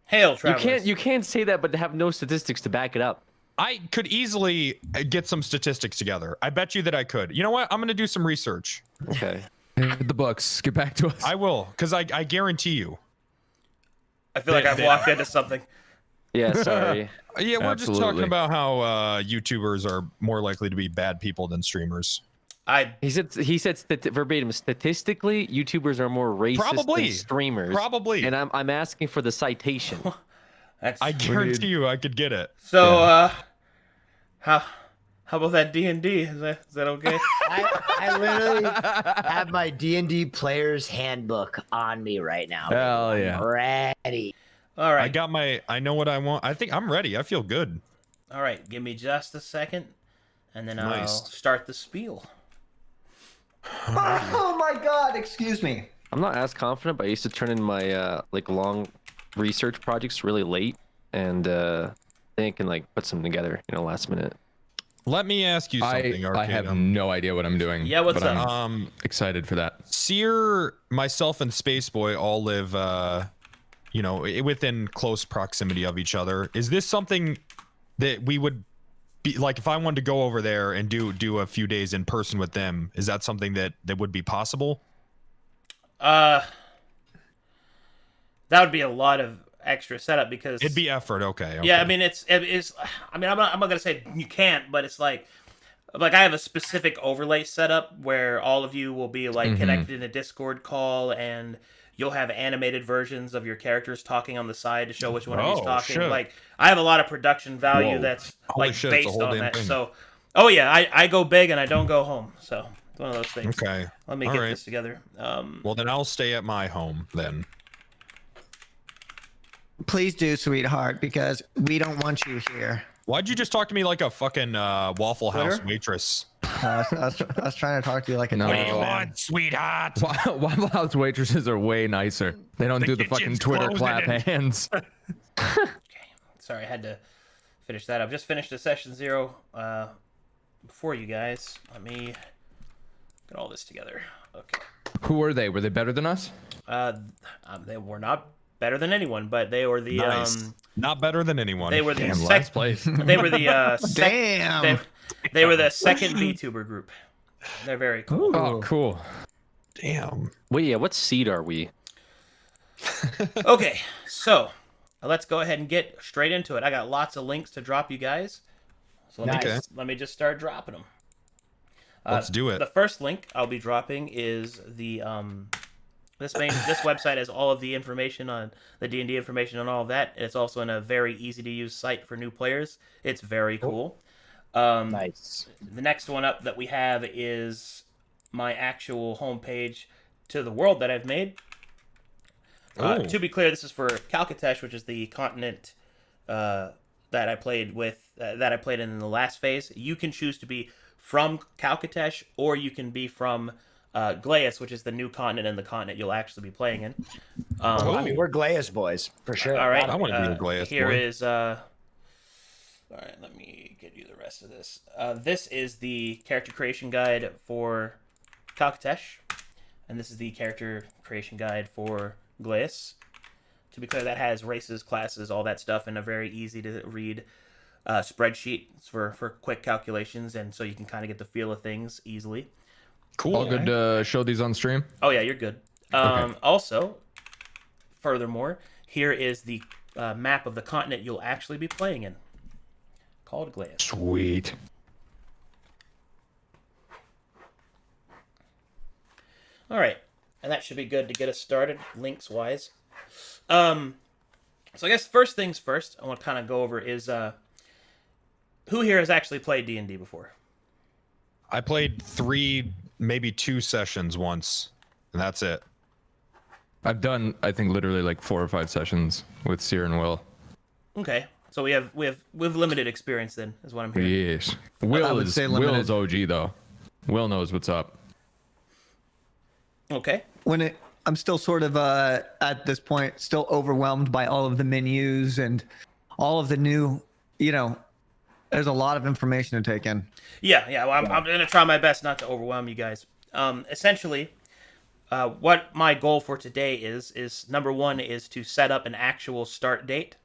Hail, travelers. You can't say that, but have no statistics to back it up. I could easily get some statistics together. I bet you that I could. You know what? I'm gonna do some research. Okay. Hit the books. Get back to us. I will, because I guarantee you. I feel like I've walked into something. Yeah, sorry. Yeah, we're just talking Absolutely. about how YouTubers are more likely to be bad people than streamers. He said verbatim, statistically, YouTubers are more racist than streamers. Probably. And I'm asking for the citation. I guarantee you I could get it. So, how about that D&D? Is that okay? I literally have my D&D player's handbook on me right now. Hell yeah. I'm ready. All right. I know what I want. I think I'm ready. I feel good. All right. Give me just a second, and then I'll Nice. start the spiel. Oh my god, excuse me. I'm not as confident, but I used to turn in my long research projects really late, and think and put some together, last minute. Let me ask you something, I have Arcanum. no idea what I'm doing. Yeah, what's but up? I'm excited for that. Seer, myself, and Spaceboy all live, within close proximity of each other. Is this something that we would be like if I wanted to go over there and do a few days in person with them? Is that something that would be possible? That would be a lot of extra setup because It'd be effort. Okay. Yeah, I mean it's. I mean, I'm not gonna say you can't, but it's like I have a specific overlay setup where all of you will be connected in a Discord call, and you'll have animated versions of your characters talking on the side to show which one of you's talking. shit. I have a lot of production value Whoa. that's Holy shit, it's a based whole on damn that. thing. So, oh yeah, I go big and I don't go home. So it's one of those things. Okay. Let me All get right. this together. Well, then I'll stay at my home then. Please do, sweetheart, because we don't want you here. Why'd you just talk to me like a fucking Waffle House Twitter? waitress? I was trying to talk to you like a No. What do dog, you man. want, sweetheart? Waffle House waitresses are way nicer. They don't The do the fucking kitchen's Twitter closing clap and- hands. Sorry, I had to finish that. I've just finished a session 0 before you guys. Let me get all this together. Okay. Who were they? Were they better than us? They were not better than anyone, but they were the Nice. Not better than anyone. they were the Damn, last place. they were the Damn. they were the second VTuber group. They're very cool. Oh, cool. Damn. Wait, yeah, what seed are we? Okay, so let's go ahead and get straight into it. I got lots of links to drop you guys. So let me just start dropping them. Let's do it. The first link I'll be dropping is the this website has all of the information on the D&D information on all of that. It's also in a very easy to use site for new players. It's very cool. Nice. The next one up that we have is my actual homepage to the world that I've made. Ooh. To be clear, this is for Calcatesh, which is the continent that I played with, that I played in the last phase. You can choose to be from Calcatesh, or you can be from Glaeus, which is the new continent and the continent you'll actually be playing in. I mean, we're Glaeus boys for sure. All right, I wanna be a Glaeus Here boy. is. All right, let me get you the rest of this. This is the character creation guide for Calcatesh, and this is the character creation guide for Glaeus. To be clear, that has races, classes, all that stuff in a very easy to read spreadsheet for quick calculations, and so you can kind of get the feel of things easily. Cool. All good to show these on stream? Oh yeah, you're good. Also, furthermore, here is the map of the continent you'll actually be playing in, called Glaeus. Sweet. All right, and that should be good to get us started, links wise. So I guess first things first, I want to kind of go over is who here has actually played D&D before? I played 3, maybe 2 sessions once, and that's it. I've done, I think, literally like 4 or 5 sessions with Seer and Will. Okay, so we have limited experience then, is what I'm hearing. Yes. Will would is say limited. Will's OG though. Will knows what's up. Okay. I'm still sort of at this point still overwhelmed by all of the menus and all of the new, there's a lot of information to take in. Yeah. Well, I'm going to try my best not to overwhelm you guys. Essentially, what my goal for today is number one is to set up an actual start date.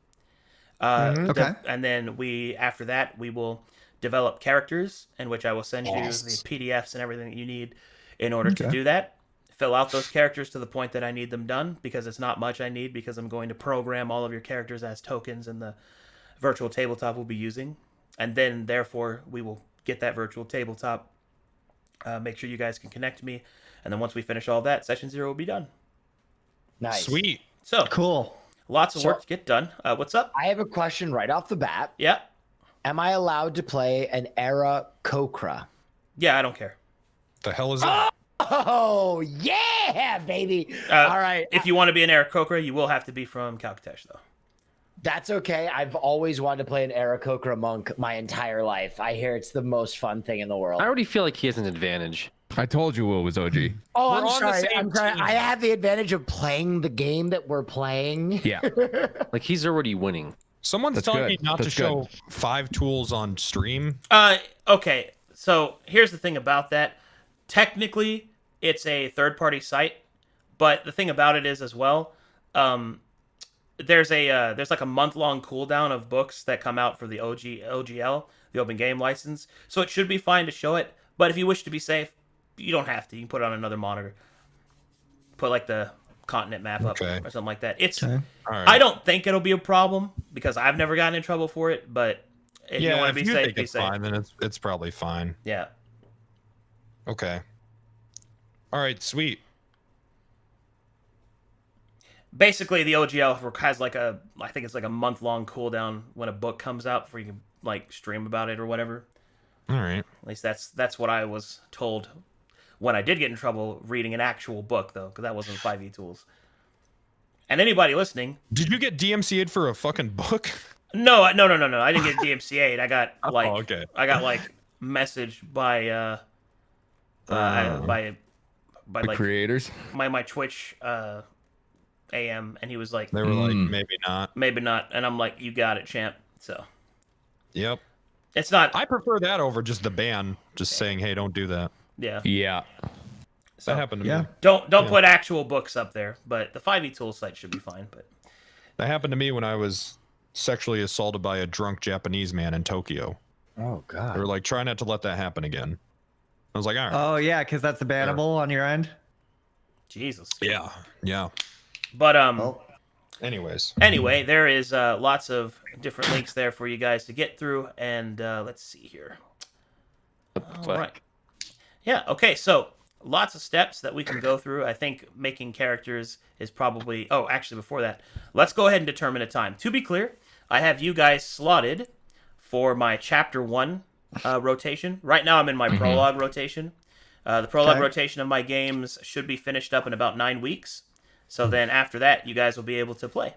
Okay. And then after that we will develop characters, in which I will send you the PDFs and everything that you need in order to do that. Fill out those characters to the point that I need them done, because it's not much I need, because I'm going to program all of your characters as tokens in the virtual tabletop we'll be using. And then, therefore, we will get that virtual tabletop, make sure you guys can connect to me, and then once we finish all that, session 0 will be done. Nice. Sweet. So, Cool. lots of So- work to get done. What's up? I have a question right off the bat. Yeah. Am I allowed to play an Era Kokra? Yeah, I don't care. The hell is that? Oh, yeah, baby. All right. If you want to be an Eric Kokra, you will have to be from Calcatesh, though. That's okay. I've always wanted to play an Era Kokra monk my entire life. I hear it's the most fun thing in the world. I already feel like he has an advantage. I told you Will was OG. Oh, We're I'm on the sorry. same I'm sorry. team. I have the advantage of playing the game that we're playing. Yeah. Like, he's already winning. Someone's That's telling me good. not That's to show 5 tools on stream. Okay, so here's the thing about that. Technically, it's a third-party site, but the thing about it is as well, there's like a month-long cooldown of books that come out for the OGL, the Open Game License, so it should be fine to show it. But if you wish to be safe, you don't have to. You can put it on another monitor. Put like the continent map up Okay. or something like that. It's All right. I don't think it'll be a problem, because I've never gotten in trouble for it. But if you yeah, want if to be you safe, think be it's safe. fine, then it's probably fine. Yeah. Okay. All right, sweet. Basically, the OGL has I think it's like a month-long cooldown when a book comes out before you can like stream about it or whatever. All right. At least that's what I was told when I did get in trouble reading an actual book, though, because that wasn't 5e tools. And anybody listening, Did you get DMCA'd for a fucking book? no, I didn't get DMCA'd. I got like okay. I got like messaged by The like creators. my Twitch AM, and he was like, They were like, maybe not. maybe not, and I'm like, you got it, champ. So Yep. it's not, I prefer that over just the ban, just saying, hey, don't do that. yeah. Yeah. So That happened to me. don't put actual books up there, but the 5e tool site should be fine. But That happened to me when I was sexually assaulted by a drunk Japanese man in Tokyo. Oh, They God. were like, try not to let that happen again. I was like, all right. Oh yeah, because that's the bannable on your end. Jesus. Yeah. Yeah. But Anyways. anyway, there is lots of different links there for you guys to get through, and let's see here. All right. Yeah. Okay. So lots of steps that we can go through. I think making characters is probably. Oh, actually, before that, let's go ahead and determine a time. To be clear, I have you guys slotted for my chapter 1 rotation. Right now, I'm in my prologue rotation. The prologue Okay. rotation of my games should be finished up in about 9 weeks. So then after that, you guys will be able to play.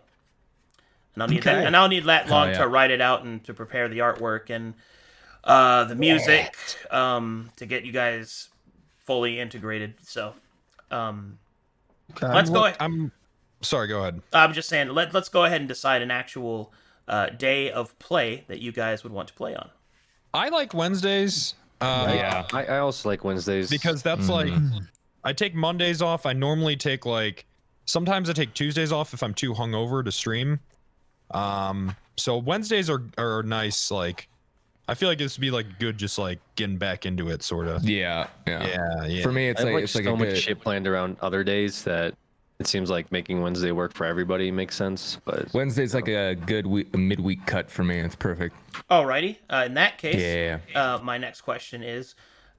And I'll need that, Okay. and I'll need that long yeah. to write it out and to prepare the artwork and the music to get you guys fully integrated. So Okay. let's go ahead. I'm sorry, go ahead. I'm just saying, let's go ahead and decide an actual day of play that you guys would want to play on. I like Wednesdays. Yeah. I also like Wednesdays. Because that's like, I take Mondays off. I normally take sometimes I take Tuesdays off if I'm too hungover to stream. So Wednesdays are nice. Like, I feel like this would be like good, just like getting back into it, sort of. Yeah. Yeah. For me, it's I have like like it's like so a much good, shit planned around other days that it seems like making Wednesday work for everybody makes sense. But Wednesday's like a good midweek cut for me. It's perfect. Alrighty. In that case, Yeah. my next question is,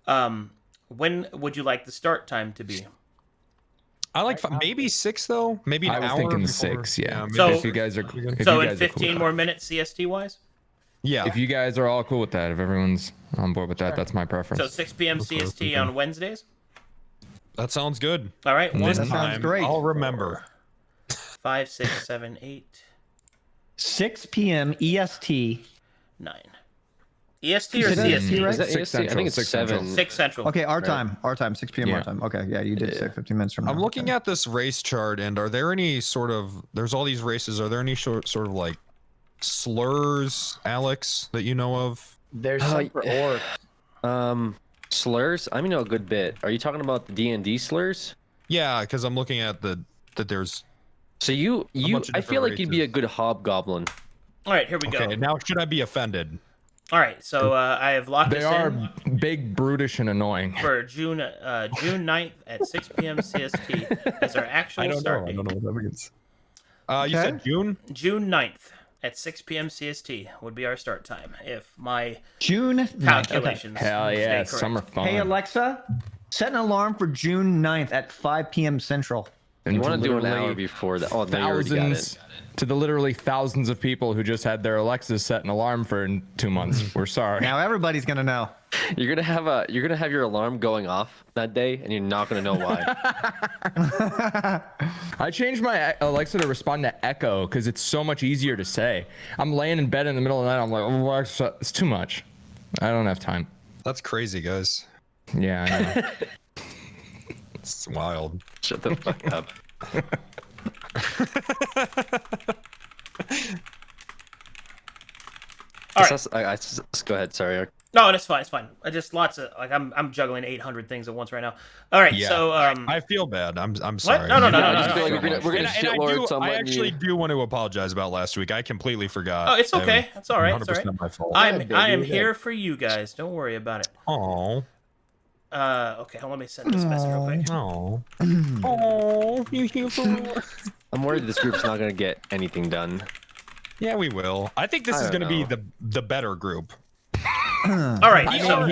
when would you like the start time to be? I like maybe 6 though. Maybe an I was hour thinking before- 6. Yeah. maybe So- if you guys are, if So you in guys are cool 15 with more that. minutes CST wise? yeah. If you guys are all cool with that, if everyone's on board with that, that's my preference. So 6 p.m. CST on Wednesdays? That sounds good. All right. This 1, That sounds time, great. I'll remember. 5, 6, 7, 8, 6 p.m. EST. 9. EST or Is that CST? EST, right? is that 6 EST? I Central, think it's 6 7. Central. 6 Central. Okay, our time. 6 p.m. our Yeah. time. Okay, yeah, you did say 15 minutes from now. I'm looking Okay. at this race chart, and are there any sort of? There's all these races. Are there any sort of like slurs, Alex, that you know of? There's some for orcs. Slurs? I know a good bit. Are you talking about the D&D slurs? Yeah, because I'm looking at that there's. So bunch of I feel different like you'd be a races. good hobgoblin. All right, here we go. Okay, now should I be offended? All right, so I have locked They us are in big, brutish, and annoying. for June 9th at 6 p.m. CST as our actual I don't know. start I date. don't know what that means. You Okay. said June? June 9th at 6 p.m. CST would be our start time if my June 9th. Okay. calculations Hell stay yeah, correct. summer fun. Hey Alexa, set an alarm for June 9th at 5 p.m. Central. And You want to do an literally hour before that? Oh, no, you already got it. thousands to the literally thousands of people who just had their Alexas set an alarm for in 2 months. We're sorry. Now everybody's gonna know. You're gonna have your alarm going off that day, and you're not gonna know why. I changed my Alexa to respond to Echo because it's so much easier to say. I'm laying in bed in the middle of the night. I'm like, Alexa, it's too much. I don't have time. That's crazy, guys. Yeah, I know. It's wild. Shut the fuck up. All right. Go ahead. Sorry. No, that's fine. It's fine. I just lots of like I'm juggling 800 things at once right now. All right, Yeah. so I feel bad. I'm sorry. No, no, no, Yeah, no, I just no, feel no, like no. we're gonna And shitlord, so I'm I letting actually you. do want to apologize about last week. I completely forgot. Oh, it's okay. That's all right. It's all 100% right. my fault. I am here for you guys. Don't worry about it. Oh. Okay, let me send this message real quick. Oh. Oh. You here for? I'm worried this group's not gonna get anything done. Yeah, we will. I think this I is don't going to be know. the better group. All right, I so mean,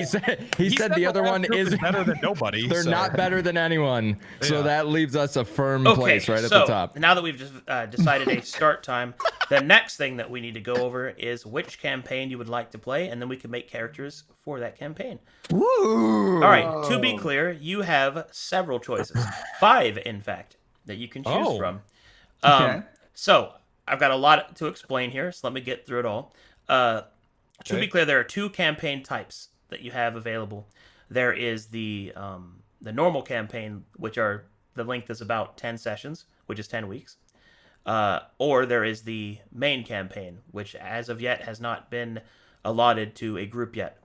he said the other last one group is better than nobody. They're so- not better than anyone. So Yeah. that leaves us a firm okay, place right at so the top. now that we've just decided a start time, the next thing that we need to go over is which campaign you would like to play, and then we can make characters for that campaign. Woo! All right, to be clear, you have several choices. 5, in fact, that you can choose Oh. from. Okay. So, I've got a lot to explain here, so let me get through it all. To be clear, there are 2 campaign types that you have available. There is the normal campaign, which are the length is about 10 sessions, which is 10 weeks. Or there is the main campaign, which as of yet has not been allotted to a group yet.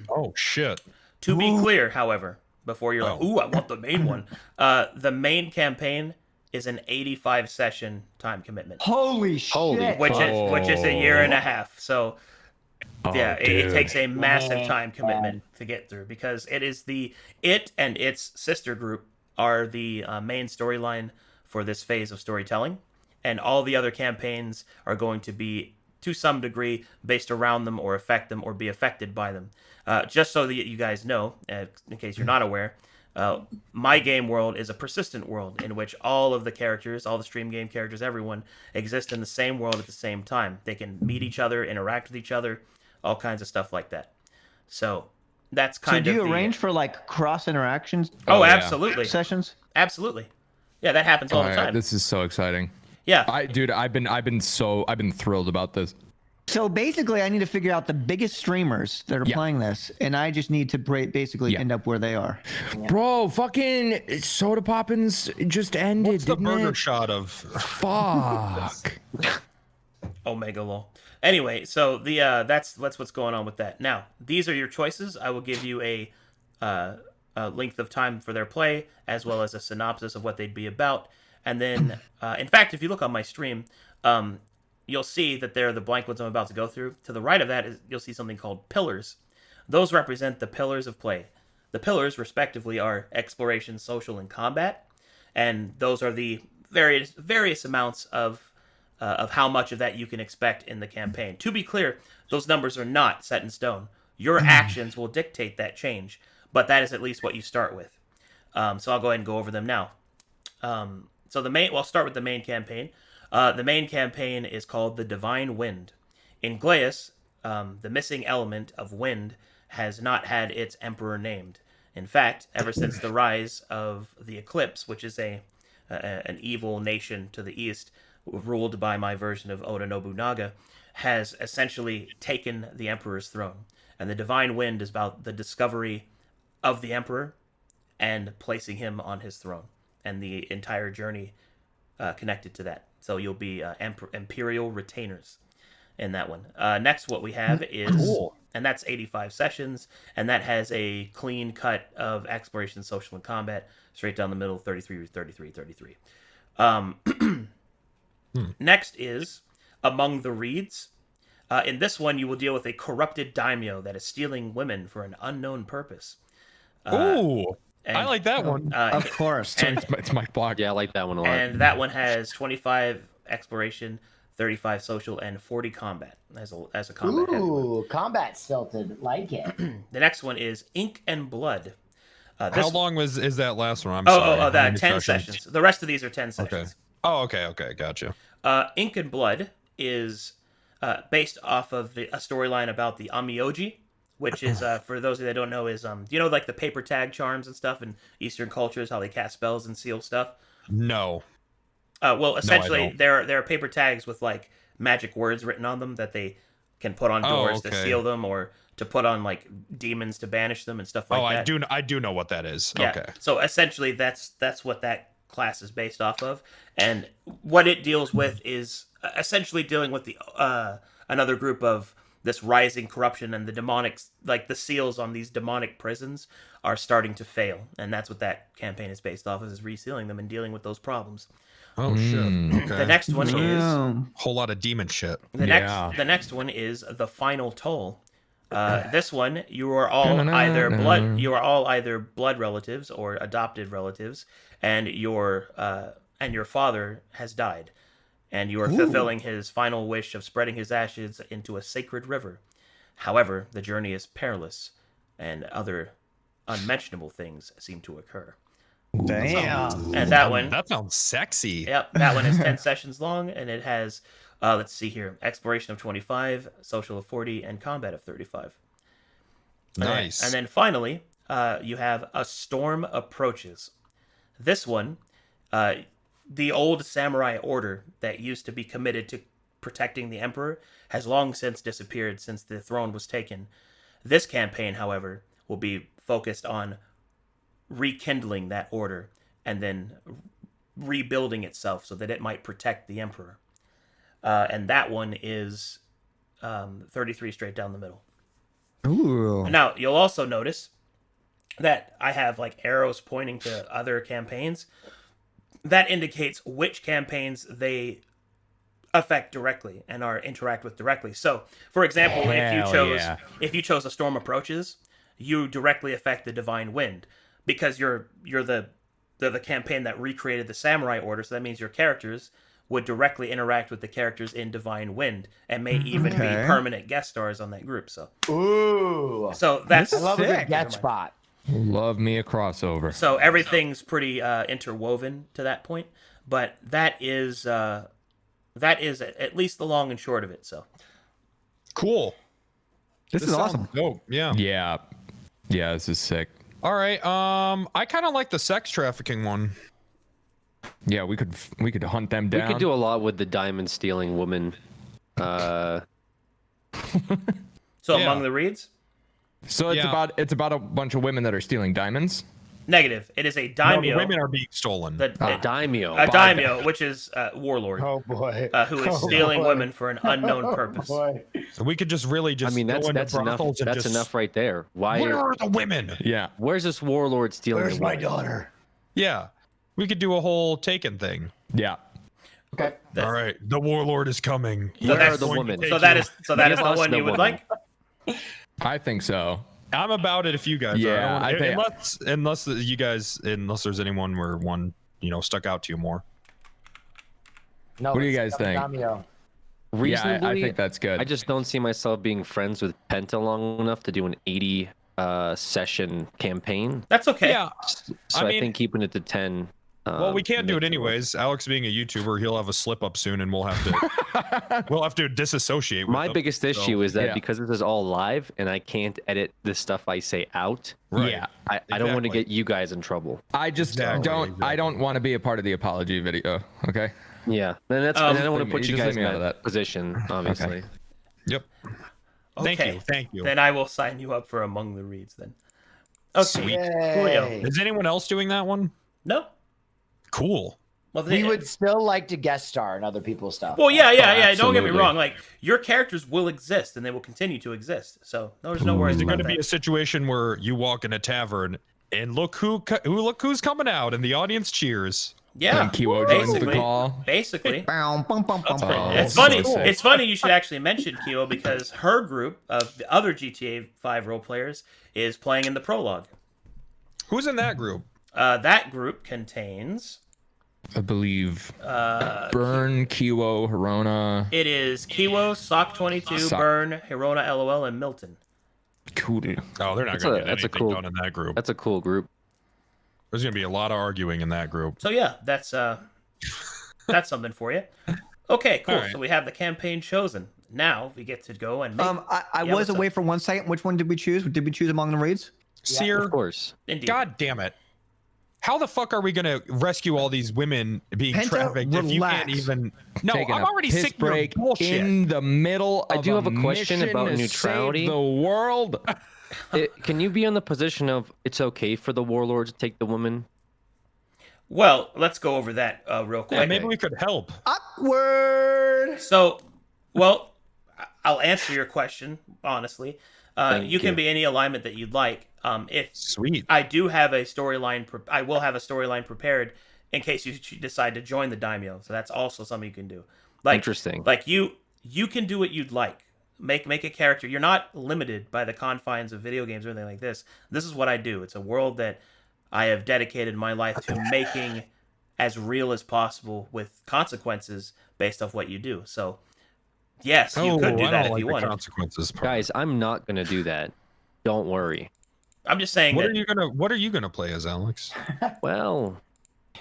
Oh, shit. To be clear, however, before you're like, Oh. ooh, I want the main one. The main campaign is an 85 session time commitment, Holy shit! Holy which is a year and a half. So yeah, it dude. takes a massive time commitment to get through because it and its sister group are the main storyline for this phase of storytelling, and all the other campaigns are going to be to some degree based around them or affect them or be affected by them. Just so that you guys know, in case you're not aware, my game world is a persistent world in which all of the characters, all the stream game characters, everyone exist in the same world at the same time. They can meet each other, interact with each other, all kinds of stuff like that. So that's So kind do of you the... arrange for like cross interactions Oh, yeah. absolutely. sessions? Absolutely. Yeah, that happens all the time. This is so exciting. Yeah. I've been thrilled about this. So basically, I need to figure out the biggest streamers that are Yeah. playing this, and I just need to basically Yeah. end up where they are. Bro, fucking Soda Poppins just ended, What's the didn't burger it? shot of? Fuck. Omega lol. Anyway, so that's what's going on with that. Now, these are your choices. I will give you a length of time for their play, as well as a synopsis of what they'd be about. And then, in fact, if you look on my stream, you'll see that they're the blank ones I'm about to go through. To the right of that, you'll see something called pillars. Those represent the pillars of play. The pillars, respectively, are exploration, social, and combat. And those are the various amounts of how much of that you can expect in the campaign. To be clear, those numbers are not set in stone. Your actions will dictate that change, but that is at least what you start with. So I'll go ahead and go over them now. I'll start with the main campaign. The main campaign is called The Divine Wind. In Glaeus, the missing element of wind has not had its emperor named. In fact, ever since the rise of the Eclipse, which is an evil nation to the east, ruled by my version of Oda Nobunaga, has essentially taken the emperor's throne. And the Divine Wind is about the discovery of the emperor and placing him on his throne, and the entire journey connected to that. So you'll be imperial retainers. in that one. Next, what we have is, and that's 85 sessions, and that has a clean cut of exploration, social, and combat, straight down the middle, 33, 33, 33. Next is Among the Reeds. In this one, you will deal with a corrupted daimyo that is stealing women for an unknown purpose. Ooh, And, I like that one. Of course. It's Mike Block. Yeah, I like that one a lot. and that one has 25 exploration, 35 social, and 40 combat as a combat heavy one. Ooh, combat stilted. Like it. The next one is Ink and Blood. How long is that last one? I'm sorry. How That many 10 sessions. The rest of these are 10 sessions. Okay. Oh, okay, gotcha. Ink and Blood is based off of a storyline about the Amioji, which is, for those that don't know, is like the paper tag charms and stuff in Eastern cultures, how they cast spells and seal stuff. No. Well, essentially, don't. there are paper tags with like magic words written on them that they can put on doors to okay. seal them, or to put on like demons to banish them and stuff like that. I do know what that is. Yeah. Okay. So essentially, that's what that class is based off of, and what it deals with is essentially dealing with the another group of this rising corruption, and the demonic, like the seals on these demonic prisons are starting to fail, and that's what that campaign is based off of, is resealing them and dealing with those problems. Oh shit. Okay. The next one is Whole lot of demon shit. the next one is The Final Toll. This one, you are all either blood relatives or adopted relatives, and your father has died, and you are fulfilling his final wish of spreading his ashes into a sacred river. However, the journey is perilous, and other unmentionable things seem to occur. Damn. And that one, That sounds sexy. yep, that one is 10 sessions long, and it has, let's see here, exploration of 25, social of 40, and combat of 35. Nice. And then finally, you have A Storm Approaches. This one, the old samurai order that used to be committed to protecting the emperor has long since disappeared since the throne was taken. This campaign, however, will be focused on rekindling that order and then rebuilding itself so that it might protect the emperor. And that one is 33 straight down the middle. Ooh. Now, you'll also notice that I have like arrows pointing to other campaigns. That indicates which campaigns they affect directly and interact with directly. So, for example, if you chose A Storm Approaches, you directly affect the Divine Wind, because you're the campaign that recreated the samurai order. So that means your characters would directly interact with the characters in Divine Wind, and may even be permanent guest stars on that group. So, that's I love a Sick. good get spot. Love me a crossover. So everything's pretty interwoven to that point, but that is at least the long and short of it. So Cool. This is sounds awesome. Dope. Yeah. Yeah, this is sick. All right. I kind of like the sex trafficking one. Yeah, we could hunt them down. We could do a lot with the diamond stealing woman. So Yeah. Among the Reeds? So it's about a bunch of women that are stealing diamonds. Negative. It is a No, daimyo. the women are being stolen. Daimyo. A daimyo, which is warlord, Oh boy. who is stealing women for an unknown purpose. Boy. We could just really just. I mean, go into that's enough. brothels and That's just, enough right there. Why? Where are the women? Yeah. Where's this warlord stealing? Where's the my women? daughter? Yeah, we could do a whole Taken thing. Yeah. Okay. All right, the warlord is coming. So Where that's are the going to women? take So that you. is the Give us one the you would woman. like? I think so. I'm about it if you guys Yeah, are. I think- Unless you guys, unless there's anyone where one, stuck out to you more. No, What do you it's guys think? Damio. Reasonably, Yeah, I think that's good. I just don't see myself being friends with Penta long enough to do an 80 session campaigin. That's okay. Yeah. So I mean- think keeping it to 10. Well, we can't do it makes work. anyways. Alex being a YouTuber, he'll have a slip up soon, and we'll have to disassociate. With My him, biggest so- issue is that Yeah. because this is all live and I can't edit the stuff I say out, Right. Yeah. I don't want to Exactly. get you guys in trouble. I just Exactly. don't want to be a part of the apology video. Okay. Yeah, and and I don't want to put you you just guys leave in me out of that that. position, obviously. Yep. Okay. Thank you. Then I will sign you up for Among the Reeds then. Okay. Sweet. Coolio. Yay. Is anyone else doing that one? No. Cool. Well, We would still like to guest star in other people's stuff. Well, yeah. Don't get me absolutely. wrong. Like your characters will exist and they will continue to exist. So there's no worries Is it about going to be a that. situation where you walk in a tavern and look who's coming out, and the audience cheers? Yeah, And Kiwo joins the basically. call. Basically. Bum, bum, bum, bum, bum. It's so funny. sick. It's funny you should actually mention Kyo because her group of the other GTA 5 role players is playing in the prologue. Who's in that group? That group contains. I believe Burn, Kiwo, Hirona. It is Kiwo, Sock22, Sock. Burn, Hirona, LOL, and Milton. Cool. Oh, they're not That's going a- to get that's a anything cool- done in that group. That's a cool group. There's going to be a lot of arguing in that group. So yeah, that's something for you. Okay, cool. All right. So we have the campaign chosen. Now we get to go and make. I Yeah, was what's up? away for 1 second. Which one did we choose? Did we choose among the raids? Seer, Of course. Indeed. God damn it. How the fuck are we going to rescue all these women being Penta, trafficked if you can't relax. even... No, Taking I'm a already piss sick of your break bullshit. in the middle of I do have a question mission about to neutrality. Save the world. Can you be in the position of it's okay for the warlord to take the woman? Well, let's go over that real quick. Yeah, maybe we could help. Awkward. So, well, I'll answer your question honestly. Thank You can you. be any alignment that you'd like. If Sweet. I do have a storyline, I will have a storyline prepared in case you decide to join the daimyo. So that's also something you can do. Like, Interesting. Like you can do what you'd like. Make a character. You're not limited by the confines of video games or anything like this. This is what I do. It's a world that I have dedicated my life to making as real as possible with consequences based off what you do. So, yes, you could do I that don't if like you the wanted. consequences part. Guys, I'm not gonna do that. Don't worry. I'm just saying What that are you gonna play as, Alex? Well,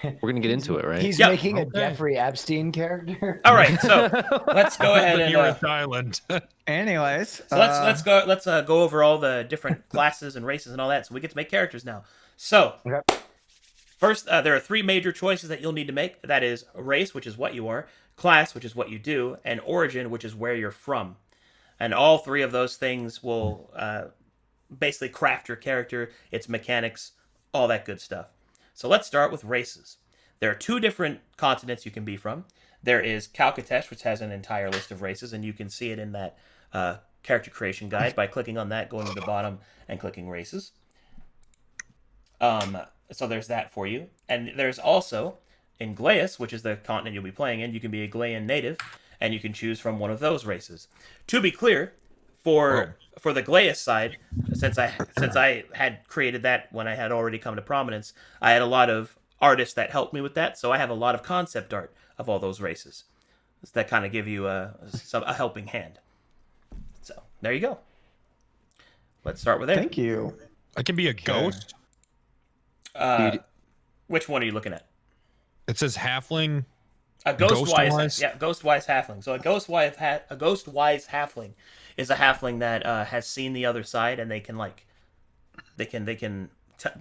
we're gonna get into it, right? He's Yeah. making a Okay. Jeffrey Epstein character. All right, so let's go ahead The and nearest island. Anyways, so let's go over all the different classes and races and all that. So we get to make characters now. So Okay. first, there are 3 major choices that you'll need to make. That is race, which is what you are; class, which is what you do; and origin, which is where you're from. And all 3 of those things will basically craft your character, its mechanics, all that good stuff. So let's start with races. There are 2 different continents you can be from. There is Calcatesh, which has an entire list of races, and you can see it in that character creation guide by clicking on that, going to the bottom, and clicking races. So there's that for you. And there's also Ingleus, which is the continent you'll be playing in. You can be a Glean native, and you can choose from one of those races. To be clear, for the Glaeus side, since I had created that when I had already come to prominence, I had a lot of artists that helped me with that, so I have a lot of concept art of all those races. So that kind of give you a helping hand. So there you go. Let's start with there. thank you. I can be a ghost. Which one are you looking at? It says halfling. A ghostwise, Ghostwise? yeah, ghostwise halfling. So a ghostwise halfling is a halfling that has seen the other side, and they can they They're can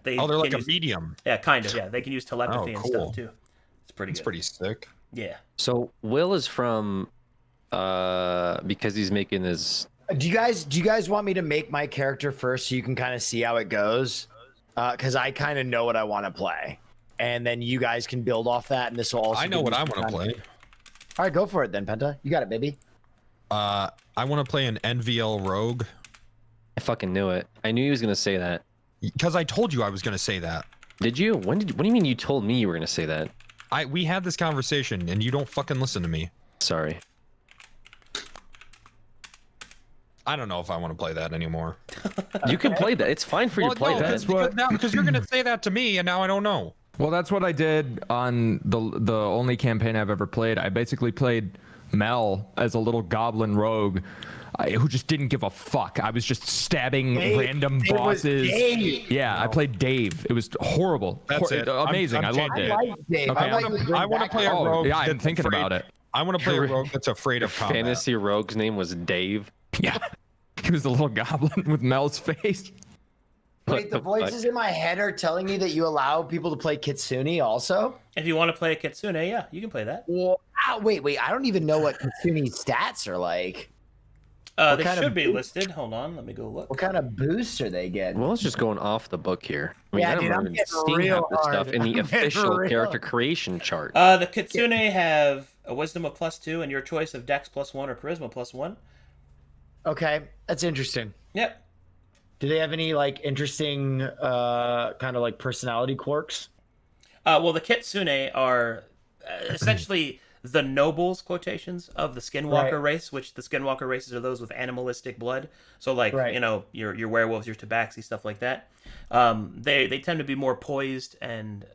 like a use, medium. yeah, kind of, yeah. They can use telepathy and cool. stuff too. It's pretty It's good. pretty sick. Yeah. So Will is from because he's making his Do you guys want me to make my character first so you can kind of see how it goes? Because I kind of know what I want to play, and then you guys can build off that. And this will also. I know give what me I some want to time. play. All right, go for it then, Penta. You got it, baby. I want to play an NVL rogue. I fucking knew it. I knew he was gonna say that. Because I told you I was going to say that. Did you? What do you mean you told me you were gonna say that? We had this conversation and you don't fucking listen to me. Sorry. I don't know if I want to play that anymore. You can play that. It's fine for you to play no, that. That's what- because you're gonna say that to me, and now I don't know. Well, that's what I did on the only campaign I've ever played. I basically played Mel as a little goblin rogue who just didn't give a fuck. I was just stabbing random It was bosses. Dave. Yeah, I played Dave. It was horrible. That's it. Amazing. I'm I loved changing it. I like Dave. Okay, I like to bring I want to back play a Oh, rogue. yeah, I'm that's thinking afraid- about it. I want to play a rogue that's afraid of combat. Fantasy rogue's name was Dave. Yeah. He was a little goblin with Mel's face. Wait, the What the voices in my head are telling me that you allow people to play Kitsune also? If you want to play a Kitsune, yeah, you can play that. Wow, wait. I don't even know what Kitsune's stats are like. They kind of should be boost? listed. Hold on, let me go look. What kind of boosts are they getting? Well, it's just going off the book here. I mean, Yeah, I dude, I'm haven't even getting seen real half this stuff hard. in the I'm getting official real- character creation chart. The Kitsune have a wisdom of +2 and your choice of Dex +1 or Charisma +1. Okay, that's interesting. Yep. Do they have any like interesting kind of like personality quirks? Well, the Kitsune are essentially the nobles, quotations, of the Skinwalker Right. race, which the Skinwalker races are those with animalistic blood. So, like, Right. you know, your werewolves, your tabaxi, stuff like that. They tend to be more poised and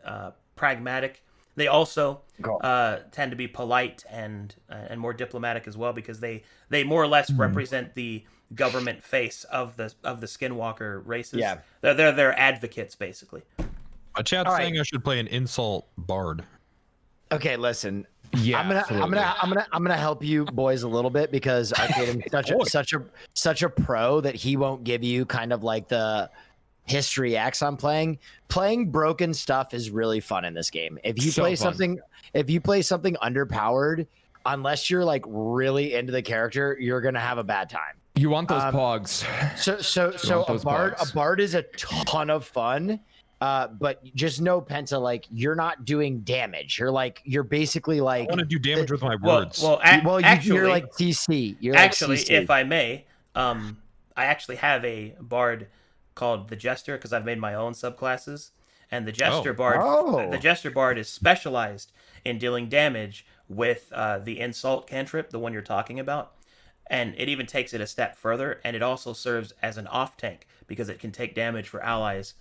pragmatic. They also Cool. tend to be polite and more diplomatic as well, because they more or less represent the government face of the Skinwalker races. Yeah. They're advocates, basically. A chat's All right. saying I should play an insult bard. Okay, listen. Yeah, I'm gonna help you boys a little bit because I made him such a pro that he won't give you kind of like the history X on playing. Playing broken stuff is really fun in this game. If you So play fun. something underpowered, unless you're like really into the character, you're gonna have a bad time. You want those pogs. So want a those bard bugs. a bard is a ton of fun. But just know, Penta, like you're not doing damage. You're basically I like want to do damage with my Well, words. actually, you're like CC. You're actually, like CC. if I may, I actually have a bard called the Jester because I've made my own subclasses, and the Jester bard, Oh. the Jester bard is specialized in dealing damage with the insult cantrip, the one you're talking about, and it even takes it a step further, and it also serves as an off tank because it can take damage for allies.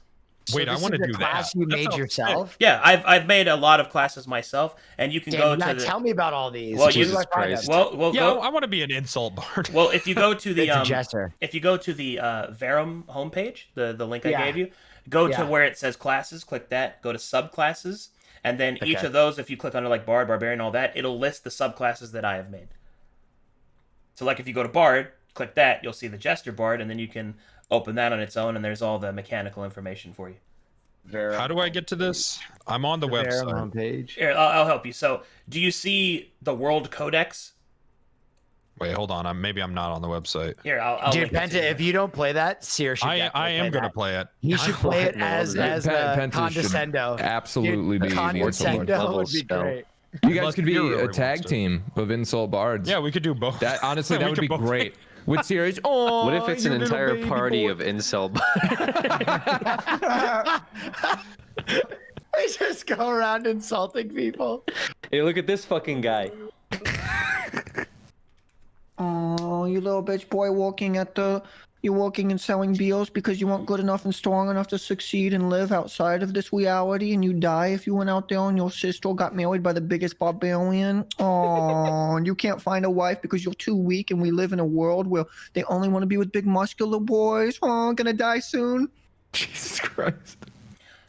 Wait, I this want to is a do class that. you That made sounds yourself. Yeah, I've made a lot of classes myself, and you can Damn, go you to gotta the tell me about all these. Well, Where do Jesus I find Christ. them? well Yeah, go I want to be an insult bard. well if you go to the It's a Jester. if you go to the Verum homepage, the link I Yeah. gave you, go Yeah. to where it says classes, click that, go to subclasses, and then each Okay. of those, if you click under like Bard, Barbarian, all that, it'll list the subclasses that I have made. So like if you go to Bard, click that, you'll see the Jester Bard, and then you can open that on its own, and there's all the mechanical information for you. How do I get to this? I'm on the Verum website. homepage? Here, I'll help you. So do you see the World Codex? Wait, hold on. Maybe I'm not on the website. Here, I'll Dude, link it to Penta, you. if you don't play that, Seer should I definitely am play gonna that. play it. He should play it No, as what as is Penta should Condescendo. absolutely Dude, be the insult bard. Condescendo level would be spell. great. You guys Unless could be Hero really a wants tag to. team of insult bards. Yeah, we could do both. That honestly, We that would could be both do great. With series. Oh, What if it's an you little entire baby party boy. of incel? They just go around insulting people. Hey, look at this fucking guy. Oh, you little bitch boy you're working and selling beers because you weren't good enough and strong enough to succeed and live outside of this reality, and you die if you went out there and your sister got married by the biggest barbarian. Oh, and you can't find a wife because you're too weak, and we live in a world where they only want to be with big muscular boys. Oh, gonna die soon. Jesus Christ.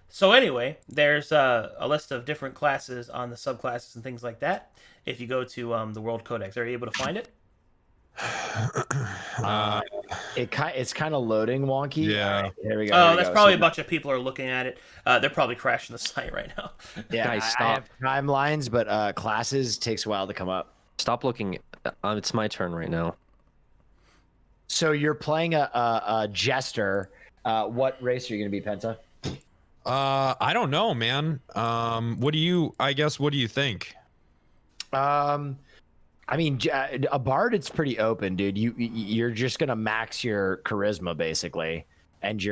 So anyway, there's a list of different classes on the subclasses and things like that. If you go to the World Codex, are you able to find it? It's kind of loading wonky. Yeah. All right, here we go. Oh, here we that's go. probably So- a bunch of people are looking at it. They're probably crashing the site right now. Yeah, Guys, I stop. have timelines, but classes takes a while to come up. Stop looking. It's my turn right now. So you're playing a jester. What race are you gonna be, Penta? I don't know, man. What do you think? I mean, a bard, it's pretty open, dude. You're just gonna max your charisma basically, and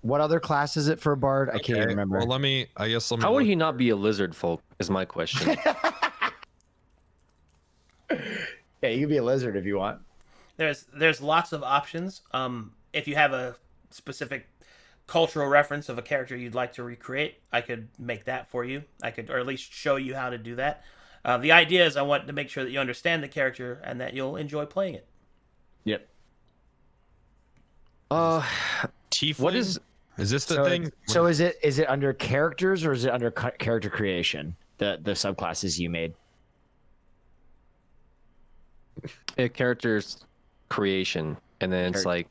what other class is it for a bard? I can't even remember. Well, let me How would look. he not be a lizard folk? Is my question. Yeah, you can be a lizard if you want. There's lots of options. If you have a specific cultural reference of a character you'd like to recreate, I could make that for you. Or at least show you how to do that. The idea is I want to make sure that you understand the character and that you'll enjoy playing it. Yep. Tiefling? What is? Is this the thing? So is it under characters or is it under character creation? The subclasses you made. A character's creation, and then it's like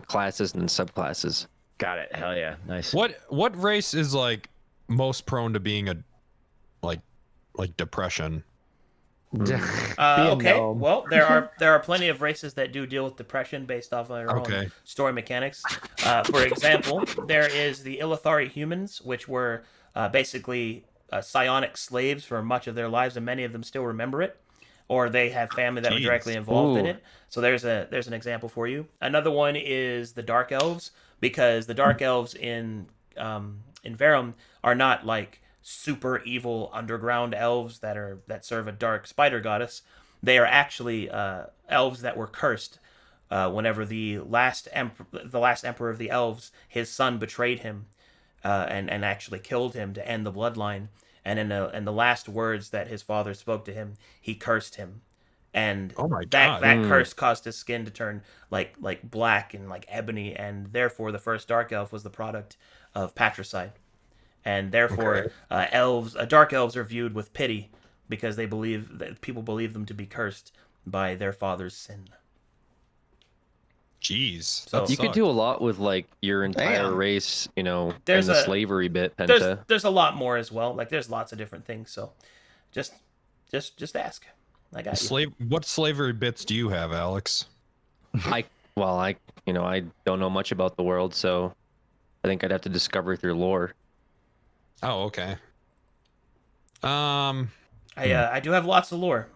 classes and subclasses. Got it. Hell yeah. Nice. What race is like most prone to being a like depression? Be a Okay, gnome. well, there are plenty of races that do deal with depression based off of their Okay. own story mechanics. For example, there is the Ilithari humans, which were basically psionic slaves for much of their lives, and many of them still remember it, or they have family that were directly Jeez. involved in Ooh. it. So there's an example for you. Another one is the Dark Elves, because the Dark Elves in Verum are not like super evil underground elves that serve a dark spider goddess. They are actually elves that were cursed whenever the last emperor of the elves, his son betrayed him and actually killed him to end the bloodline. And in the last words that his father spoke to him, he cursed him, and Oh my that God. curse caused his skin to turn like black and like ebony, and therefore the first dark elf was the product of patricide, and therefore dark elves are viewed with pity because they believe that people believe them to be cursed by their father's sin. Jeez. So- That You could sucks. do a lot with like your entire Damn. race, you know, There's and the a- slavery bit, Penta. There's a lot more as well. Like there's lots of different things. So just ask. I got you. What slavery bits do you have, Alex? I don't know much about the world, so I think I'd have to discover through lore. Oh, okay. I do have lots of lore.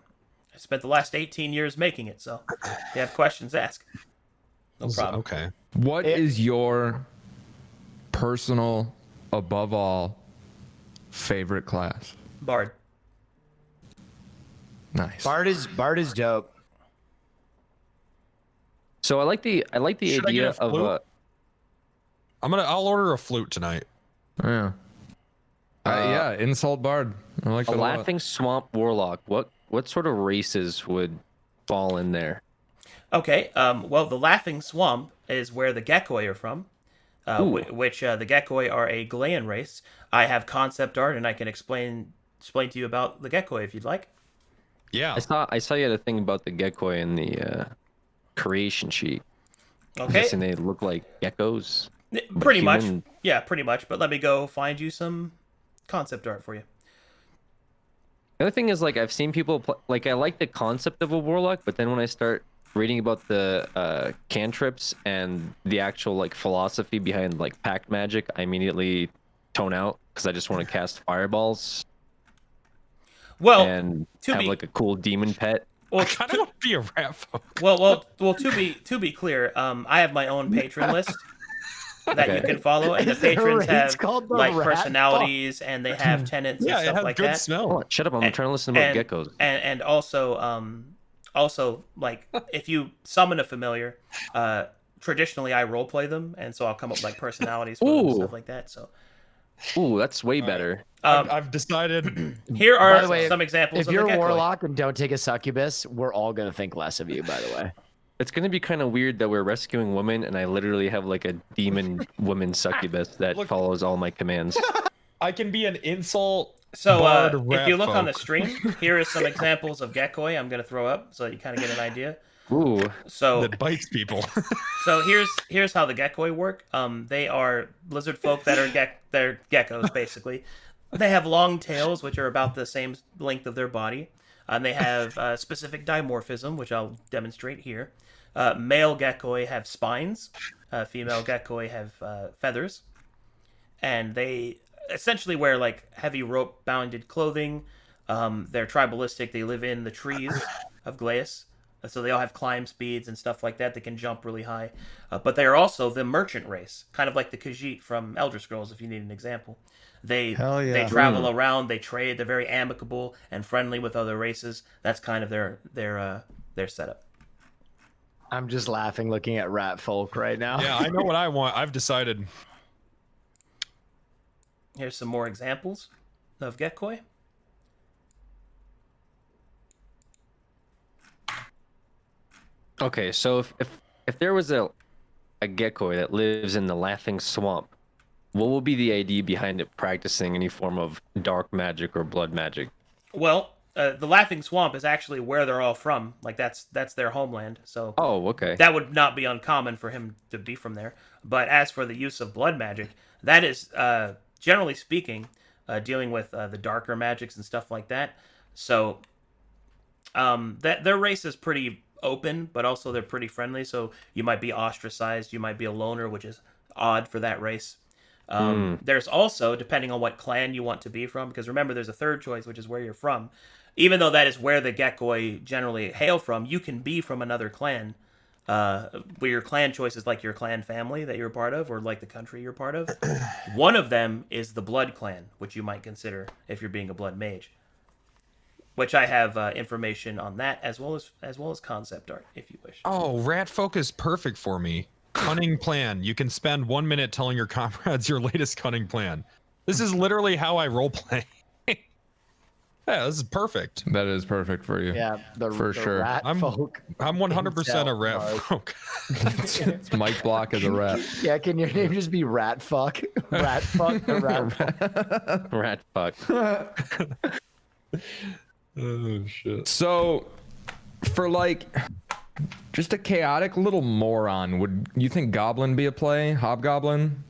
I spent the last 18 years making it. So if you have questions, ask. No problem. Okay. What is your personal, above all, favorite class? Bard. Nice. Bard is dope. So I like the Should I get idea a of flute? I'll order a flute tonight. Yeah. Yeah, insult bard. I like a that a lot. laughing swamp warlock. What sort of races would fall in there? Okay. Well, the Laughing Swamp is where the Geckoi are from. Which the Geckoi are a Galean race. I have concept art, and I can explain to you about the Geckoi if you'd like. Yeah. I saw you had a thing about the geckoi in the creation sheet. I'm Okay. guessing they look like geckos. Pretty much. human. Yeah, pretty much. But let me go find you some concept art for you. The other thing is, like, I've seen people like, I like the concept of a warlock, but then when I start reading about the cantrips and the actual like philosophy behind like pact magic, I immediately tone out because I just want to cast fireballs Well, and to have be- like a cool demon pet. well, I kind of want to be a rat folk. well. To be clear, I have my own patron list that you Okay. can follow, and the Is there a patrons race have called the like Rat personalities, and they have tenants Yeah, and it stuff has like good that. smell. Oh, shut up! I'm And- trying to listen about and, geckos. and also like if you summon a familiar, traditionally I role play them, and so I'll come up with like personalities for them and Ooh. stuff like that. So Ooh, that's way better. I've decided. here By are the way, some examples If of you're the a Geckoi. warlock and don't take a succubus, we're all gonna think less of you. By the way. It's gonna be kind of weird that we're rescuing women, and I literally have like a demon woman succubus that Look. follows all my commands. I can be an insult. So Bard if rat you look on the folk. stream, here are some examples of Geckoi I'm going to throw up so you kind of get an idea. Ooh, So That bites people. so here's how the Geckoi work. They are lizard folk that are they're geckos basically. They have long tails which are about the same length of their body. And they have specific dimorphism, which I'll demonstrate here. Male Geckoi have spines. Female Geckoi have feathers. And they essentially wear like heavy rope bounded clothing. They're tribalistic. They live in the trees of Glaeus. So they all have climb speeds and stuff like that. They can jump really high. But they are also the merchant race, kind of like the Khajiit from Elder Scrolls, if you need an example. They Hell yeah. they travel around. They trade. They're very amicable and friendly with other races. That's kind of their setup. I'm just laughing looking at rat folk right now. Yeah, I know what I want. I've decided. Here's some more examples of Geckoi. okay. So if there was a geckoi that lives in the Laughing Swamp, what would be the idea behind it practicing any form of dark magic or blood magic? Well, the Laughing Swamp is actually where they're all from. Like that's their homeland. So Oh, okay. that would not be uncommon for him to be from there. But as for the use of blood magic, that is generally speaking dealing with the darker magics and stuff like that. So That their race is pretty open, but also they're pretty friendly. So you might be ostracized, you might be a loner, which is odd for that race. There's also, depending on what clan you want to be from, because remember, there's a third choice, which is where you're from. Even though that is where the Gekoi generally hail from, you can be from another clan. Where your clan choice is like your clan family that you're part of, or like the country you're part of. One of them is the Blood Clan, which you might consider if you're being a Blood Mage. Which I have information on that as well as concept art, if you wish. Oh, rat folk is perfect for me. Cunning plan. You can spend 1 minute telling your comrades your latest cunning plan. This is literally how I roleplay. Yeah, this is perfect. That is perfect for you. Yeah, For sure. rat folk. I'm 100% a rat Intel folk. It's Mike Block as a rat. Yeah, can your name just be Rat Fuck? Rat Fuck the Rat Fuck. Rat fuck. Oh shit. So, for like, just a chaotic little moron, would you think Goblin be a play? Hobgoblin?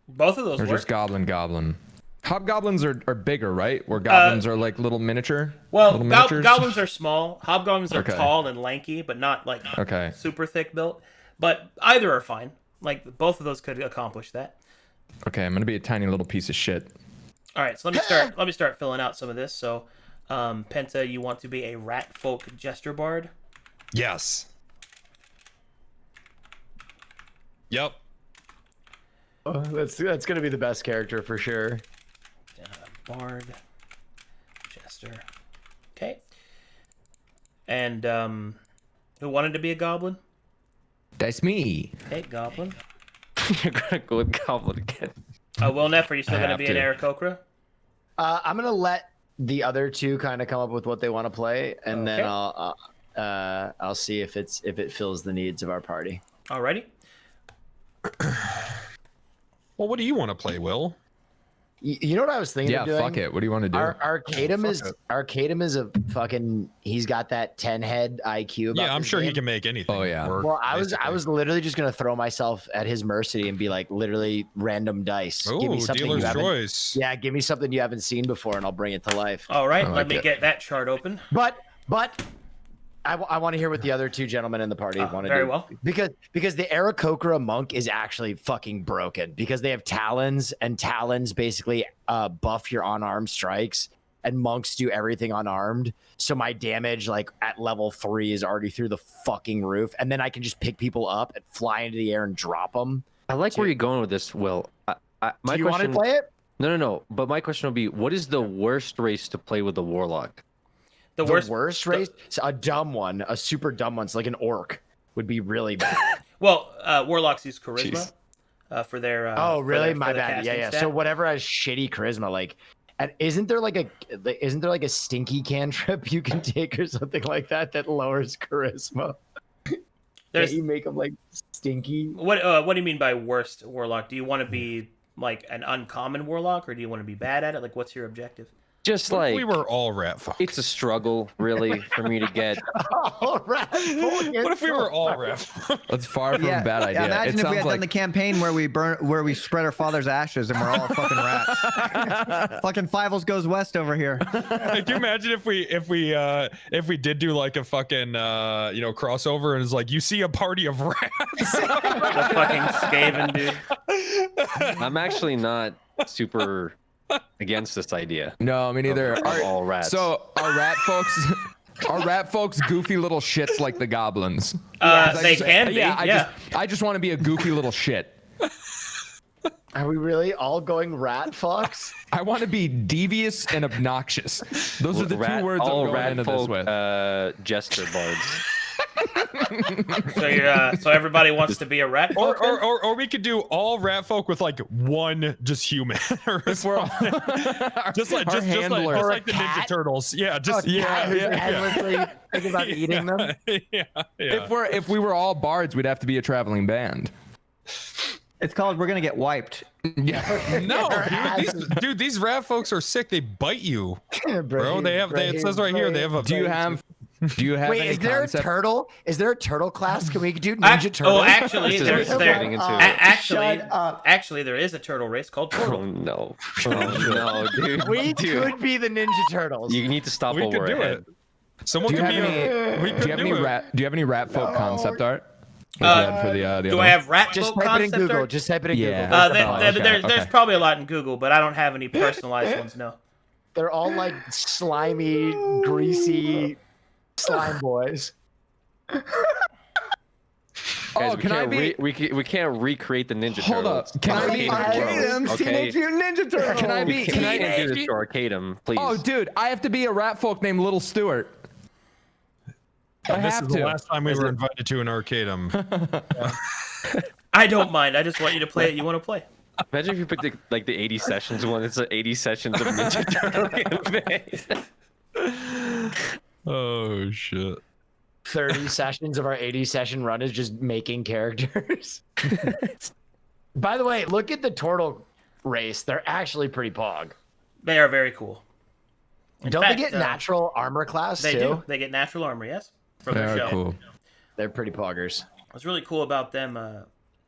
Both of those Or work. just Goblin? Hobgoblins are bigger, right? Where goblins are like little miniature? Well, little miniatures? goblins are small. Hobgoblins are Okay. tall and lanky, but not like Okay. super thick built. But either are fine. Like both of those could accomplish that. Okay, I'm gonna be a tiny little piece of shit. All right, so let me start filling out some of this. So, Penta, you want to be a rat folk jester bard? Yes. Yep. Oh, that's gonna be the best character for sure. Bard, jester. Okay. And who wanted to be a goblin? That's me. Okay, goblin. You're gonna go with Goblin again. Wilnef, are you still I going to have be an to. Aarakocra? I'm gonna let the other two kind of come up with what they want to play, and then Okay. I'll see if it fills the needs of our party. Alrighty. Well, what do you want to play, Will? You know what I was thinking Yeah, of doing? fuck it. What do you want to do? Arcadum is a fucking. He's got that 10 head IQ. About Yeah, I'm this sure he game. can make anything. Oh, yeah. work, Well, I was basically. literally just gonna throw myself at his mercy and be like, literally random dice. Give me Ooh, something you dealer's haven't. choice. Yeah, give me something you haven't seen before, and I'll bring it to life. All right, I let like me it. get that chart open. But I want to hear what the other two gentlemen in the party want to do. Very well. Because the Aarakocra monk is actually fucking broken because they have talons, and talons basically buff your unarmed strikes, and monks do everything unarmed. So my damage, like at level 3, is already through the fucking roof, and then I can just pick people up and fly into the air and drop them. I like where you're going with this, Will. My Do you want to question. play it? No. But my question would be, what is the worst race to play with a warlock? The The worst. worst race, so a dumb one, a super dumb one, so like an orc would be really bad. Well, warlocks use charisma for their. Oh, really? for My the bad. Yeah, casting yeah. stat. So whatever has shitty charisma, like, and isn't there like a stinky cantrip you can take or something like that lowers charisma? There's Can't you make them like stinky? what do you mean by worst warlock? Do you want to be like an uncommon warlock, or do you want to be bad at it? Like, what's your objective? Just What if like we were all rat folk. it's a struggle, really, for me to get. All right. What if we were all rat folk? That's far from a bad idea. Imagine it if we sounds had like done the campaign where we spread our father's ashes and we're all fucking rats. Fucking Fivels goes west over here. Like, you imagine if we did do like a fucking crossover and it's like you see a party of rats. The fucking Skaven dude. I'm actually not super against this idea. no, me neither. Of all rats. So are rat folks goofy little shits like the goblins? They can be. Yeah. I just want to be a goofy little shit. Are we really all going rat fucks? I want to be devious and obnoxious. Those are the two words I'm all going rat into folk, this with. jester bards. So you're so everybody wants to be a rat. folk then? or we could do all rat folk with like one just human. If we're all, just like our handler. just Or a like the Ninja cat? Turtles. Yeah, just Yeah, who's yeah. endlessly thinking about eating them. Yeah. if we were all bards, we'd have to be a traveling band. It's called We're Gonna Get Wiped. Yeah. No, dude, these rat folks are sick. They bite you, bro. It says right here they have a. Do you have Wait, any is there a concept? turtle? Is there a turtle class? Can we do Ninja Turtles? Oh, actually, This is there's what there. we're getting into. Shut up. Actually, there is a turtle race called Oh Turtle. no! Oh no, dude! We Dude, could be the Ninja Turtles. you need to stop We while could we're do ahead. it. Someone Do you could have be any? a. We Do could you have any it. rat? Do you have any rat folk concept art? Like you had for the other Do one? I have rat Just folk type it in concept Google. art? Just type it in Yeah. Google. There's a bunch. Okay, There's okay. probably a lot in Google, but I don't have any personalized ones. No. They're all like slimy, greasy slime boys. Guys, Oh, we can I can't be? we can't recreate the Ninja Hold Turtles. up. Can I be? Arcadeums, Okay. Teenage Mutant Ninja Turtles. Can I be? We Can I? can't do this to Arcadum, please. Oh, dude, I have to be a rat folk named Little Stewart. I This have is the to. last time we were invited to an arcadum. I don't mind. I just want you to play it you want to play. Imagine if you picked the 80 sessions one. It's the 80 sessions of Ninja Turtle campaign. Oh shit. 30 sessions of our 80 session run is just making characters. By the way, look at the turtle race. They're actually pretty pog. They are very cool. In Don't fact, they get natural armor class They too? do. They get natural armor, yes. From They their are show. cool. They're pretty poggers. What's really cool about them,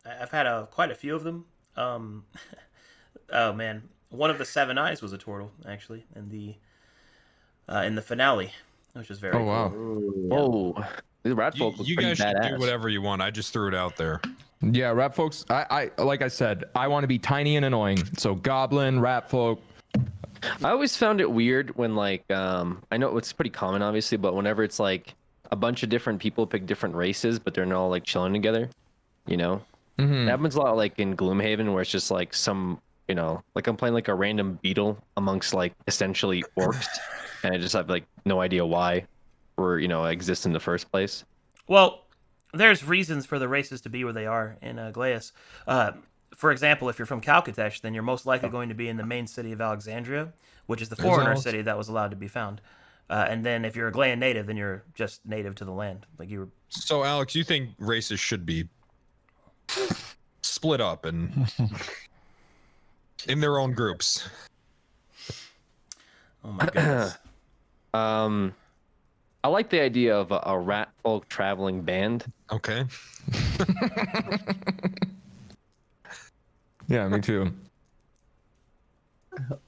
I've had quite a few of them. Oh man, one of the Seven Eyes was a turtle actually in the finale, which is very Oh cool. wow. Whoa, the rat folk look You pretty guys should badass. do whatever you want. I just threw it out there. Yeah, rat folks. I like I said, I want to be tiny and annoying. So goblin, rat folk. I always found it weird when I know it's pretty common obviously, but whenever it's like a bunch of different people pick different races, but they're all like chilling together, you know. Mm-hmm. It happens a lot like in Gloomhaven where it's just like some, like I'm playing like a random beetle amongst like essentially orcs, and I just have like no idea why or exist in the first place. Well, there's reasons for the races to be where they are in Glaeus. For example, if you're from Calcatesh, then you're most likely going to be in the main city of Alexandria, which is the foreigner Alex. city that was allowed to be found. And then if you're a Glean native, then you're just native to the land. Like you were. So Alex, you think races should be split up and in their own groups? Oh my goodness. I like the idea of a rat folk traveling band. Okay. Yeah, me too.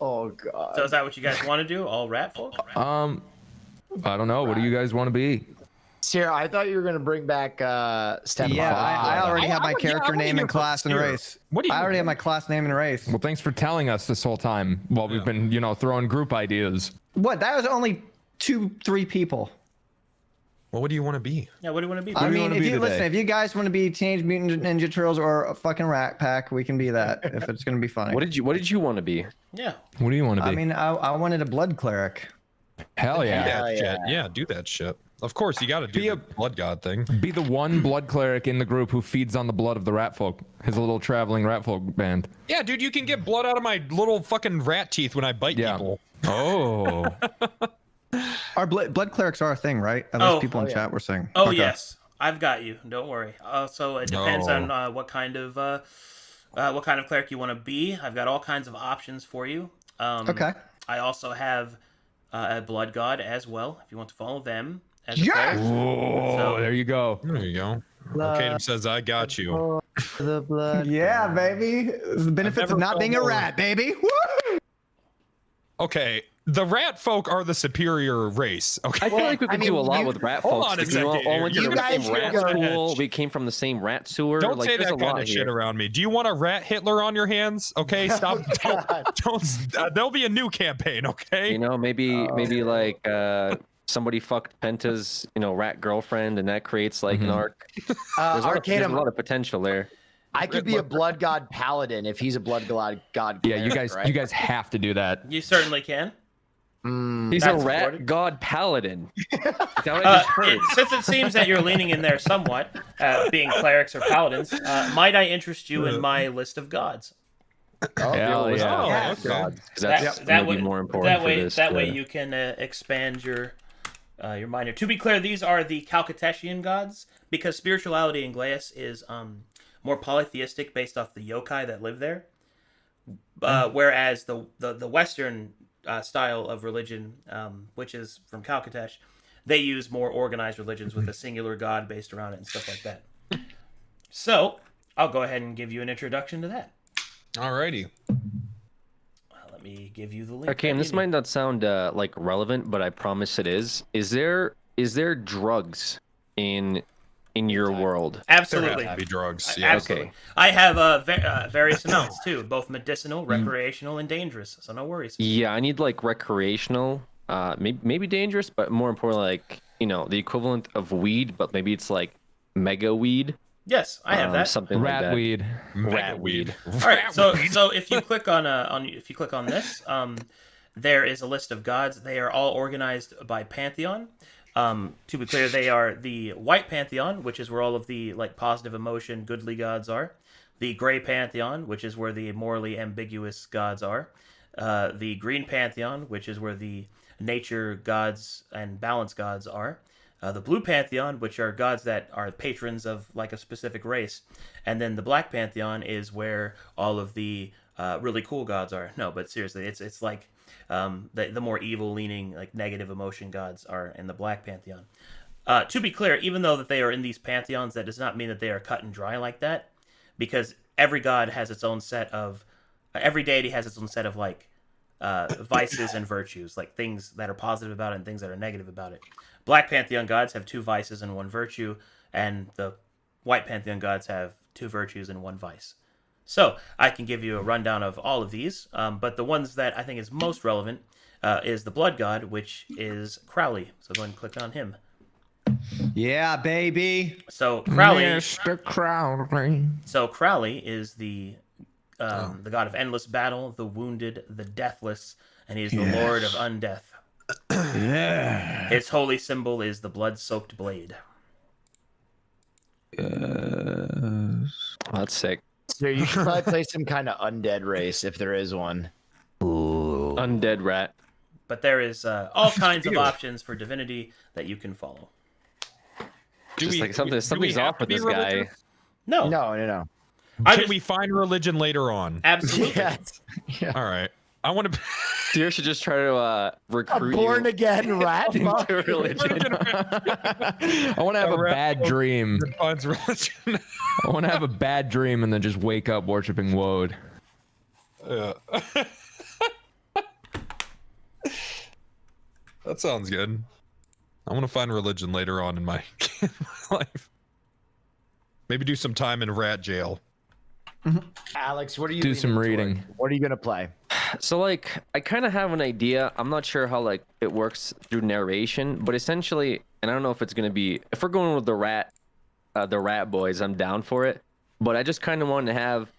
Oh god. So is that what you guys want to do? All rat folk? I don't know. What do you guys want to be? Sierra, I thought you were gonna bring back Step. Yeah, I already have my I character wanna name hear and class from and Sierra. race. What do you? I already have my class name and race. Well, thanks for telling us this whole time while we've been, throwing group ideas. What? That was only 2-3 people. Well, what do you want to be? Yeah, what do you want to be? I do you mean, wanna if be you today? listen, if you guys want to be Teenage Mutant Ninja Turtles or a fucking Rat Pack, we can be that if it's gonna be funny. What did you want to be? Yeah. What do you want to be? I mean, I wanted a blood cleric. Hell Do yeah. that shit. Yeah, do that shit. Of course, you got to do Be the a- blood god thing. Be the one blood cleric in the group who feeds on the blood of the rat folk. His little traveling rat folk band. Yeah, dude, you can get blood out of my little fucking rat teeth when I bite Yeah. people. Oh. Our blood clerics are a thing, right? At least people in yeah. chat were saying. Oh Okay. yes, I've got you. Don't worry. So it depends Oh. on what kind of cleric you want to be. I've got all kinds of options for you. Okay. I also have a blood god as well. If you want to follow them as a Yes! cleric. Oh, So- there you go. There you go. Arcadum says, I got you. The blood. Yeah, baby. The benefits never of not being a felt more- rat, baby. Woo! Okay, the rat folk are the superior race. Okay. I feel like we could do a lot you- with rat hold folks. on a because we all second went here. to You the guys same rat should go- school. We came from the same rat sewer. Don't like, say there's that a lot kind of shit here. around me. Do you want a rat Hitler on your hands? Okay, stop. There'll be a new campaign. Okay. Maybe like somebody fucked Penta's rat girlfriend, and that creates like an arc. There's a lot Arcadum, of potential there. I could be a blood god paladin if he's a blood god. Yeah, you cleric, guys right? you guys have to do that. You certainly can. He's That's a rat supported. god paladin. Is that what I just heard? Since it seems that you're leaning in there somewhat, being clerics or paladins, might I interest you in my list of gods? Hell yeah. Oh, Yes. okay. Because that's gonna be more important That for way, this. that way you can expand your mind here. To be clear, these are the Calcateshian gods because spirituality in Glaeus is more polytheistic based off the yokai that live there, whereas the Western style of religion, which is from Calcatesh, they use more organized religions with a singular god based around it and stuff like that. So I'll go ahead and give you an introduction to that. Alrighty. Let Let me give you the link. Okay, and that this you might need. not sound like relevant, but I promise it is. Is there drugs in your world? There Absolutely. has to be drugs. Yeah. Absolutely. Okay. I have various amounts too, both medicinal, recreational, and dangerous. So no worries. Yeah, I need like recreational, maybe dangerous, but more importantly, like the equivalent of weed, but maybe it's like mega weed, Yes, I have that. something like Rat that. weed. Mega weed. All right, so if you click on this, there is a list of gods. They are all organized by pantheon. To be clear, they are the white pantheon, which is where all of the like positive emotion, goodly gods are. The gray pantheon, which is where the morally ambiguous gods are. The green pantheon, which is where the nature gods and balance gods are. The blue pantheon, which are gods that are patrons of like a specific race, and then the black pantheon is where all of the really cool gods are. No, but seriously, it's like the more evil leaning, like negative emotion gods are in the black pantheon. To be clear, even though that they are in these pantheons, that does not mean that they are cut and dry like that, because every god has its own set of, every deity has its own set of like vices and virtues, like things that are positive about it and things that are negative about it. Black pantheon gods have 2 vices and 1 virtue, and the white pantheon gods have 2 virtues and 1 vice. So I can give you a rundown of all of these, but the ones that I think is most relevant is the blood god, which is Crowley. So go ahead and click on him. Yeah, baby. So Crowley, Mr. Crowley. Crowley is the god of endless battle, the wounded, the deathless, and he is the lord of undeath. Yeah. His holy symbol is the blood-soaked blade. That's sick. So you should probably play some kind of undead race if there is one. Undead rat. But there is all kinds of options for divinity that you can follow. Just like something's off with this guy. No, No. Can we find religion later on? absolutely. Yes. Yeah. All right. I want to. Deer should just try to A recruit born you again rat. into religion. I want to have a bad dream. Finds religion. I want to have a bad dream and then just wake up worshiping Woad. Yeah. That sounds good. I want to find religion later on in my life. Maybe do some time in rat jail. Alex, what are you Do leaning some toward? reading. What are you gonna play? So like I kind of have an idea. I'm not sure how like it works through narration, but essentially, and I don't know if it's gonna be if we're going with the rat boys, I'm down for it. But I just kind of wanted to have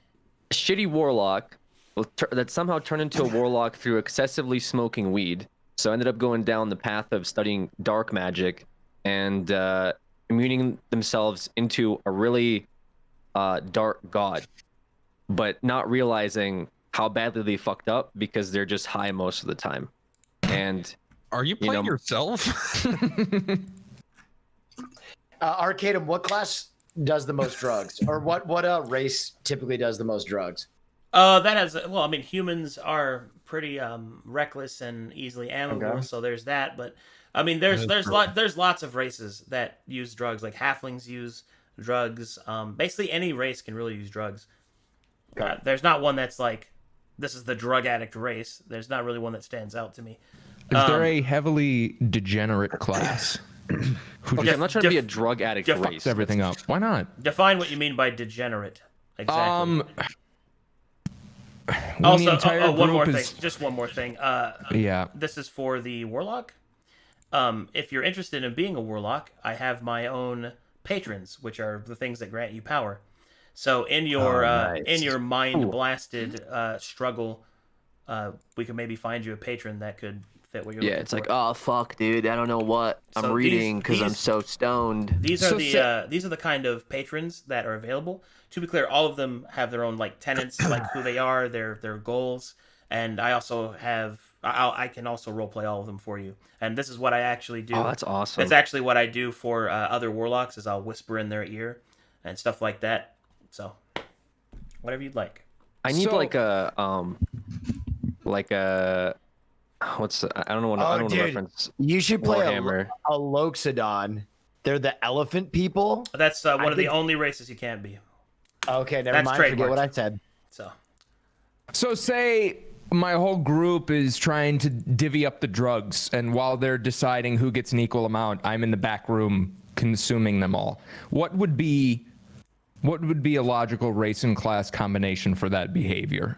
a shitty warlock that somehow turned into a warlock through excessively smoking weed. So I ended up going down the path of studying dark magic and immuning themselves into a really dark god, but not realizing how badly they fucked up because they're just high most of the time. And Are you playing yourself? Arcadum, what class does the most drugs, or what race typically does the most drugs? That has well, I mean, humans are pretty reckless and easily animable, Okay. so there's that. But I mean, there's lots of races that use drugs. Like halflings use drugs. Basically, any race can really use drugs. Okay. There's not one that's like, this is the drug addict race. There's not really one that stands out to me. Is there a heavily degenerate class who okay, just I'm not trying to be a drug addict fucks race. fucks everything up? Why not? Define what you mean by degenerate. Exactly. When Also, the entire one more group thing. is- Just one more thing. Yeah. This is for the warlock. If you're interested in being a warlock, I have my own patrons, which are the things that grant you power. So in your nice. in your mind blasted struggle, we could maybe find you a patron that could fit what you're Yeah, looking it's for. like, oh fuck, dude, I don't know what I'm So reading because I'm these- so stoned. These are So these are the kind of patrons that are available. To be clear, all of them have their own like tenets, like who they are, their goals, and I also have I can also roleplay all of them for you. And this is what I actually do. Oh, that's awesome. That's actually what I do for other warlocks is I'll whisper in their ear and stuff like that. So whatever you'd like. I need So- like a what's I don't know what I don't want to dude. reference You should play Warhammer. a Loxodon. They're the elephant people. That's one of the think- only races you can't be. Okay, never That's mind. Forget trademarked. what I said. So So say my whole group is trying to divvy up the drugs, and while they're deciding who gets an equal amount, I'm in the back room consuming them all. What would be a logical race and class combination for that behavior?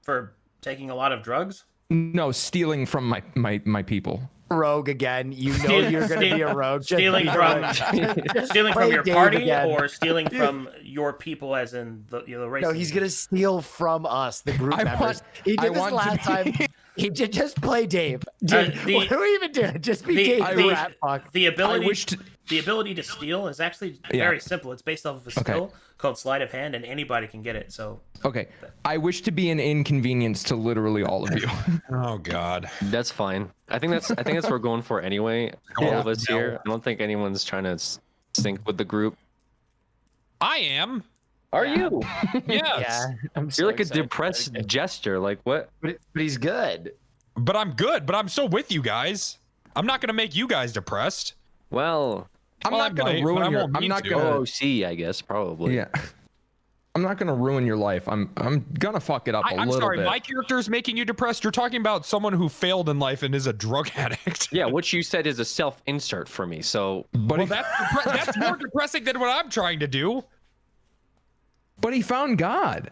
For taking a lot of drugs? No, stealing from my people. Rogue again. You know you're going to be a rogue. Just Stealing be from rogue. stealing from Play your Dave party, again. or stealing from your people, as in the race. No, he's gonna steal from us, the group I members. want- He did I this want to last time. He did just play Dave. Dude, the- what are we even doing? Just be the- Dave. I the wish- rat fuck. The ability, I wish to- the ability to steal is actually Yeah. very simple. It's based off of a skill called sleight of hand, and anybody can get it. So Okay, I wish to be an inconvenience to literally all of you. Oh God. That's fine. I think that's what we're going for anyway. All Yeah. of us here. I don't think anyone's trying to sync with the group. I am. Are you? Yes. Yeah, I'm so You're like a excited. depressed jester. Like what? But he's good. But I'm good. But I'm still with you guys. I'm not gonna make you guys depressed. Well, I'm Well, not I gonna might, but ruin I your. won't I'm mean not to. gonna. OOC, I guess probably. Yeah. I'm not gonna ruin your life. I'm gonna fuck it up a I'm little sorry. bit. My character is making you depressed. You're talking about someone who failed in life and is a drug addict. Yeah, what you said is a self-insert for me. So But Well, he, that's more depressing than what I'm trying to do. but he found God.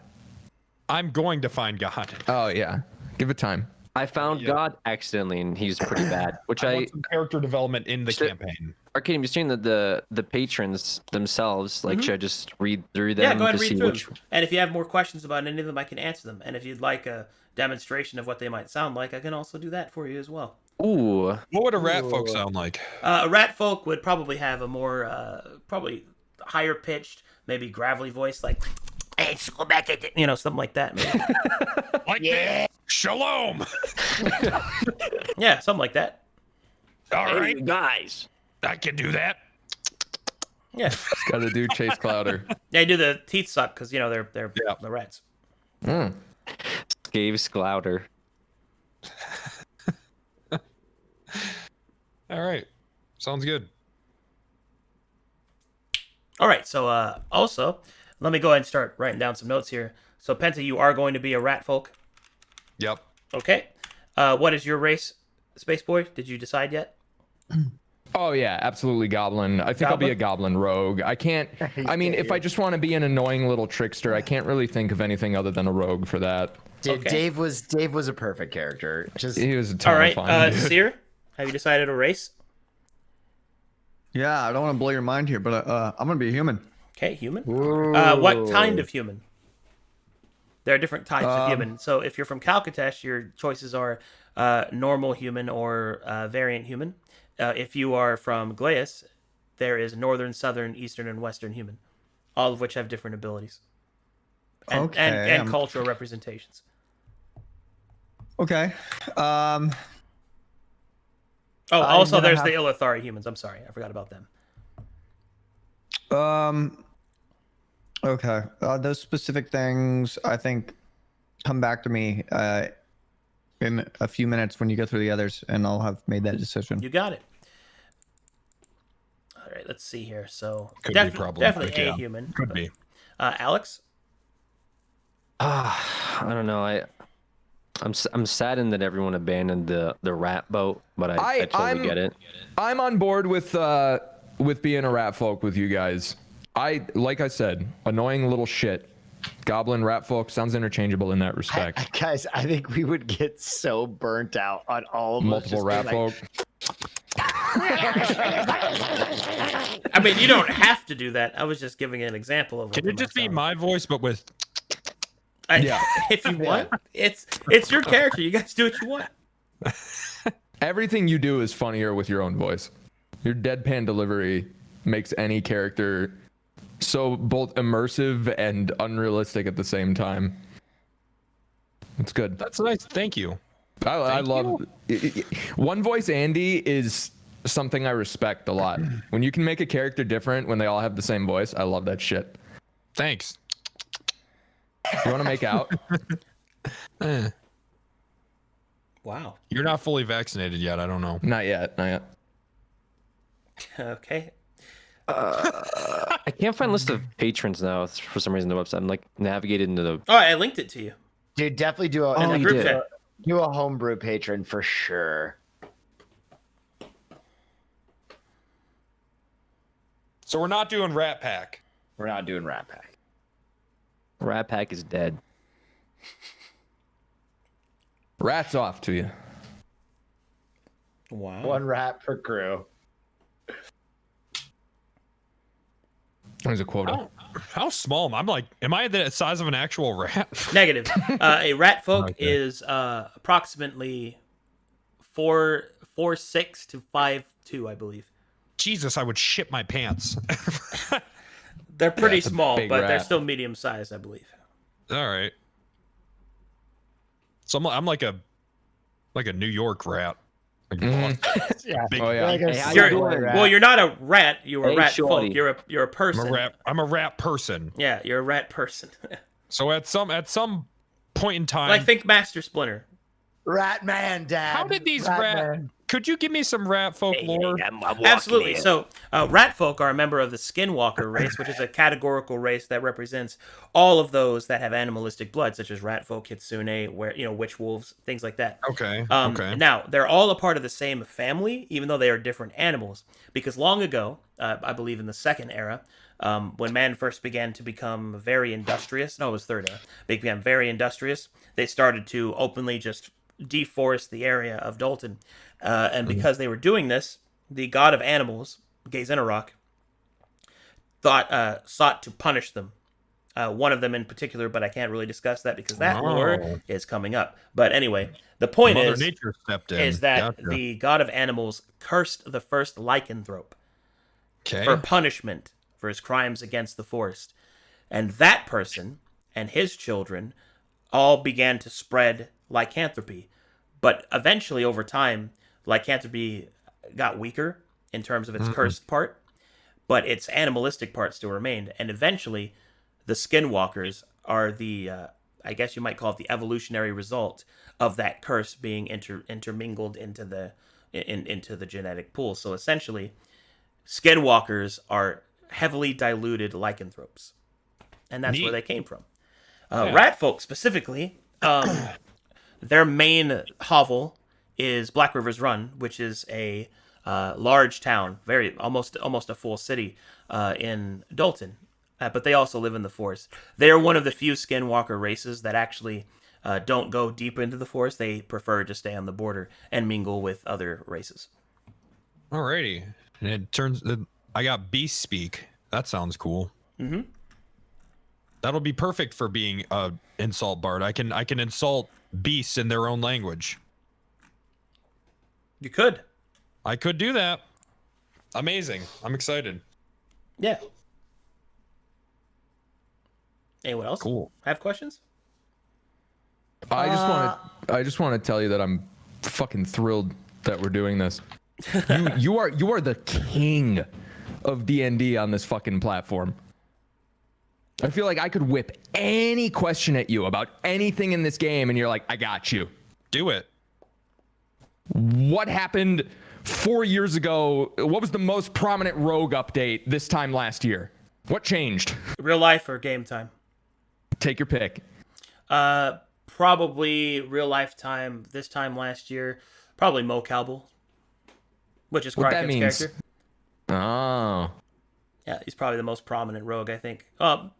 I'm going to find God. Oh yeah. Give it time. I found God accidentally, and he's pretty bad. Which I I want some character development in the Shit. campaign. Arcade, I'm just saying that the patrons themselves, like, should I just read through them yeah, go ahead and to read see through which? them. And if you have more questions about any of them, I can answer them. And if you'd like a demonstration of what they might sound like, I can also do that for you as well. Ooh, What would a rat folk sound like? A rat folk would probably have a more probably higher pitched, maybe gravelly voice, like "Hey, let's go back at it," something like that. Maybe. Like this. Shalom. Yeah, something like that. All right, guys. I can do that. Yeah, Just gotta do Chase Clouder. they do the teeth suck because they're Yeah. the rats. Gave Sklouder. All right, sounds good. All right, so also let me go ahead and start writing down some notes here. So Penta, you are going to be a rat folk. Yep. Okay. What is your race, Space Boy? Did you decide yet? Oh yeah, absolutely goblin. I think I'll be a goblin rogue. I can't. I mean, if I just want to be an annoying little trickster, I can't really think of anything other than a rogue for that. Dude, Okay. Dave was a perfect character. Just He was a ton All right, of fun. dude. Seer, have you decided a race? Yeah, I don't want to blow your mind here, but I'm gonna be a human. Okay, human. What kind of human? There are different types of human. So if you're from Calcatesh, your choices are normal human or variant human. If you are from Glaeus, there is northern, southern, eastern, and western human, all of which have different abilities and, Okay, and I'm- cultural representations. Okay. Oh, I'm also gonna there's have- the Illithari humans. I'm sorry, I forgot about them. Okay. Those specific things, I think, come back to me in a few minutes when you go through the others, and I'll have made that decision. You got it. All right, let's see here. So Could be problematic, definitely a yeah. human. Could be. Alex. I don't know. I'm saddened that everyone abandoned the rat boat, but I totally I'm- get it. I'm on board with being a rat folk with you guys. Like I said, annoying little shit. Goblin, rat folk sounds interchangeable in that respect. guys, I think we would get so burnt out on all of us Multiple just rat being like, folk. I mean, you don't have to do that. I was just giving an example of. Can what it just be sound. my voice, but with? Yeah. If you want, it's your character. You guys do what you want. Everything you do is funnier with your own voice. Your deadpan delivery makes any character so both immersive and unrealistic at the same time. It's good. That's nice. Thank you. I love one voice Andy is something I respect a lot. When you can make a character different when they all have the same voice, I love that shit. Thanks. You want to make out? Wow. You're not fully vaccinated yet. I don't know. Not yet. Not yet. Okay. I can't find a list of patrons now for some reason on the website. I'm like navigated into the. Oh, I linked it to you. Dude, definitely do in the you group did. chat. do a homebrew patron for sure. So we're not doing Rat Pack. We're not doing Rat Pack. Rat Pack is dead. Rats off to you. Wow. One rat per crew. There's a quota. How small am I? I'm like, am I the size of an actual rat? Negative. A rat folk Okay. is approximately 4'6" to 5'2", I believe. Jesus, I would shit my pants. They're pretty it's a small, big but they're rat. still medium sized, I believe. All right. So I'm like a New York rat. Like, Yeah. big- Oh yeah. Like a Hey, how you You're, doing? rat. well, you're not a rat. You're a Hey, rat shorty. folk. You're a person. I'm a rat person. Yeah, you're a rat person. So at some point in time, Like think Master Splinter. Rat man, Dad. how did these rat? man. Could you give me some rat folk lore? Absolutely. So, rat folk are a member of the Skinwalker race, which is a categorical race that represents all of those that have animalistic blood, such as rat folk, kitsune, witch wolves, things like that. Okay. Okay. Now, they're all a part of the same family, even though they are different animals. Because long ago, I believe in the second era, when man first began to become very industrious, no, it was third era, they became very industrious, they started to openly just deforest the area of Dalton. And because they were doing this, the god of animals, Gazenarok, sought to punish them. One of them in particular, but I can't really discuss that because that lore is coming up. But anyway, the point Mother is Nature stepped in. that Gotcha. the god of animals cursed the first lycanthrope Okay. for punishment for his crimes against the forest. And that person and his children all began to spread lycanthropy. But eventually, over time, lycanthropy got weaker in terms of its cursed part, but its animalistic part still remained. And eventually, the skinwalkers are the, I guess you might call it the evolutionary result of that curse being intermingled into the genetic pool. So essentially, skinwalkers are heavily diluted lycanthropes, and that's where Neat. they came from. Rat folk specifically, their main hovel is Black River's Run, which is a large town, almost a full city in Dalton. But they also live in the forest. They are one of the few skinwalker races that actually don't go deep into the forest. They prefer to stay on the border and mingle with other races. Alrighty. And it turns. I got beast speak. That sounds cool. Mm-hmm. That'll be perfect for being a insult bard. I can insult beasts in their own language. You could. I could do that. Amazing. I'm excited. Yeah. Anyone else? Cool. Have questions? I just want to tell you that I'm fucking thrilled that we're doing this. You are the king of D&D on this fucking platform. I feel like I could whip any question at you about anything in this game, and you're like, I got you. Do it. What happened 4 years ago? What was the most prominent rogue update this time last year? What changed? Real life or game time? Take your pick. Probably real life time. This time last year, probably Mo Cowbell, which is What that Kraken's means? character. Oh. Yeah, he's probably the most prominent rogue, I think.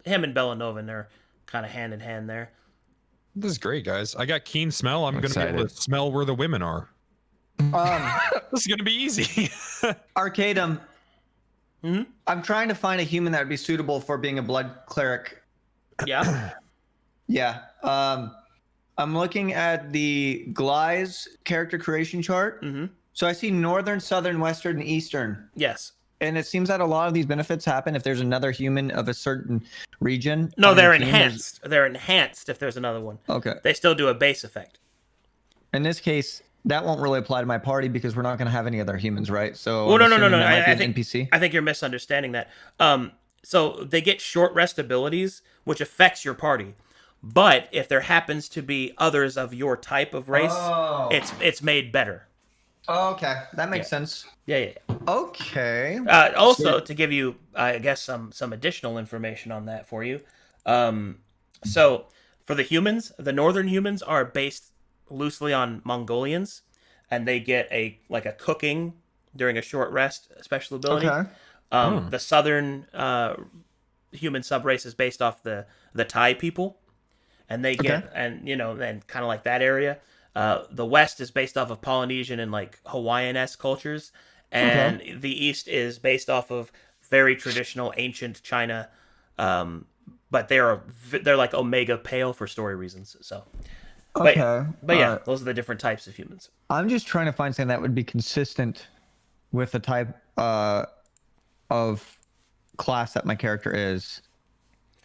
Him and Bellanova, they're kind of hand in hand there. This is great, guys. I got keen smell. I'm going to be able to excited. smell where the women are. This is going to be easy. Arcadum. Mhm. I'm trying to find a human that would be suitable for being a blood cleric. Yeah. Yeah. I'm looking at the Gly's character creation chart. Mm-hmm. So I see northern, southern, western, and eastern. Yes. And it seems that a lot of these benefits happen if there's another human of a certain region. No, on they're your team. enhanced. They're enhanced if there's another one. Okay. They still do a base effect. In this case, that won't really apply to my party because we're not going to have any other humans, right? So Well, I'm no. assuming that might be I an think NPC. I think you're misunderstanding that. So they get short rest abilities, which affects your party. But if there happens to be others of your type of race, Oh. it's made better. Oh, okay, that makes sense. Yeah. Okay. Also, to give you, I guess, some additional information on that for you. So, For the humans, the northern humans are based loosely on Mongolians, and they get a cooking during a short rest special ability. Okay. The southern human subrace is based off the Thai people, and they get Okay. and kind of like that area. The west is based off of Polynesian and like Hawaiian-esque cultures, and the east is based off of very traditional ancient China. But they're like Omega Pale for story reasons. So, Okay. but yeah, those are the different types of humans. I'm just trying to find something that would be consistent with the type of class that my character is,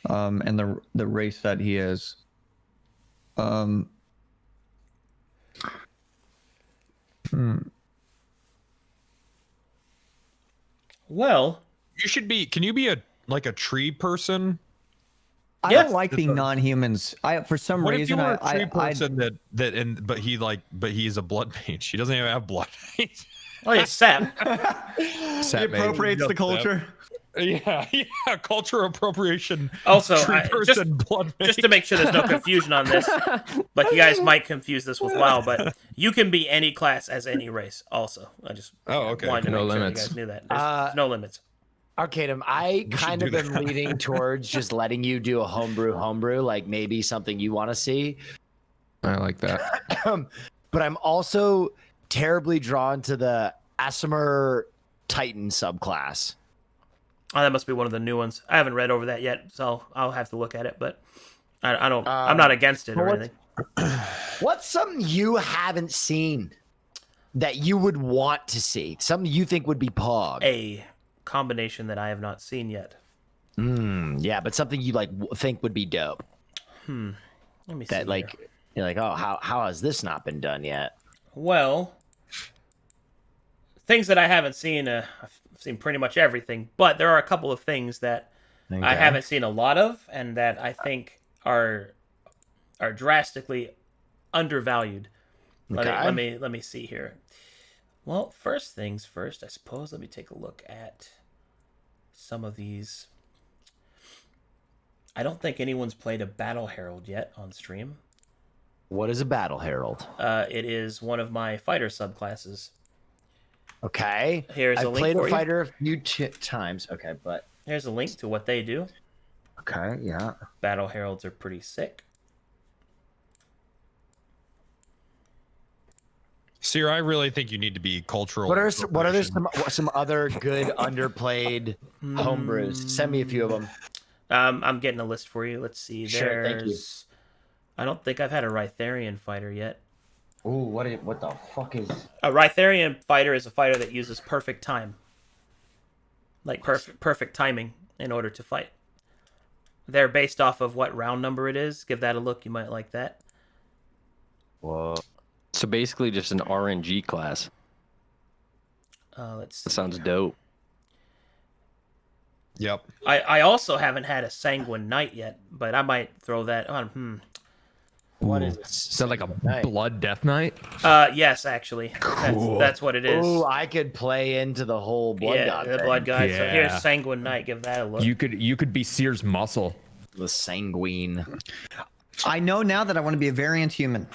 and the race that he is. Well, You should be. Can you be a tree person? I Yes. don't like being non-humans. For some What if you reason were a tree I person but he's a blood mage. He doesn't even have blood. oh yeah, Sap. Sap mage. appropriates the Yep. culture. yeah, culture appropriation. Also, tree just person, blood mage. just to make sure there's no confusion on this, but you guys might confuse this with WoW, but you can be any class as any race. Also, I just okay. wanted to No make sure limits. you guys knew that. There's no limits. Arcadum, I should kind do of am that. leaning towards just letting you do a homebrew, like maybe something you want to see. I like that. But I'm also terribly drawn to the Aasimar Titan subclass. Oh, that must be one of the new ones. I haven't read over that yet, so I'll have to look at it. But I don't. I'm not against it or what- anything. What's something you haven't seen that you would want to see? Something you think would be pog? A combination that I have not seen yet. Yeah, but something you like think would be dope. Let me see. That like here. you're like, oh, how has this not been done yet? Well, things that I haven't seen. I've seen pretty much everything, but there are a couple of things that I haven't seen a lot of, and that I think are drastically undervalued. Let me see here. Well, first things first, I suppose. Let me take a look at some of these. I don't think anyone's played a Battle Herald yet on stream. What is a Battle Herald? It is one of my fighter subclasses. Okay. Here's a I've link played for a you. fighter a few times. Okay, but Here's a link to what they do. okay, yeah. Battle Heralds are pretty sick. Seer, I really think you need to be cultural. What are there appropriation. some other good underplayed homebrews? Send me a few of them. I'm getting a list for you. Let's see. Sure, thank you. There's. I don't think I've had a Rytharian fighter yet. Ooh, what the fuck is? A Rytharian fighter is a fighter that uses perfect time. Like perfect timing in order to fight. They're based off of what round number it is. Give that a look. You might like that. Whoa. So basically, just an RNG class. Let's see. That sounds dope. Yep. I also haven't had a Sanguine Knight yet, but I might throw that on. What is Is that like a Night? blood death knight? Yes, actually. Cool. That's what it is. Ooh, I could play into the whole blood yeah, god the thing. Blood God. So here's Yeah. Sanguine Knight. Give that a look. You could be Seer's muscle. The sanguine. I know now that I want to be a variant human,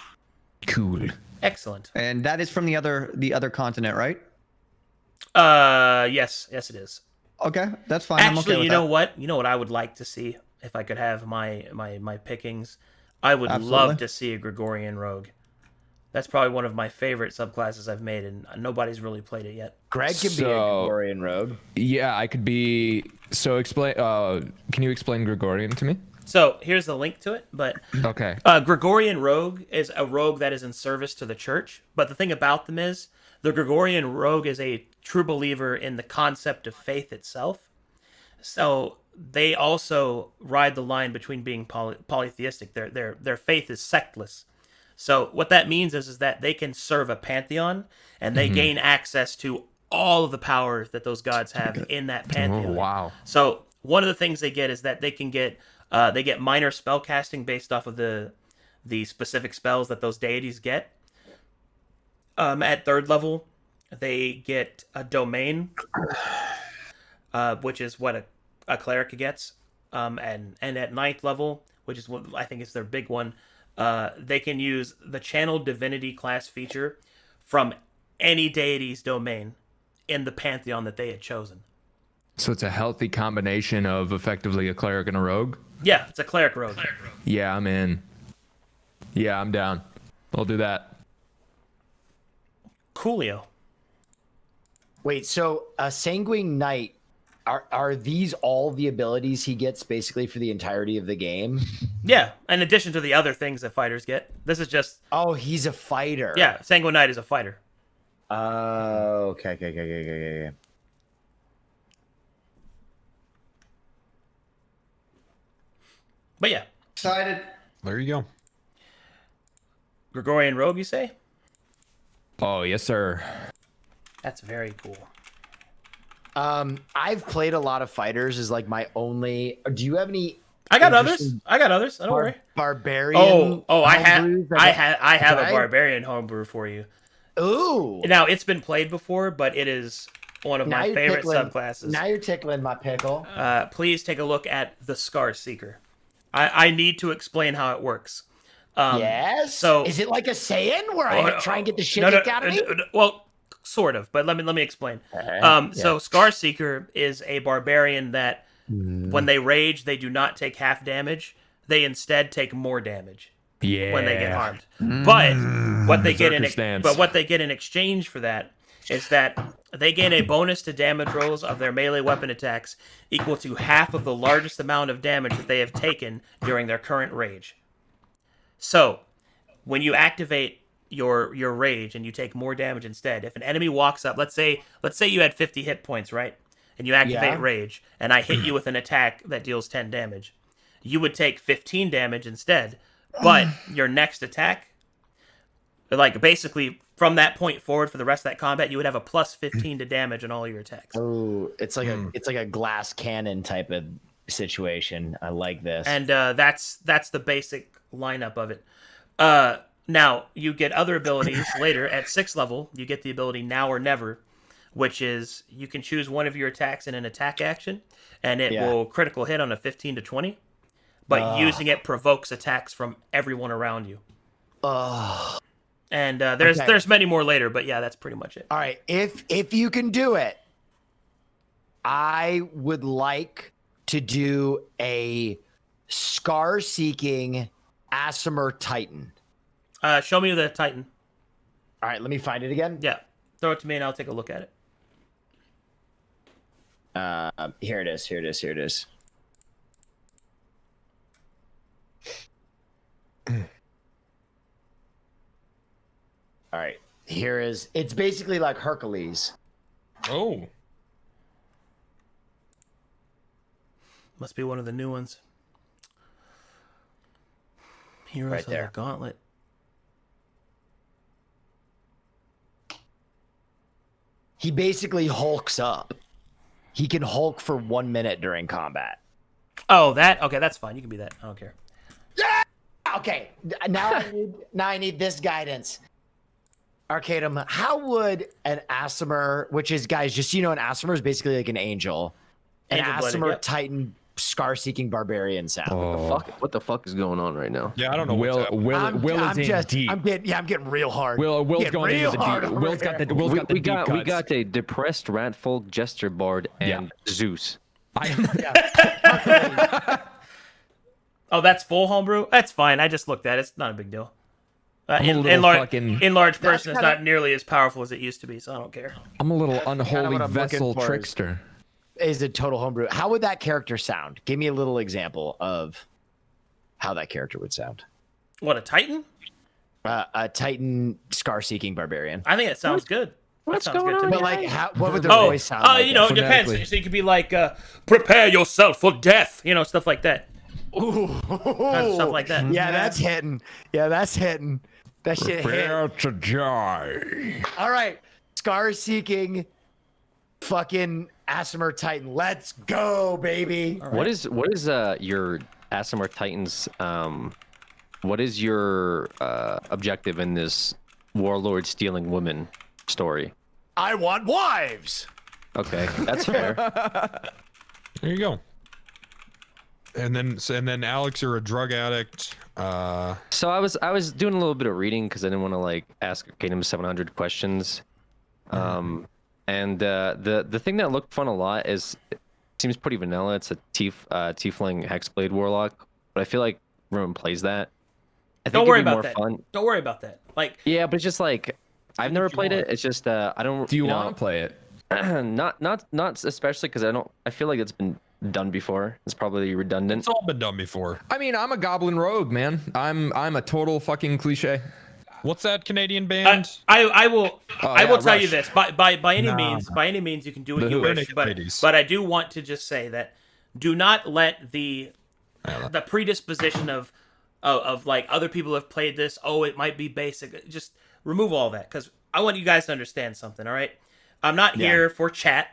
Cool. Excellent. and that is from the other continent, right? Yes, it is. Okay, that's fine. I'm okay Actually, with you know that. what? You know what I would like to see if I could have my pickings. I would Absolutely. love to see a Gregorian Rogue. That's probably one of my favorite subclasses I've made, and nobody's really played it yet. Greg can be a So- Gregorian rogue. Yeah, I could be. So explain. Can you explain Gregorian to me? So here's the link to it. But Okay. Gregorian Rogue is a rogue that is in service to the church. But the thing about them is the Gregorian Rogue is a true believer in the concept of faith itself. So they also ride the line between being polytheistic. Their faith is sectless. So what that means is that they can serve a pantheon, and they gain access to all of the power that those gods have in that pantheon. Oh, wow. So one of the things they get is that they can get minor spell casting based off of the specific spells that those deities get. At third level, they get a domain, which is what a cleric gets. And at ninth level, which is what I think is their big one, they can use the Channel Divinity class feature from any deity's domain in the pantheon that they had chosen. So it's a healthy combination of effectively a cleric and a rogue. Yeah, it's a cleric rogue. Yeah, I'm in. Yeah, I'm down. I'll do that. Coolio. Wait, so a Sanguine Knight, are these all the abilities he gets basically for the entirety of the game? Yeah, in addition to the other things that fighters get. This is just... Oh, he's a fighter. Yeah, Sanguine Knight is a fighter. Oh, okay. But yeah, Excited. There you go. Gregorian Rogue, you say? Oh, yes, sir. That's very cool. I've played a lot of fighters as like my only. Do you have any? I got others. Don't worry. Barbarian. I have homebrews that I have a Okay. barbarian homebrew for you. Ooh. Now it's been played before, but it is one of Now my you're favorite tickling- subclasses. Now you're tickling my pickle. Please take a look at the Scar Seeker. I need to explain how it works. Yes. so- is it like a Saiyan where I try and get the shit No, kicked out of me? well, sort of, but let me explain. So Scar Seeker is a barbarian that when they rage, they do not take half damage. They instead take more damage Yeah. when they get harmed. But what they get Berserker stance. what they get in exchange for that is that they gain a bonus to damage rolls of their melee weapon attacks equal to half of the largest amount of damage that they have taken during their current rage. So, when you activate your rage and you take more damage instead, if an enemy walks up, let's say you had 50 hit points, right? And you activate Yeah. rage, and I hit you with an attack that deals 10 damage. You would take 15 damage instead, but your next attack, like basically from that point forward for the rest of that combat, you would have a plus 15 to damage on all your attacks. Oh, it's like a glass cannon type of situation. I like this. And that's the basic lineup of it. Now you get other abilities later at 6th level. You get the ability Now or Never, which is you can choose one of your attacks in an attack action, and it will critical hit on a 15 to 20. But using it provokes attacks from everyone around you. And there's many more later, but yeah, that's pretty much it. All right, if you can do it, I would like to do a scar-seeking Aasimar Titan. Show me the Titan. All right, let me find it again. Yeah, throw it to me and I'll take a look at it. Here it is. All right, it's basically like Hercules. Oh. Must be one of the new ones. Heroes Right of the there. Gauntlet. He basically hulks up. He can hulk for 1 minute during combat. Oh, that's fine. You can be that. I don't care. Okay, now I need this guidance. Arcadum, how would an Aasimar, which is, guys, just so you know, an Aasimar is basically like an angel. An Angel-blooded, Aasimar yep. Titan scar-seeking barbarian sound. What the fuck is going on right now? Yeah, I don't know what's happening. Will is in deep. I'm getting real hard. Will's Getting going real into the hard deep. over Will's got here. the Will's got the We deep got cuts. a depressed ratfolk jester bard and Zeus. Oh, that's full homebrew? That's fine. I just looked at it. It's not a big deal. I'm a little fucking- Enlarged person is kinda- not nearly as powerful as it used to be, so I don't care. I'm a little unholy what I'm vessel looking for. trickster. Is a total homebrew. How would that character sound? Give me a little example of how that character would sound. What, a Titan? A Titan scar-seeking barbarian. I think it sounds good. What's that sounds going good to on me. But like, what would their Oh, voice sound like? you know, it depends. Phonetically. So you could be like, prepare yourself for death. You know, stuff like that. Stuff like that. Yeah, that's hitting. That shit hit. Prepare to die. All right, scar-seeking, fucking Aasimar Titan. Let's go, baby. What is your Aasimar Titans? What is your objective in this warlord stealing women story? I want wives. Okay, that's fair. There you go. And then Alex, you're a drug addict. So I was doing a little bit of reading because I didn't want to like ask Kingdom 700 questions. And the thing that looked fun a lot is it seems pretty vanilla. It's a tiefling hexblade warlock, but I feel like everyone plays that. I think Don't worry it'd be about more that. fun. Don't worry about that. Like, Yeah, but it's just like I've never played it. It's just I don't. Do you know, want to play it? not especially because I feel like it's been done before. It's probably redundant. It's all been done before. I mean, I'm a goblin rogue, man. I'm a total fucking cliche. What's that Canadian band? I will tell you Rush. this by any Nah. means you can do what The you Who. wish, Ladies. but I do want to just say that do not let the predisposition of like other people have played this. Oh, it might be basic. Just remove all that because I want you guys to understand something. All right, I'm not here for chat.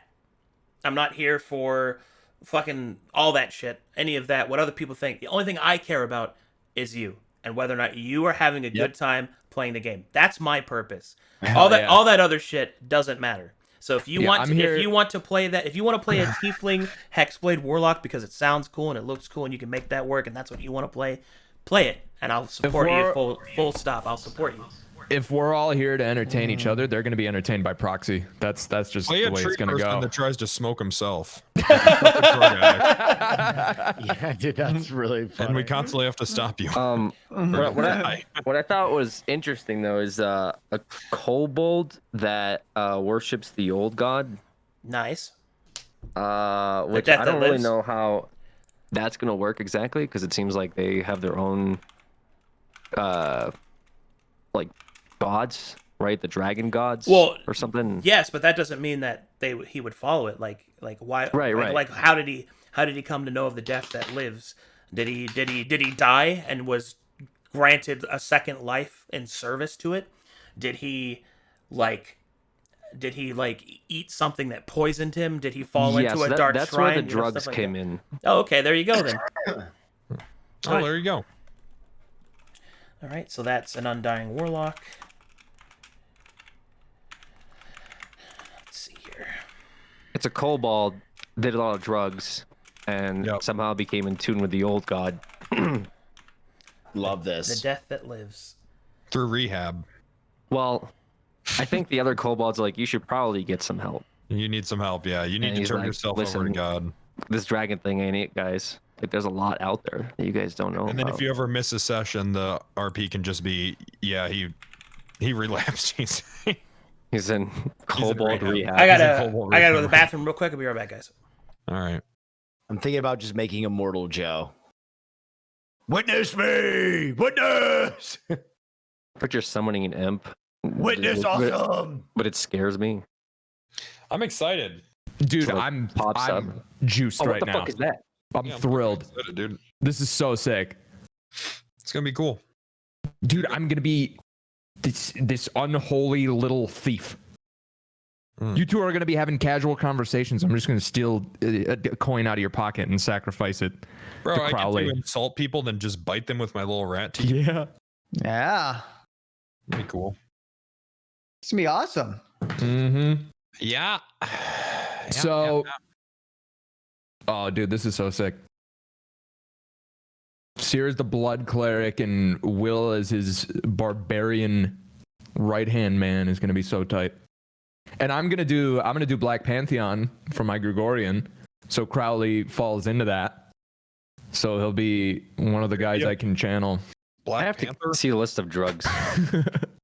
I'm not here for fucking all that shit. Any of that. What other people think. The only thing I care about is you and whether or not you are having a good time playing the game. That's my purpose. All that other shit doesn't matter. So if you if you want to play that, if you want to play a tiefling hexblade warlock because it sounds cool and it looks cool and you can make that work and that's what you want to play it and I'll support you full stop. I'll support you. If we're all here to entertain each other, they're going to be entertained by proxy. That's just Play the a way tree it's going to person go. that tries to smoke himself. Yeah, dude, that's really funny. And we constantly have to stop you. What I thought was interesting though is a kobold that worships the old god. Nice. Which death I that don't really lives. know how that's gonna work exactly because it seems like they have their own like gods, right? The dragon gods, Well, or something. Yes, but that doesn't mean that he would follow it. Like why? Right. Like how did he come to know of the death that lives? Did he die and was granted a second life in service to it? Did he eat something that poisoned him? Did he fall into a dark that's shrine? where the drugs stuff like came that? in. Oh, okay, there you go then. Oh, there you go. All right, so that's an Undying Warlock. Let's see here. It's a kobold, did a lot of drugs, and somehow became in tune with the old god. Love The this. death that lives. Through rehab. Well, I think the other kobolds are like, you should probably get some help. You need some help. Yeah, you need And to he's turn like, yourself over to "Listen, God. This dragon thing ain't it, guys. Like, there's a lot out there that you guys don't know And then about." if you ever miss a session, the RP can just be, he relapsed. He's in kobold rehab. I gotta Kobold go to the rehab. bathroom real quick. I'll be right back, guys. All right. I'm thinking about just making Immortal Joe. Witness me! Witness! But you're summoning an imp. Witness awesome! But it scares me. I'm excited. Dude, So, like, I'm pops up. juiced Oh, right what the now. fuck is that? I'm Yeah, thrilled. excited, dude. This is so sick. It's gonna be cool. Dude, I'm going to be this unholy little thief. You two are going to be having casual conversations. I'm just going to steal a coin out of your pocket and sacrifice it Bro, to I get Crowley. to insult people, then just bite them with my little rat teeth. Yeah. Yeah. That'd be cool. It's gonna be awesome. Mm-hmm. Yeah. So, oh, dude, this is so sick. Seer is the blood cleric, and Will as his barbarian right hand man is gonna be so tight. And I'm gonna do Black Pantheon for my Gregorian, so Crowley falls into that. So he'll be one of the guys I can channel. Black I have Panther. to see a list of drugs.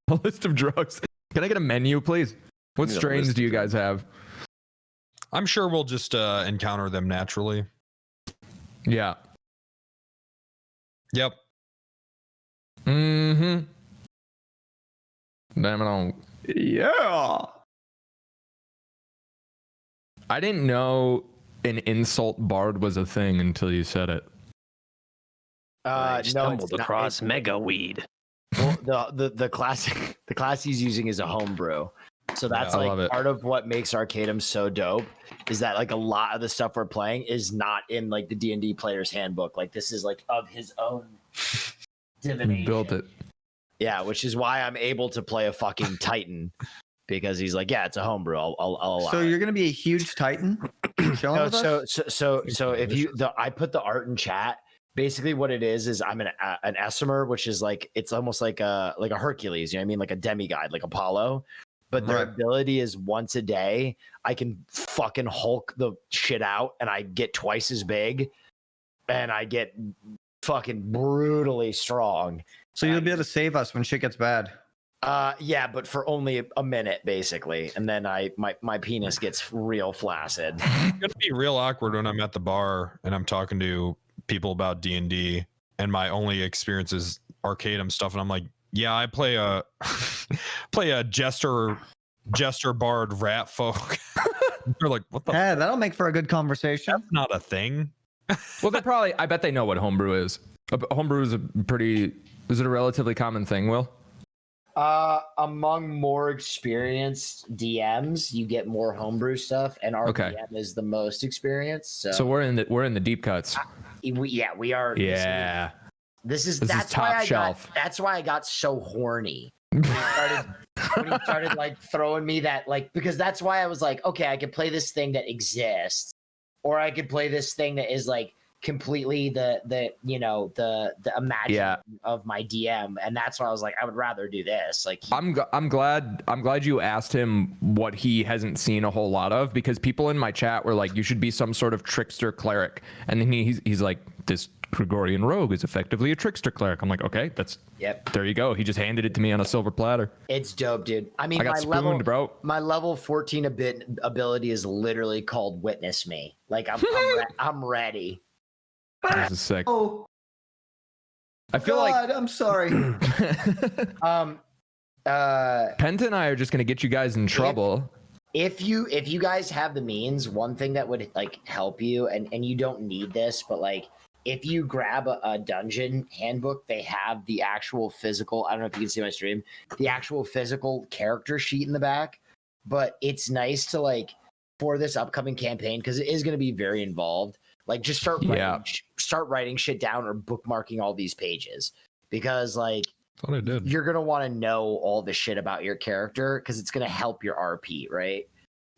A list of drugs. Can I get a menu, please? What Need a strains list do you of guys have? I'm sure we'll just encounter them naturally. Yeah. Yep. Mm-hmm. Damn it on. Yeah. I didn't know an insult bard was a thing until you said it. I No, stumbled it's not. across mega weed. Well, the class he's using is a homebrew. So that's I love like it. part of what makes Arcadum so dope is that like a lot of the stuff we're playing is not in like the D&D player's handbook. Like this is like of his own You divination. built it. Yeah, which is why I'm able to play a fucking Titan. because he's like, yeah, it's a homebrew. I'll allow So it. you're gonna be a huge Titan? Chilling No, with us? so if I put the art in chat. Basically, what it is I'm an Esmer, which is like it's almost like a Hercules. You know what I mean? Like a demigod, like Apollo. But their Right. ability is once a day, I can fucking Hulk the shit out, and I get twice as big, and I get fucking brutally strong. So you'll be able to save us when shit gets bad. Yeah, but for only a minute, basically, and then my penis gets real flaccid. It's gonna be real awkward when I'm at the bar and I'm talking to people about D&D, and my only experience is Arcanum stuff, and I'm like, yeah, I play a jester bard rat folk. They're like, what the? Yeah, that'll make for a good conversation. That's not a thing. Well, they probably. I bet they know what homebrew is. Homebrew is Is it a relatively common thing, Will? Among more experienced DMs, you get more homebrew stuff, and our Okay. DM is the most experienced. So we're in the deep cuts. We are. Yeah. This is This is top shelf. That's why I got so horny. When he started like throwing me that, like, because that's why I was like, okay, I could play this thing that exists, or I could play this thing that is like completely the imagining of my DM, and that's why I was like, I would rather do this. Like, I'm glad you asked him what he hasn't seen a whole lot of, because people in my chat were like, you should be some sort of trickster cleric, and then he's like, this Gregorian rogue is effectively a trickster cleric. I'm like, okay, there you go. He just handed it to me on a silver platter. it's dope, dude. I mean, I got spooned, bro. My level 14 ability is literally called Witness Me. Like, I'm ready. This is sick. Oh, I feel God, I'm sorry. Penta and I are just gonna get you guys in trouble. If you guys have the means, one thing that would like help you, and you don't need this, but like if you grab a dungeon handbook, they have the actual physical, I don't know if you can see my stream, the actual physical character sheet in the back. But it's nice to, like, for this upcoming campaign, because it is going to be very involved, like, just start writing shit down or bookmarking all these pages, because like Thought I did. you're going to want to know all the shit about your character, because it's going to help your RP, right?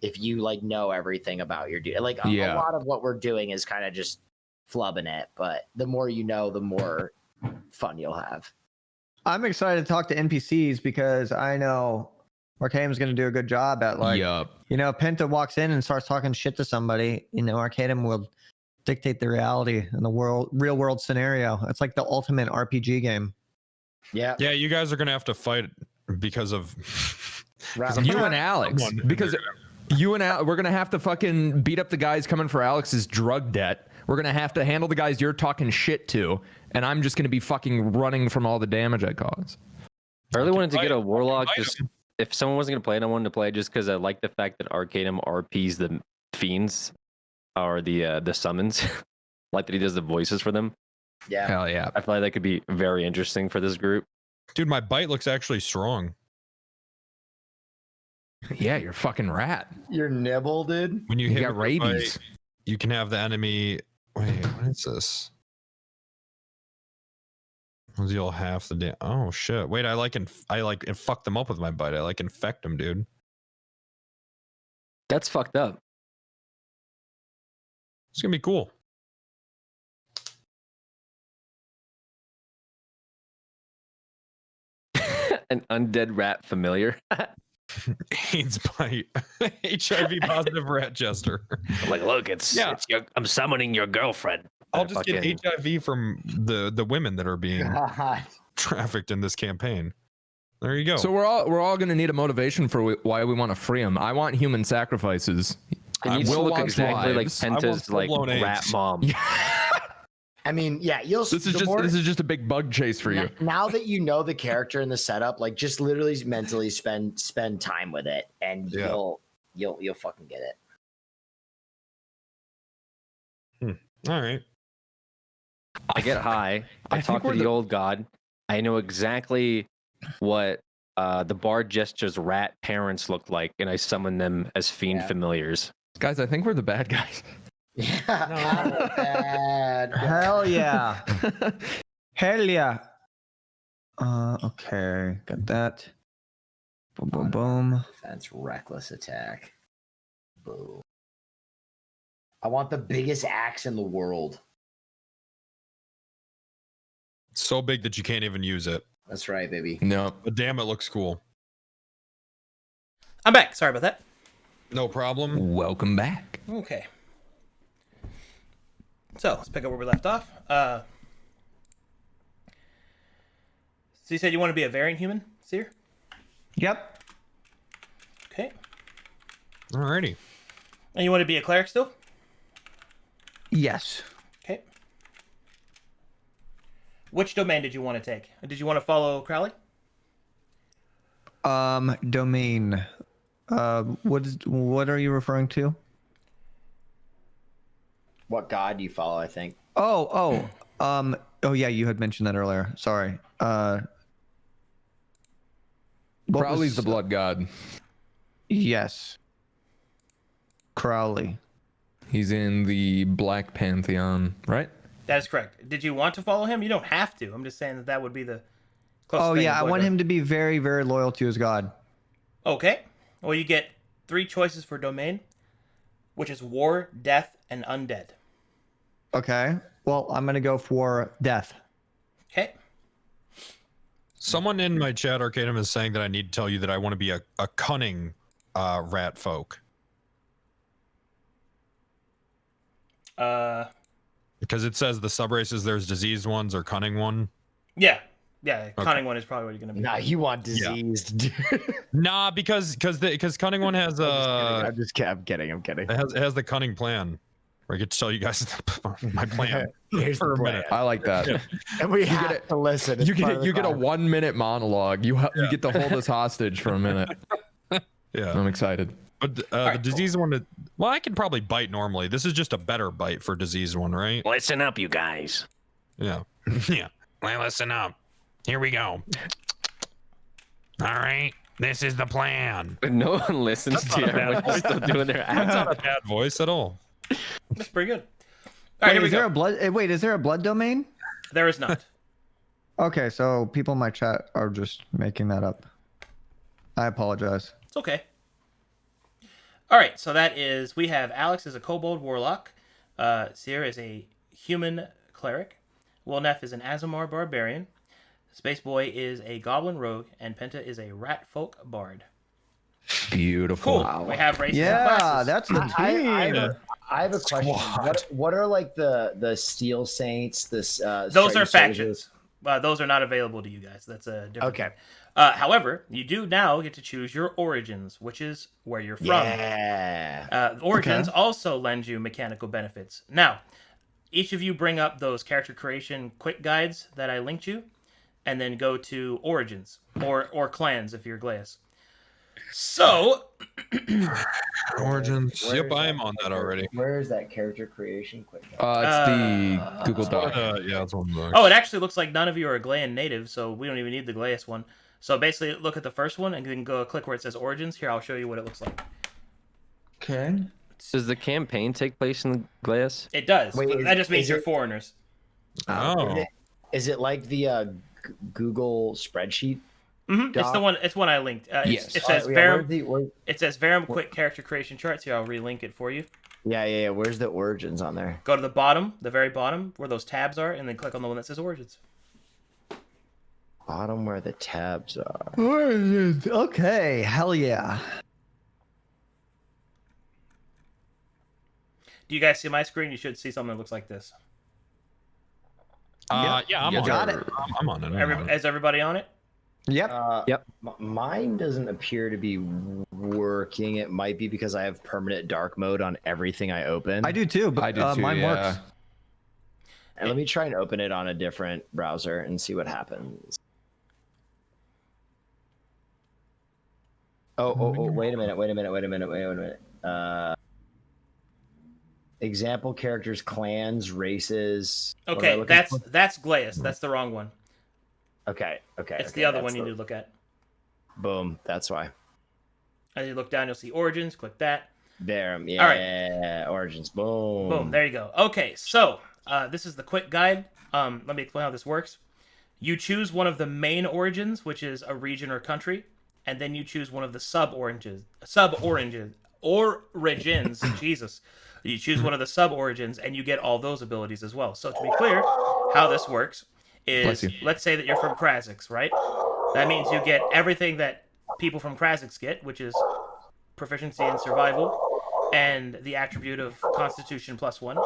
If you like know everything about your dude, like a lot of what we're doing is kind of just flubbing it, but the more you know, the more fun you'll have. I'm excited to talk to NPCs because I know Arcanum's going to do a good job at, like, Penta walks in and starts talking shit to somebody, Arcanum will dictate the reality in the real world scenario. It's like the ultimate RPG game. Yeah. Yeah, you guys are gonna have to fight because of You and Alex, because you and we're gonna have to fucking beat up the guys coming for Alex's drug debt. We're gonna have to handle the guys you're talking shit to, and I'm just gonna be fucking running from all the damage I cause. I really wanted to get a warlock. Just if someone wasn't gonna play it, I wanted to play it just because I like the fact that Arcanum RPs the fiends or the summons, like that he does the voices for them. Yeah. Hell yeah. I feel like that could be very interesting for this group. Dude, my bite looks actually strong. Yeah, you're a fucking rat. Your nibble, dude. When you You hit got with the rabies. bite, you can have the enemy. Wait, what is this? I'll deal half the damage. Oh shit! Wait, I fuck them up with my bite. I like infect them, dude. That's fucked up. It's gonna be cool. An undead rat familiar. AIDS bite. HIV positive rat jester. I'm like, look, I'm summoning your girlfriend. I'll just get HIV from the women that are being trafficked in this campaign. There you go. So we're all gonna need a motivation for why we want to free them. I want human sacrifices. It needs to Will look wants exactly like wives. Penta's like full-blown rat AIDS. mom. I mean, yeah, you'll. This is just a big bug chase for you. Now that you know the character and the setup, like, just literally mentally spend time with it, and you'll fucking get it. All right. I get high. I talk to the old god. I know exactly what the bard gesture's rat parents looked like, and I summon them as fiend familiars. Guys, I think we're the bad guys. Yeah. Not bad. Hell yeah. Hell yeah. Okay, got that. Boom, boom, boom. Defense, reckless attack. Boom. I want the biggest axe in the world. So big that you can't even use it. That's right, baby. No. But damn, it looks cool. I'm back. Sorry about that. No problem. Welcome back. Okay. So let's pick up where we left off. So you said you want to be a variant human, Seer? Yep. Okay. Alrighty. And you want to be a cleric still? Yes. Okay. Which domain did you want to take? Did you want to follow Crowley? Domain. What are you referring to? What god do you follow, I think? Oh, yeah, you had mentioned that earlier. Sorry. What Crowley's was- the blood god. Yes. Crowley. He's in the Black Pantheon, right? That is correct. Did you want to follow him? You don't have to. I'm just saying that would be the closest Oh thing yeah, to I blood want god. him to be very, very loyal to his god. Okay. Well, you get 3 choices for domain, which is war, death, and undead. Okay. Well, I'm gonna go for death. Okay. Someone in my chat, Arcanum, is saying that I need to tell you that I want to be a cunning rat folk. Because it says the subraces, there's diseased ones or cunning one. Yeah. Cunning one is probably what you're gonna be. Nah, you want diseased, dude. Nah, because cunning one has I'm just kidding. I'm kidding. I'm kidding. it has the cunning plan. Where I get to tell you guys my plan. Here's for the a plan. minute. I like that. And we get have it- to listen. It's You part of get the you get a plan. 1 minute monologue. You get to hold us hostage for a minute. Yeah. I'm excited. But the right, diseased one, well, I can probably bite normally. This is just a better bite for diseased one, right? Listen up, you guys. Yeah. Yeah. Well, listen up. Here we go. All right. This is the plan. No one listens to you. Everyone's still doing their That's not act. a bad voice at all. That's pretty good. All right, here we is there go. a blood? Wait, is there a blood domain? There is not. Okay, so people in my chat are just making that up. I apologize. It's okay. All right, so that is, we have Alex as a kobold warlock, Seer is a human cleric, Wolnef is an Azamar barbarian, Space Boy is a goblin rogue, and Penta is a rat folk bard. Beautiful. Cool. We have races and Yeah, classes. that's the team. I have a question. Squad. What are like the Steel Saints? Those are Strike factions. Those are not available to you guys. That's a different Okay. thing. However, you do now get to choose your origins, which is where you're from. Yeah. Origins Okay. also lend you mechanical benefits. Now, each of you bring up those character creation quick guides that I linked you, and then go to origins or clans if you're Glass. So, Origins. Where Yep, is I that? am on that already. Where is that character creation quick? It's the Google Doc. Yeah, that's one of those. oh, it actually looks like none of you are Glayan native, so we don't even need the Glass one. So basically, look at the first one and then go click where it says origins. Here, I'll show you what it looks like. Okay. Does the campaign take place in Glass? It does. Wait, That just means is you're it- foreigners. Oh. Is it like the Google spreadsheet? It's Doc? the one. It's one I linked. Yes. It says Yeah, Verum. It says Verum quick character creation charts. Here, I'll relink it for you. yeah. Where's the origins on there? Go to the bottom, the very bottom, where those tabs are, and then click on the one that says origins. Bottom where the tabs are. Origins. Okay, hell yeah. Do you guys see my screen? You should see something that looks like this. Yeah, I'm You on got it. it. I'm on it. I'm on it. Is everybody on it? Yep. Yep. Mine doesn't appear to be working. It might be because I have permanent dark mode on everything I open. I do too, but I do too, mine yeah. works. And let me try and open it on a different browser and see what happens. Oh, wait a minute. Example characters, clans, races. What am I Okay, looking for? that's Glass. That's the wrong one. Okay. It's the other one you need to look at. Boom, that's why. As you look down, you'll see origins. Click that. There, yeah. All right. Origins, boom. Boom. There you go. Okay, so this is the quick guide. Let me explain how this works. You choose one of the main origins, which is a region or country. and then you choose one of the origins. Jesus, you choose one of the sub origins, and you get all those abilities as well. So to be clear, how this works Bless is, you. let's say that you're from Krasix, right? That means you get everything that people from Krasix get, which is proficiency in survival and the attribute of Constitution +1.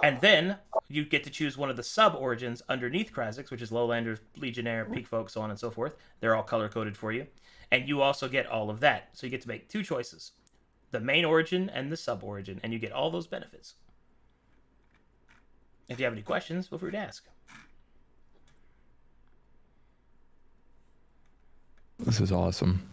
And then you get to choose one of the sub-origins underneath Krasix, which is Lowlanders, Legionnaire, Peak Folk, so on and so forth. They're all color-coded for you. And you also get all of that. So you get to make 2 choices. The main origin and the sub-origin. And you get all those benefits. If you have any questions, feel free to ask. This is awesome.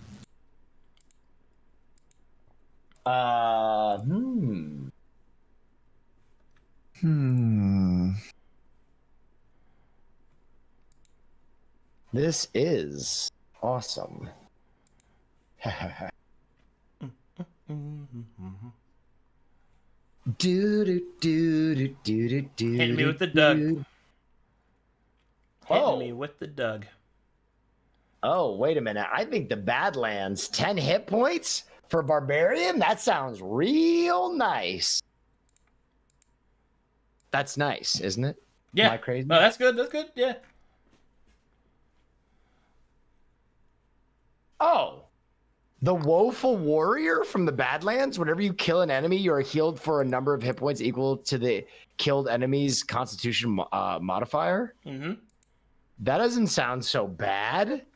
This is awesome. Do do do do do do. Hit me with the Doug. do. Hitting me with the Doug. Oh, wait a minute. I think the Badlands 10 hit points for Barbarian? That sounds real nice. That's nice, isn't it? Yeah. Am I crazy? No, that's good. That's good. Yeah. Oh. The Woeful Warrior from the Badlands. Whenever you kill an enemy, you are healed for a number of hit points equal to the killed enemy's Constitution modifier. Mm-hmm. That doesn't sound so bad.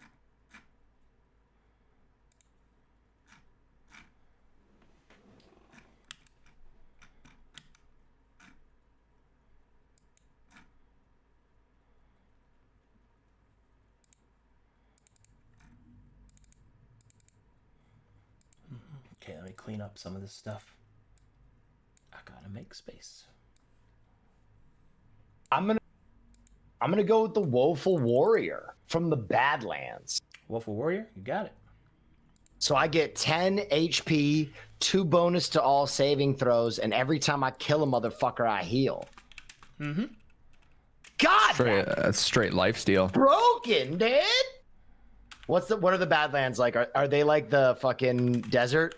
Okay, let me clean up some of this stuff. I gotta make space. I'm gonna go with the Woeful Warrior from the Badlands. Woeful Warrior, you got it. So I get 10 HP, 2 bonus to all saving throws, and every time I kill a motherfucker, I heal. Mm-hmm. God, Straight, that's straight lifesteal. broken, dude. What are the Badlands like? Are they like the fucking desert?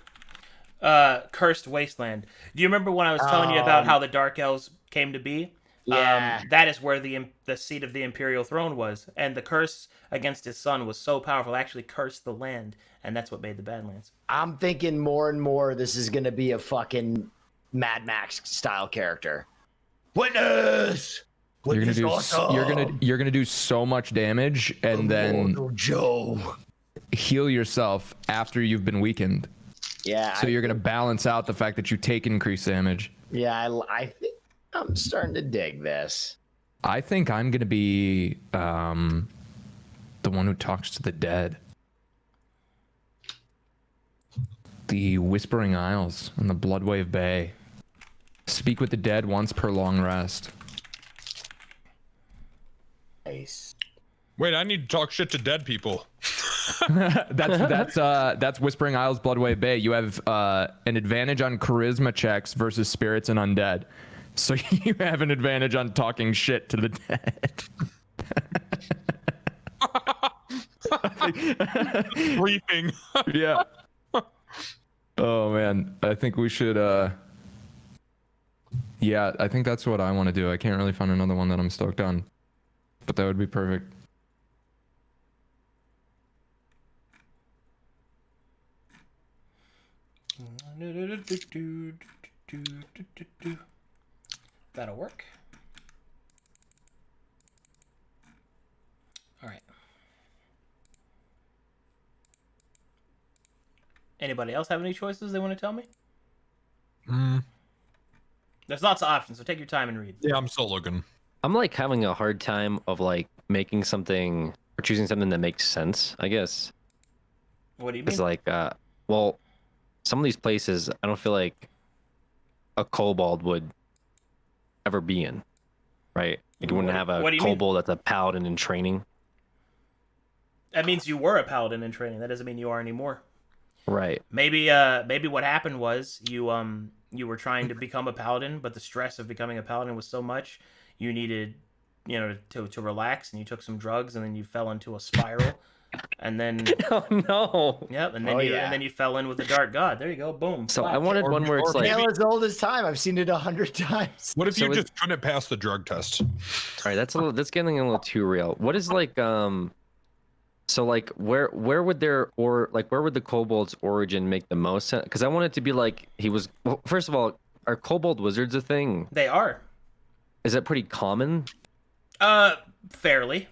Cursed Wasteland. Do you remember when I was telling you about how the Dark Elves came to be? Yeah. That is where the seat of the Imperial throne was, and the curse against his son was so powerful, it actually cursed the land, and that's what made the Badlands. I'm thinking more and more this is gonna be a fucking Mad Max style character. Witness. You're gonna Witness do awesome. you're gonna do so much damage and then Immortal Joe. heal yourself after you've been weakened. Yeah. So you're gonna balance out the fact that you take increased damage. I think I'm starting to dig this. I think I'm gonna be the one who talks to the dead. The Whispering Isles and the Bloodwave Bay. Speak with the dead once per long rest. Nice. Wait, I need to talk shit to dead people. That's Whispering Isles, Bloodwave Bay. You have an advantage on charisma checks versus spirits and undead. So you have an advantage on talking shit to the dead. Reaping. Yeah. Oh man, I think we should. Yeah, I think that's what I want to do. I can't really find another one that I'm stoked on, but that would be perfect. That'll work. All right. Anybody else have any choices they want to tell me? There's lots of options, so take your time and read. Yeah, I'm still looking. I'm like having a hard time of like making something or choosing something that makes sense, I guess. What do you mean? It's like, well, some of these places I don't feel like a kobold would ever be in, right? Like you wouldn't have a what do you mean? kobold that's a paladin in training. That means you were a paladin in training. That doesn't mean you are anymore. Right. Maybe what happened was you were trying to become a paladin, but the stress of becoming a paladin was so much you needed, to relax, and you took some drugs, and then you fell into a spiral And then Oh no. yep, and then Oh, you yeah. and then you fell in with the Dark God. There you go, boom. So I slap. wanted Or- one where or it's like, maybe- Tale as old as time. I've seen it 100 times. What if So you is- just couldn't pass the drug test? all right, that's getting a little too real. What is like so like where would their or like where would the kobold's origin make the most sense? Because I want it to be like he was. Well, first of all, are kobold wizards a thing? They are. Is that pretty common? Fairly.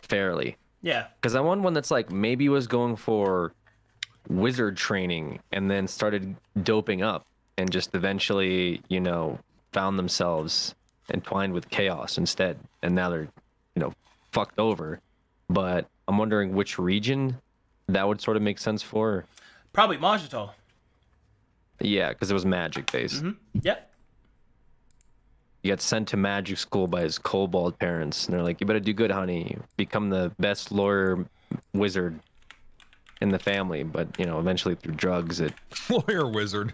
Fairly. Yeah. Because I want one that's like maybe was going for wizard training and then started doping up and just eventually, you know, found themselves entwined with chaos instead. And now they're, you know, fucked over. But I'm wondering which region that would sort of make sense for. Probably Majitol. Yeah, because it was magic based. Yep. He got sent to magic school by his kobold parents, and they're like, "You better do good, honey. Become the best lawyer wizard in the family." But you know, eventually through drugs, it Lawyer wizard.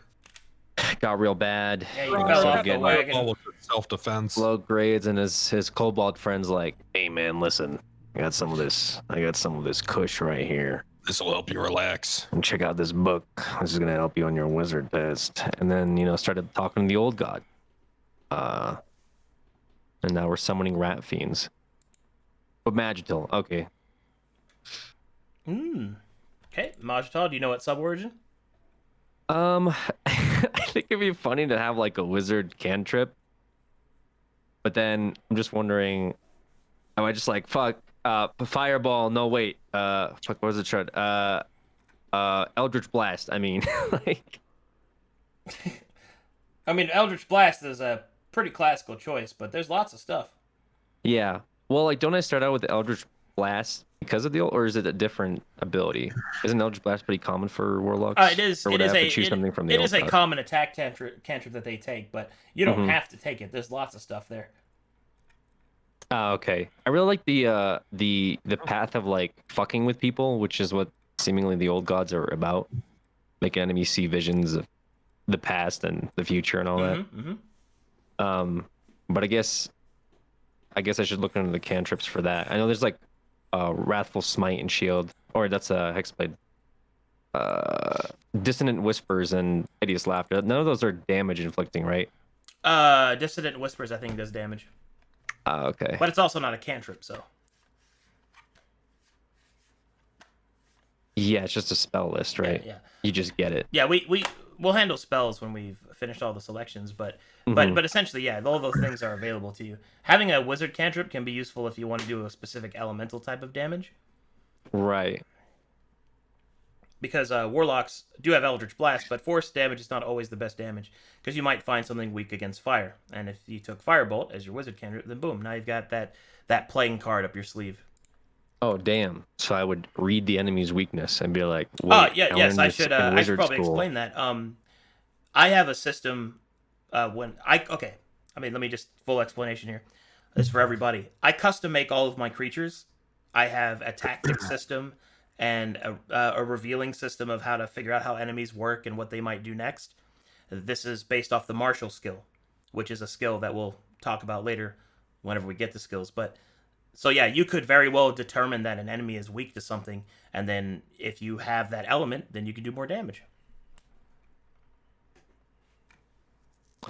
got real bad. Yeah, you He fell started off the getting wagon. All of self-defense. low grades, and his kobold friends like, "Hey man, listen, I got some of this kush right here, This will help you relax. and check out this book. This is gonna help you on your wizard test." And then you know, started talking to the old god. And now we're summoning rat fiends. But Magital, okay. Okay, Majitol, do you know what sub-origin? I think it'd be funny to have like a wizard cantrip. But then I'm just wondering, am I just like fuck fireball, no wait. Fuck, what was it short? Eldritch Blast, I mean like I mean, Eldritch Blast is a pretty classical choice, but there's lots of stuff. yeah. Well, like don't I start out with the Eldritch Blast because of the or is it a different ability? Isn't Eldritch Blast pretty common for warlocks? It is. Or would It is I have a. to choose something from the It old is a god? common attack cantrip that they take, but you don't Mhm. have to take it. There's lots of stuff there. Okay. I really like the path of like fucking with people, which is what seemingly the old gods are about. Making enemies see visions of the past and the future and all that. But I guess I should look into the cantrips for that. I know there's like Wrathful Smite and Shield, or that's a Hexblade. Dissonant Whispers and Hideous Laughter. None of those are damage inflicting, right? Dissident Whispers, I think, does damage, Okay. but it's also not a cantrip, so. Yeah, it's just a spell list, right? Yeah. You just get it. Yeah, we'll handle spells when we've finished all the selections, but Mhm. but essentially, yeah, all those things are available to you. Having a wizard cantrip can be useful if you want to do a specific elemental type of damage, Right. because warlocks do have Eldritch Blast, but force damage is not always the best damage, because you might find something weak against fire, and if you took Firebolt as your wizard cantrip, then boom, now you've got that playing card up your sleeve. Oh damn! So I would read the enemy's weakness and be like, Yeah, I yes, learned I this should. in I should wizard probably school." explain that. I have a system. Okay. I mean, let me just full explanation here. This is for everybody. I custom make all of my creatures. I have a tactic system and a revealing system of how to figure out how enemies work and what they might do next. This is based off the martial skill, which is a skill that we'll talk about later whenever we get the skills. But so yeah, you could very well determine that an enemy is weak to something, and then if you have that element, then you can do more damage.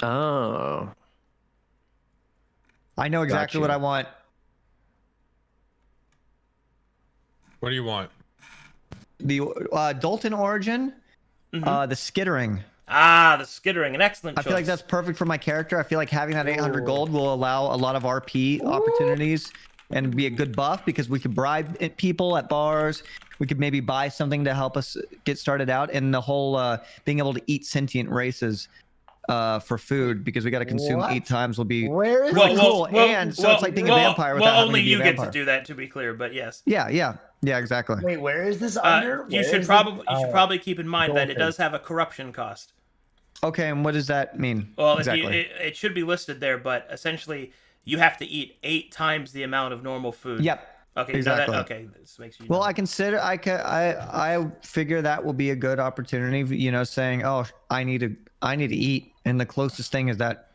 Oh. I know exactly Gotcha. what I want. What do you want? The Dalton origin, the skittering. Ah, the skittering, an excellent choice. I feel like that's perfect for my character. I feel like having that 800 gold will allow a lot of RP opportunities and be a good buff because we could bribe people at bars. We could maybe buy something to help us get started out, and the whole being able to eat sentient races for food because we got to consume What? 8 times will be Where is really it? cool. And so it's like being a vampire without having only to be you a get to vampire. do that, to be clear. But yes, Yeah, exactly. Wait, where is this under? you Where should is probably keep in mind that it Dalton. does have a corruption cost. Okay, and what does that mean? Well, exactly. it should be listed there, but essentially you have to eat 8 times the amount of normal food. Yep. Okay. Exactly. Okay. This makes you. Well, know. I consider I figure that will be a good opportunity. You know, saying, "Oh, I need to eat," and the closest thing is that.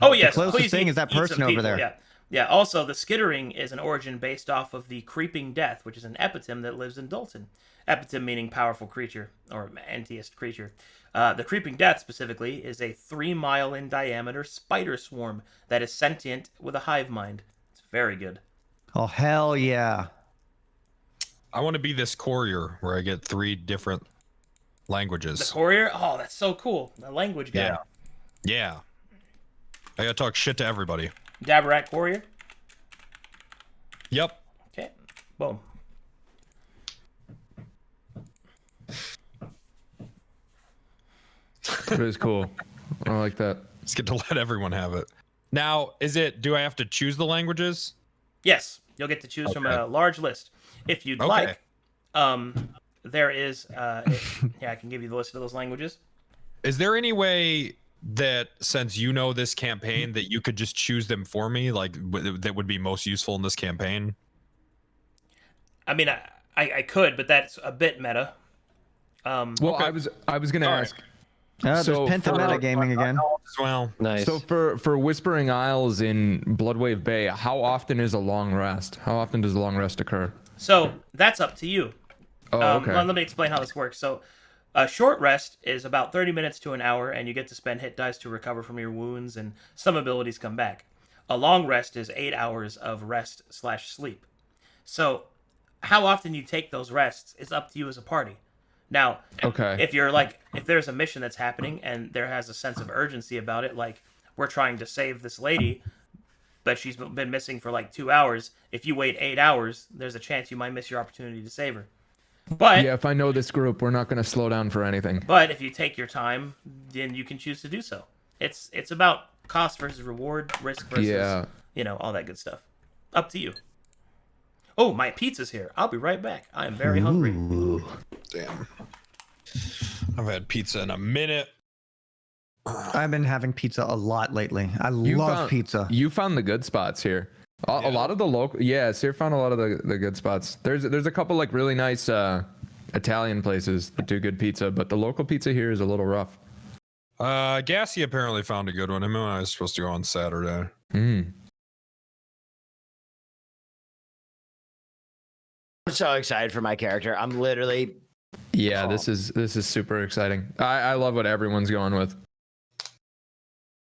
Oh yes, closest please thing eat- is that eat some person over people, there. Yeah. Yeah, also, the skittering is an origin based off of the Creeping Death, which is an epitome that lives in Dalton. Epitome meaning powerful creature, or antiest creature. The Creeping Death, specifically, is a 3-mile in diameter spider swarm that is sentient with a hive mind. It's very good. Oh, hell yeah. I want to be this courier where I get 3 different The languages. courier? Oh, that's so cool. The language guy. Yeah. Yeah. I gotta talk shit to everybody. Dabarat courier? Yep. Okay, boom. It is cool. I like that. Let's get to let everyone have it. Now, do I have to choose the languages? Yes, you'll get to choose from Okay. a large list. If you'd Okay. like, there is, yeah, I can give you the list of those languages. Is there any way that, since you know this campaign, that you could just choose them for me, like that would be most useful in this campaign? I mean, I could, but that's a bit meta. Well, Okay. I was gonna All right. ask. There's So penta for- metagaming again. Well, Nice. So for Whispering Isles in Bloodwave Bay, how often is a long rest? How often does a long rest occur? So that's up to you. Oh, okay. Let me explain how this works. So, a short rest is about 30 minutes to an hour, and you get to spend hit dice to recover from your wounds, and some abilities come back. A long rest is 8 hours of rest/sleep. So, how often you take those rests is up to you as a party. Now, Okay. if there's a mission that's happening and there has a sense of urgency about it, like we're trying to save this lady, but she's been missing for like 2 hours. If you wait 8 hours, there's a chance you might miss your opportunity to save her. But Yeah, if I know this group, we're not gonna slow down for anything. But if you take your time, then you can choose to do so. It's about cost versus reward, risk versus Yeah. all that good stuff. Up to you. Oh, my pizza's here. I'll be right back. I am very hungry. damn. I've had pizza in a minute. I've been having pizza a lot lately. I You love found- pizza. You found the good spots here. A Yeah. lot of the local, yeah, Sir found a lot of the good spots. There's a couple like really nice Italian places that do good pizza, but the local pizza here is a little rough. Gassy apparently found a good one. Him and I was supposed to go on Saturday. Mm. I'm so excited for my character. I'm literally Yeah, Oh. this is super exciting. I love what everyone's going with.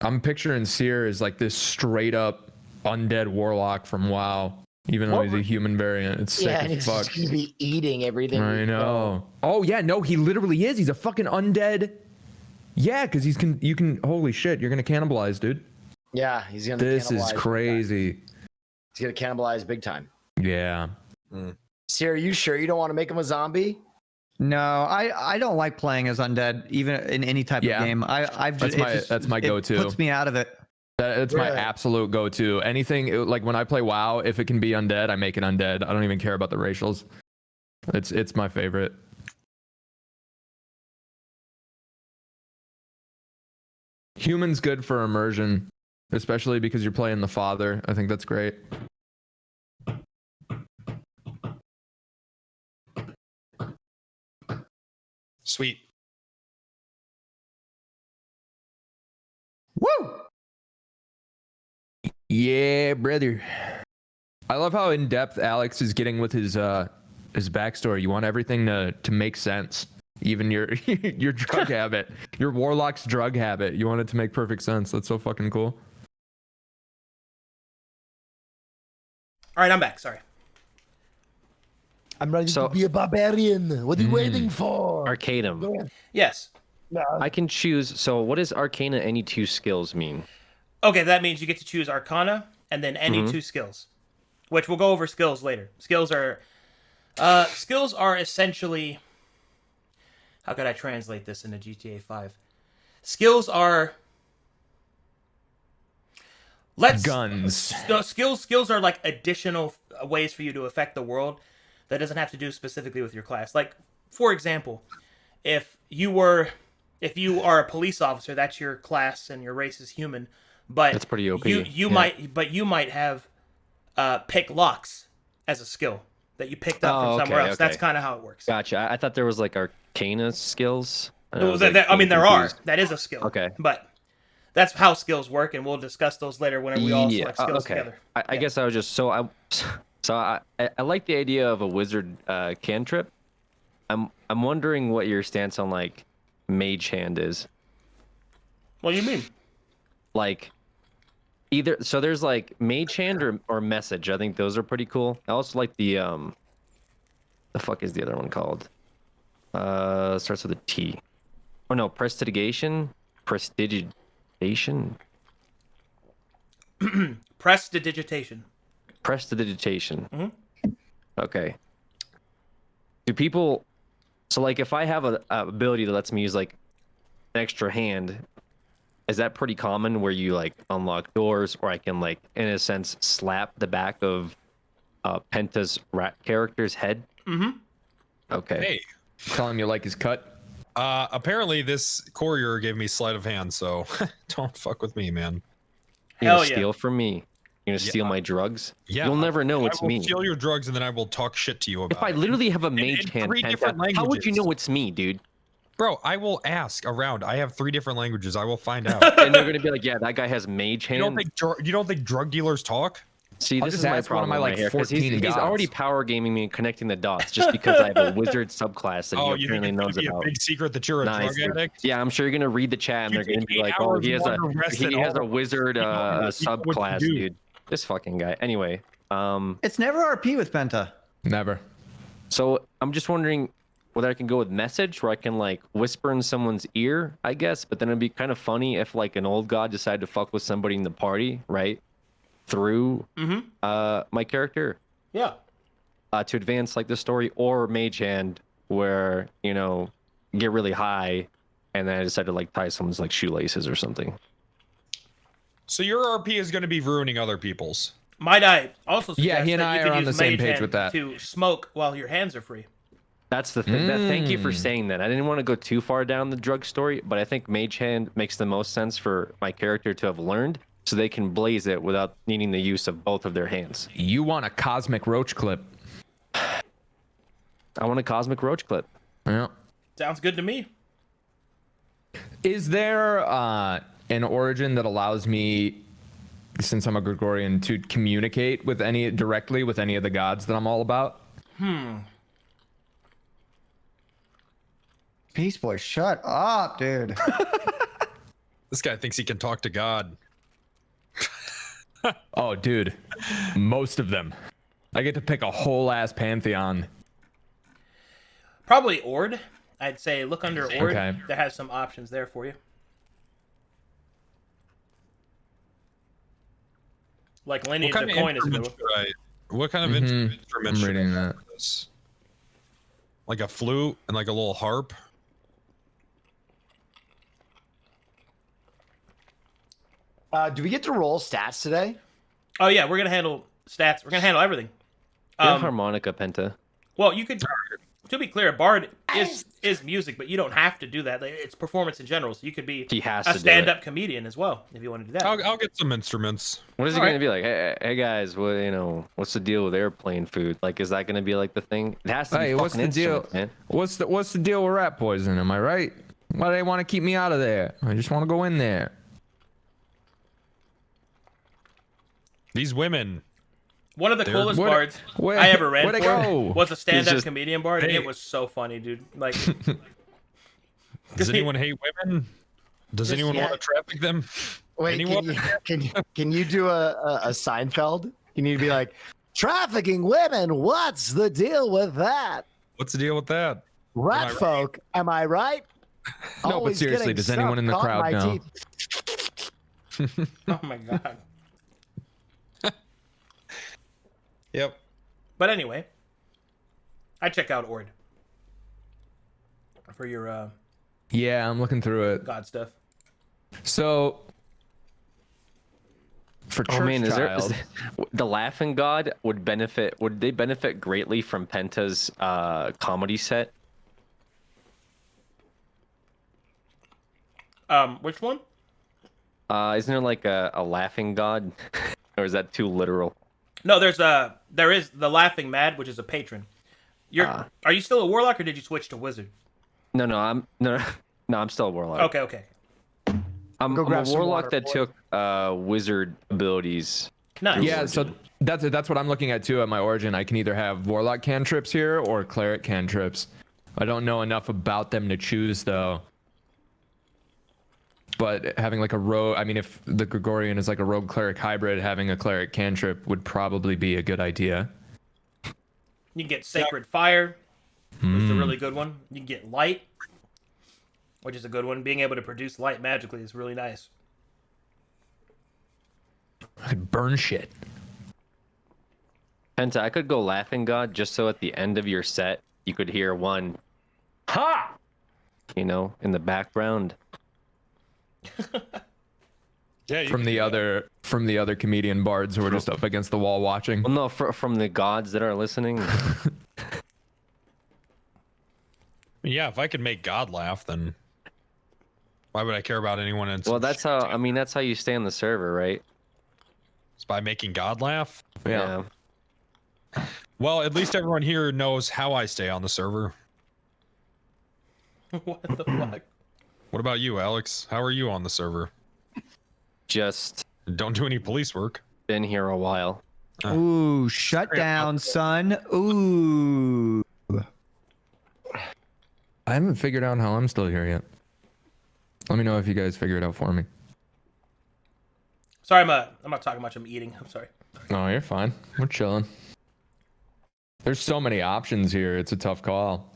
I'm picturing Seer as like this straight up undead warlock from WoW, even though he's a human variant. It's sick and as he's fuck. just gonna be eating everything. I we know. Oh yeah, no, he literally is. He's a fucking undead. Yeah, because you can. Holy shit, you're gonna cannibalize, dude. Yeah, he's gonna. This cannibalize is big time. crazy. He's gonna cannibalize big time. Yeah. Sierra, are you sure you don't want to make him a zombie? No, I don't like playing as undead, even in any type Yeah. of game. I've That's just, my- that's my it go-to. Puts me out of it. That's my Really? absolute go-to. Anything like when I play WoW, if it can be undead, I make it undead. I don't even care about the racials. It's my favorite. Human's good for immersion, especially because you're playing the father. I think that's great. Sweet. Woo! Yeah, brother. I love how in depth Alex is getting with his backstory. You want everything to make sense. Even your your drug habit, your warlock's drug habit. You want it to make perfect sense. That's so fucking cool. All right, I'm back. Sorry. I'm ready So- to be a barbarian. What are you waiting for? Arcanum. Yes. I can choose. So, what does Arcana any 2 skills mean? Okay, that means you get to choose Arcana and then any 2 skills, which we'll go over skills later. Skills are essentially. How could I translate this into GTA 5? Skills are. Guns. No, skills are like additional ways for you to affect the world that doesn't have to do specifically with your class. Like, for example, if you are a police officer, that's your class and your race is human. But That's pretty OP. You Yeah. might have pick locks as a skill that you picked up from somewhere else. That's kind of how it works. Gotcha. I thought there was like Arcana skills. And I Well, was, there like, are. getting That confused. is a skill. Okay. But that's how skills work, and we'll discuss those later whenever we all select skills okay. together. I guess I was just I like the idea of a wizard cantrip. I'm wondering what your stance on like mage hand is. What do you mean? Like either there's like mage hand or message. I think those are pretty cool. I also like the fuck is the other one called? Starts with a T. Oh no, prestidigitation. Prestidigitation. Prestidigitation. Okay. Do people? So like, if I have a ability that lets me use like an extra hand, is that pretty common where you like unlock doors, or I can like, in a sense, slap the back of Penta's rat character's head? Mm-hmm. Okay. Hey, Tell him you like his cut. apparently this courier gave me sleight of hand, so don't fuck with me, man. You're Hell gonna yeah. steal from me. You're gonna Yeah. steal my drugs. Yeah, You'll never know I it's will me. steal your drugs and then I will talk shit to you about If I it. literally have a in mage hand, three different Penta, how would you languages. know it's me, dude? Bro, I will ask around. I have 3 different languages. I will find out. And they're gonna be like, yeah, that guy has mage you hand. don't think drug dealers talk? See, I'll this just is my ask one of problem my, right like, here, 'cause 14 he's gods. already power gaming me and connecting the dots just because I have a wizard subclass that Oh, he you think apparently it's gonna knows be about. a big secret that you're a Nice. drug addict? Yeah, I'm sure you're gonna read the chat and You they're gonna be take like, 8 "Oh, hours he has longer rest a than a all- wizard you know what you subclass, do." dude." This fucking guy. Anyway, It's never RP with Penta. Never. so I'm just wondering whether I can go with message, where I can like whisper in someone's ear, I guess. But then it'd be kind of funny if like an old god decided to fuck with somebody in the party, right? Through my character. Yeah. To advance like the story, or mage hand, where get really high and then I decide to like tie someone's like shoelaces or something. So your RP is going to be ruining other people's. Might I also suggest Yeah, he and that I you are could on use the same Mage page Hand with that. to smoke while your hands are free. That's the thing. Thank you for saying that. I didn't want to go too far down the drug story, but I think mage hand makes the most sense for my character to have learned, so they can blaze it without needing the use of both of their hands. You want a cosmic roach clip? I want a cosmic roach clip. Yeah. Sounds good to me. Is there an origin that allows me, since I'm a Gregorian, to communicate with directly with any of the gods that I'm all about? Peace boy, shut up, dude. This guy thinks he can talk to God. Oh, dude, most of them. I get to pick a whole ass pantheon. Probably Ord. I'd say look under Ord. Okay. That has some options there for you. Like Lineage of Coin is a good one. What kind of instrument I'm should reading I that. have for this? Like a flute and like a little harp? Do we get to roll stats today? Oh yeah, we're gonna handle stats. We're gonna handle everything. You have harmonica, Penta. Well, you could. To be clear, Bard is music, but you don't have to do that. Like, it's performance in general, so you could be He has a to do it. stand-up comedian as well if you want to do that. I'll get some instruments. What is he All going to be like? Hey guys, what's the deal with airplane food? Like, is that going to be like the thing? It has to be Hey, what's fucking the deal? instruments, man. What's the deal with rat poison? Am I right? Why do they want to keep me out of there? I just want to go in there. These women. One of the coolest Where- bards where- I ever ran where'd for they go? was a stand-up just- comedian bard, and Hey. it was so funny, dude. Like, Does anyone hate women? Does Just- anyone yeah. want to traffic them? Wait, Anyone? can you do a Seinfeld? You need to be like, trafficking women. What's the deal with that? What's the deal with that? Rat I right? folk, am I right? No, but Always seriously, getting does anyone in the stuff caught crowd in my know? teeth. oh my god. Yep. But anyway, I check out Ord for your Yeah, I'm looking through it. god stuff. So, for church Oh man, is child, the laughing god would benefit? Would they benefit greatly from Penta's comedy set? Which one? Isn't there like a laughing god, or is that too literal? No, there is the Laughing Mad, which is a patron. Are you still a warlock or did you switch to wizard? No, I'm still a warlock. Okay. I'm Go a grab some warlock water, that boy. took wizard abilities. Nice. Yeah, so that's what I'm looking at too at my origin. I can either have warlock cantrips here or cleric cantrips. I don't know enough about them to choose though. But having like a rogue, I mean, if the Gregorian is like a rogue cleric hybrid, having a cleric cantrip would probably be a good idea. You can get Sacred Fire, which is a really good one. You can get Light, which is a good one. Being able to produce light magically is really nice. I could burn shit. Penta, I could go Laughing God just so at the end of your set you could hear one, ha, in the background. Yeah, From the other comedian bards who are just up against the wall watching. Well, no, from the gods that are listening. Yeah, if I could make God laugh, then why would I care about anyone else? Well, that's how you stay on the server, right? It's by making God laugh. Yeah. Well, at least everyone here knows how I stay on the server. What the fuck? What about you, Alex? How are you on the server? Just Don't do any police work. been here a while. Ooh, shut down, son. Ooh. I haven't figured out how I'm still here yet. Let me know if you guys figure it out for me. Sorry, I'm not talking much. I'm eating. I'm sorry. No, you're fine. We're chilling. There's so many options here. It's a tough call.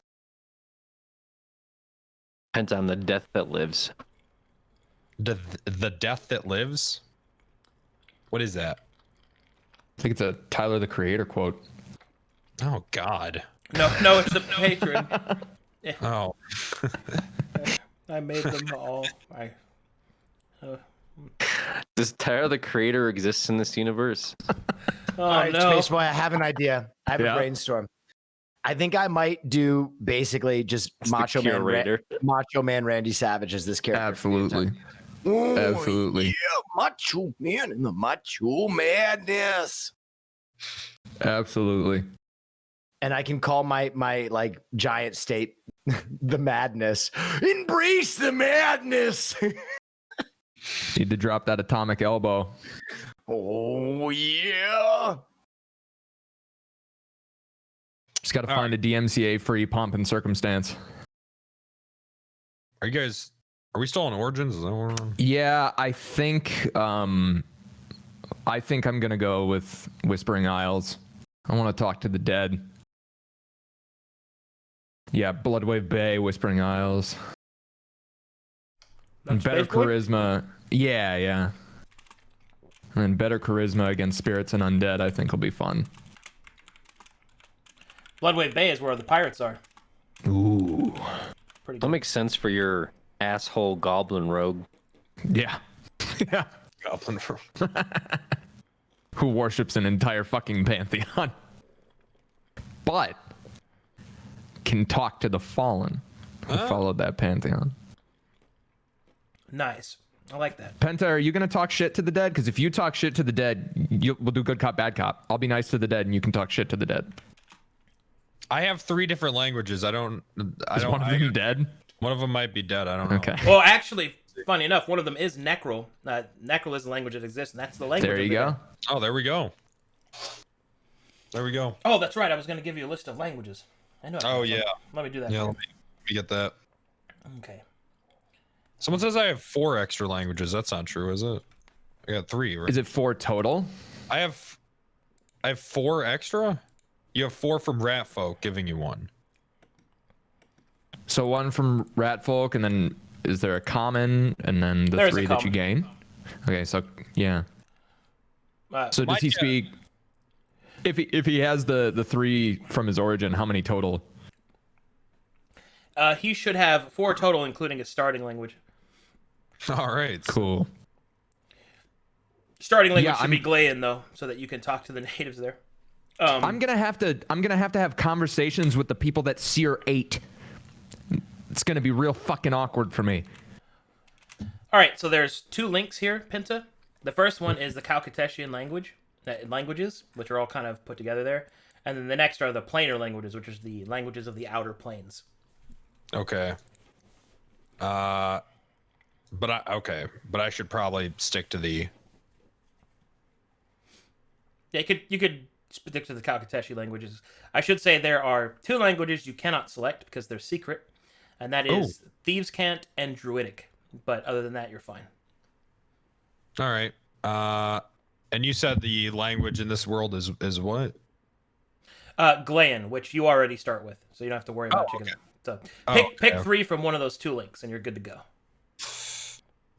Penta, I'm the death that lives. The death that lives? What is that? I think it's a Tyler the Creator quote. Oh, God. No, it's the patron. Oh. I made them all. Does Tyler the Creator exist in this universe? Oh All right, no. Space Boy, I have an idea. I have Yeah. a brainstorm. I think I might do basically just It's the Macho curator. Man Randy Savage as this character. Absolutely. Oh, Absolutely. Yeah, Macho Man and the Macho Madness. Absolutely. And I can call my like giant state the madness. Embrace the madness. Need to drop that atomic elbow. Oh yeah. Just got to find a DMCA free pomp and circumstance. Are we still on Origins? Is that what we're on? Yeah, I think I'm gonna go with Whispering Isles. I want to talk to the dead. Yeah, Bloodwave Bay, Whispering Isles. And better Space Boy? charisma. Yeah. And better charisma against spirits and undead, I think will be fun. Bloodwave Bay is where the pirates are. Ooh. Pretty That good. makes sense for your asshole goblin rogue. Yeah. Yeah. Goblin for Who worships an entire fucking pantheon. But can talk to the fallen who followed that pantheon. Nice. I like that. Penta, are you gonna talk shit to the dead? Because if you talk shit to the dead, we'll do good cop, bad cop. I'll be nice to the dead, and you can talk shit to the dead. I have 3 different languages. Is one of them dead? One of them might be dead. I don't know. Okay. Well, actually, funny enough, one of them is Necrol. Necrol is a language that exists, and that's the language. There of you the go. dead. Oh, there we go. There we go. Oh, that's right. I was going to give you a list of languages. I know. Oh, yeah. Let me do that. Yeah, let me get that. Okay. Someone says I have 4 extra languages. That's not true, is it? I got 3, right? Is it 4 total? I have 4 extra? You have 4 from Rat Folk, giving you 1. So 1 from Ratfolk, and then is there a common, and then the There is a 3 that you common. gain? Okay, so yeah. So does he speak? If he has the 3 from his origin, how many total? He should have 4 total, including his starting language. All right. Cool. Starting language Yeah, should be Glayan, though, so that you can talk to the natives there. I'm gonna have to have conversations with the people that Seer 8. It's gonna be real fucking awkward for me. All right, so there's 2 links here, Pinta. The first one is the Kalkateshian languages, which are all kind of put together there. And then the next are the planar languages, which is the languages of the outer planes. Okay. But I should probably stick to the. Yeah, you could stick to the Kalkateshi languages. I should say there are 2 languages you cannot select because they're secret, and that is Thieves' Cant and Druidic. But other than that, you're fine. All right. And you said the language in this world is what? Glayan, which you already start with, so you don't have to worry about chicken. So pick 3 from one of those 2 links, and you're good to go.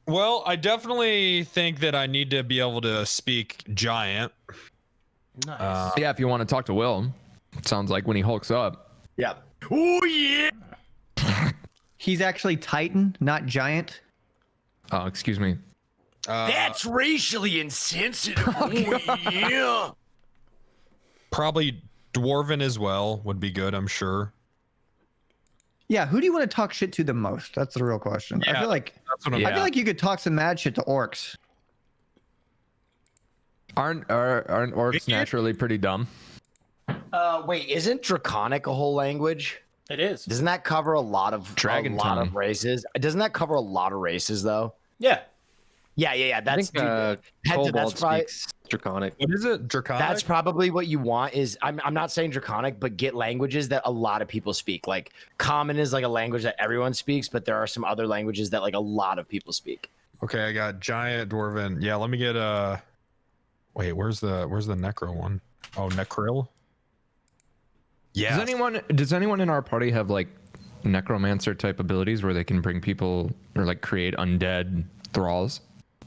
Well, I definitely think that I need to be able to speak giant. Nice. Yeah, if you want to talk to Will, it sounds like when he hulks up. Yeah. Oh yeah. He's actually Titan, not Giant. Oh, excuse me. That's racially insensitive. Oh, yeah. Probably dwarven as well would be good, I'm sure. Yeah, who do you want to talk shit to the most? That's the real question. I Yeah, feel like Yeah. I feel like you could talk some mad shit to orcs. Aren't orcs naturally pretty dumb? Wait, isn't Draconic a whole language? It is. Doesn't that cover a lot of Dragon tongue. races? Doesn't that cover a lot of races though? Yeah. Yeah. I That's think that's Kobold probably speaks Draconic. What is it? Draconic? that's probably what you want. Is I'm not saying Draconic, but get languages that a lot of people speak. Like Common is like a language that everyone speaks, but there are some other languages that like a lot of people speak. Okay, I got giant dwarven. Yeah, let me get wait, where's the necro one? Oh, Necril. Yeah. Does anyone in our party have like necromancer type abilities where they can bring people or like create undead thralls?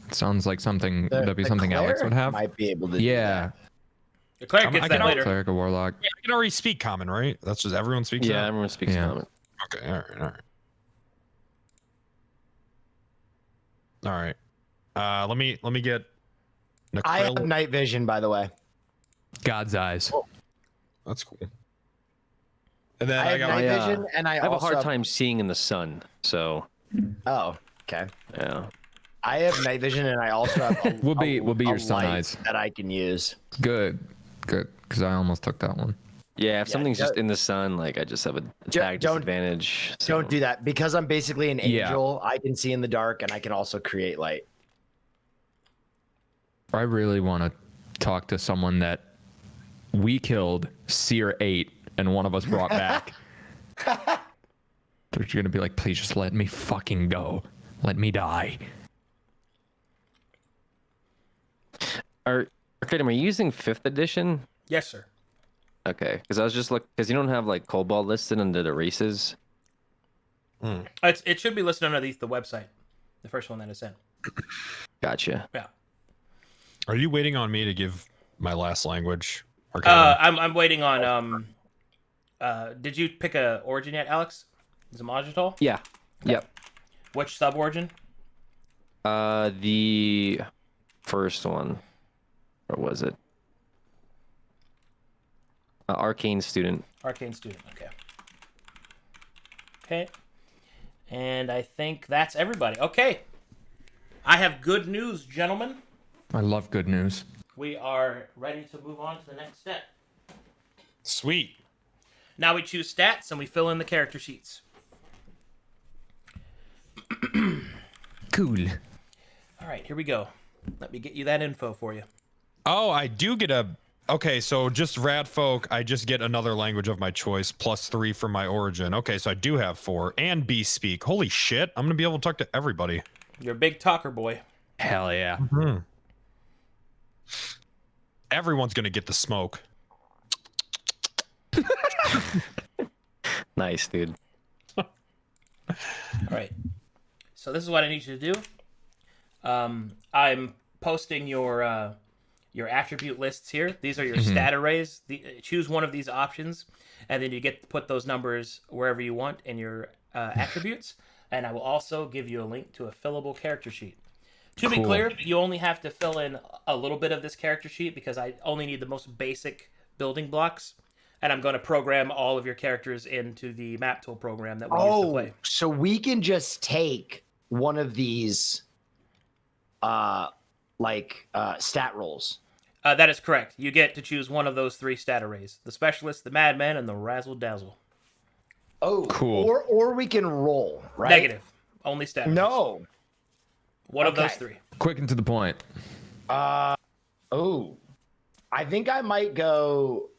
It sounds like that'd be something Alex would have. Might be able to. Yeah, The cleric I gets can that later. cleric or warlock. Yeah, I can already speak common, right? That's just everyone speaks Yeah, that? everyone speaks Yeah. Common. Okay, all right. Let me get I have Necril. night vision, by the way. God's eyes. That's cool. And then I I have got night my- vision, and I I have a also hard time seeing in the sun, so Oh, okay. yeah. I have night vision, and I also have a, Will be your a sun light eyes. that I can use. Good, because I almost took that one. Yeah, if something's just don't- in the sun, like I just have a attack don't- disadvantage. So. Don't do that because I'm basically an Yeah. angel. I can see in the dark, and I can also create light. I really want to talk to someone that we killed Seer 8 and one of us brought back. They're gonna be like, please just let me fucking go. Let me die. Arcadium, are you using 5th edition? Yes, sir. Okay, because I was just because you don't have like Cobalt listed under the races. It should be listed underneath the website. The first one that is sent. Gotcha. Yeah. Are you waiting on me to give my last language? Arcadium? I'm waiting on did you pick a origin yet, Alex? Is it Magitol? Yeah. Yep. Which sub origin? The first one, or was it? Arcane student. Arcane student. Okay. Okay. And I think that's everybody. Okay. I have good news, gentlemen. I love good news. We are ready to move on to the next step. Sweet. Now we choose stats and we fill in the character sheets. Cool. All right, here we go. Let me get you that info for you. Oh, I do get a. Okay, so just rad folk, I just get another language of my choice +3 from my origin. Okay, so I do have 4 and beast speak. Holy shit, I'm gonna be able to talk to everybody. You're a big talker, boy. Hell yeah. Everyone's gonna get the smoke. Nice, dude. All right. So this is what I need you to do. I'm posting your attribute lists here. These are your stat arrays. Choose one of these options, and then you get to put those numbers wherever you want in your attributes. And I will also give you a link to a fillable character sheet. To be Cool. clear, you only have to fill in a little bit of this character sheet because I only need the most basic building blocks. And I'm going to program all of your characters into the map tool program that we use to play. So we can just take one of these, stat rolls. That is correct. You get to choose one of those 3 stat arrays: the specialist, the madman, and the razzle dazzle. Oh, Cool. Or we can roll, right? Negative. Only stat arrays. No. One of those Okay. three. Quick and to the point. I think I might go.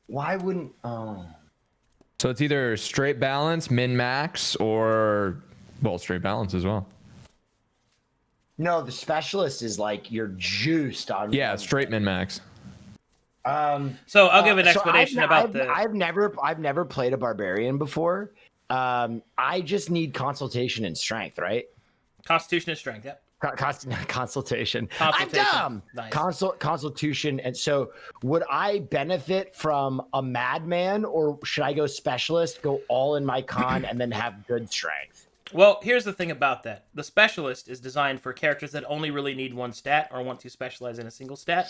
Why wouldn't? So it's either straight balance, min max, or straight balance as well. No, the specialist is like you're juiced on. Yeah, straight min max. So I'll give an explanation about the. I've never played a barbarian before. I just need consultation and strength, right? Constitution and strength. Yep. Consultation. I'm Consultation. dumb. Nice. Constitution. And so, would I benefit from a madman, or should I go specialist, go all in my con, and then have good strength? Well, here's the thing about that. The specialist is designed for characters that only really need one stat or want to specialize in a single stat.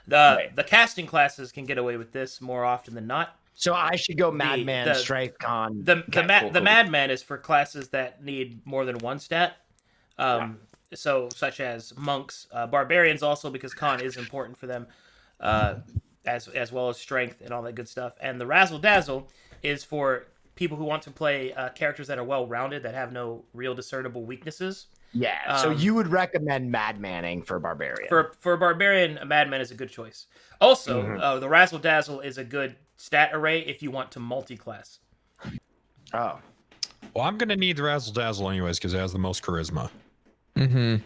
The casting classes can get away with this more often than not. So I should go madman, the- strength, con. The cool. madman is for classes that need more than one stat. So such as monks, barbarians also, because con is important for them, as well as strength and all that good stuff. And the razzle dazzle is for people who want to play characters that are well rounded, that have no real discernible weaknesses. Yeah. So you would recommend madmanning for barbarian? For barbarian, a madman is a good choice. Also, the razzle dazzle is a good stat array if you want to multi-class. Oh. Well, I'm gonna need the Razzle Dazzle anyways because it has the most charisma. Mm-hmm.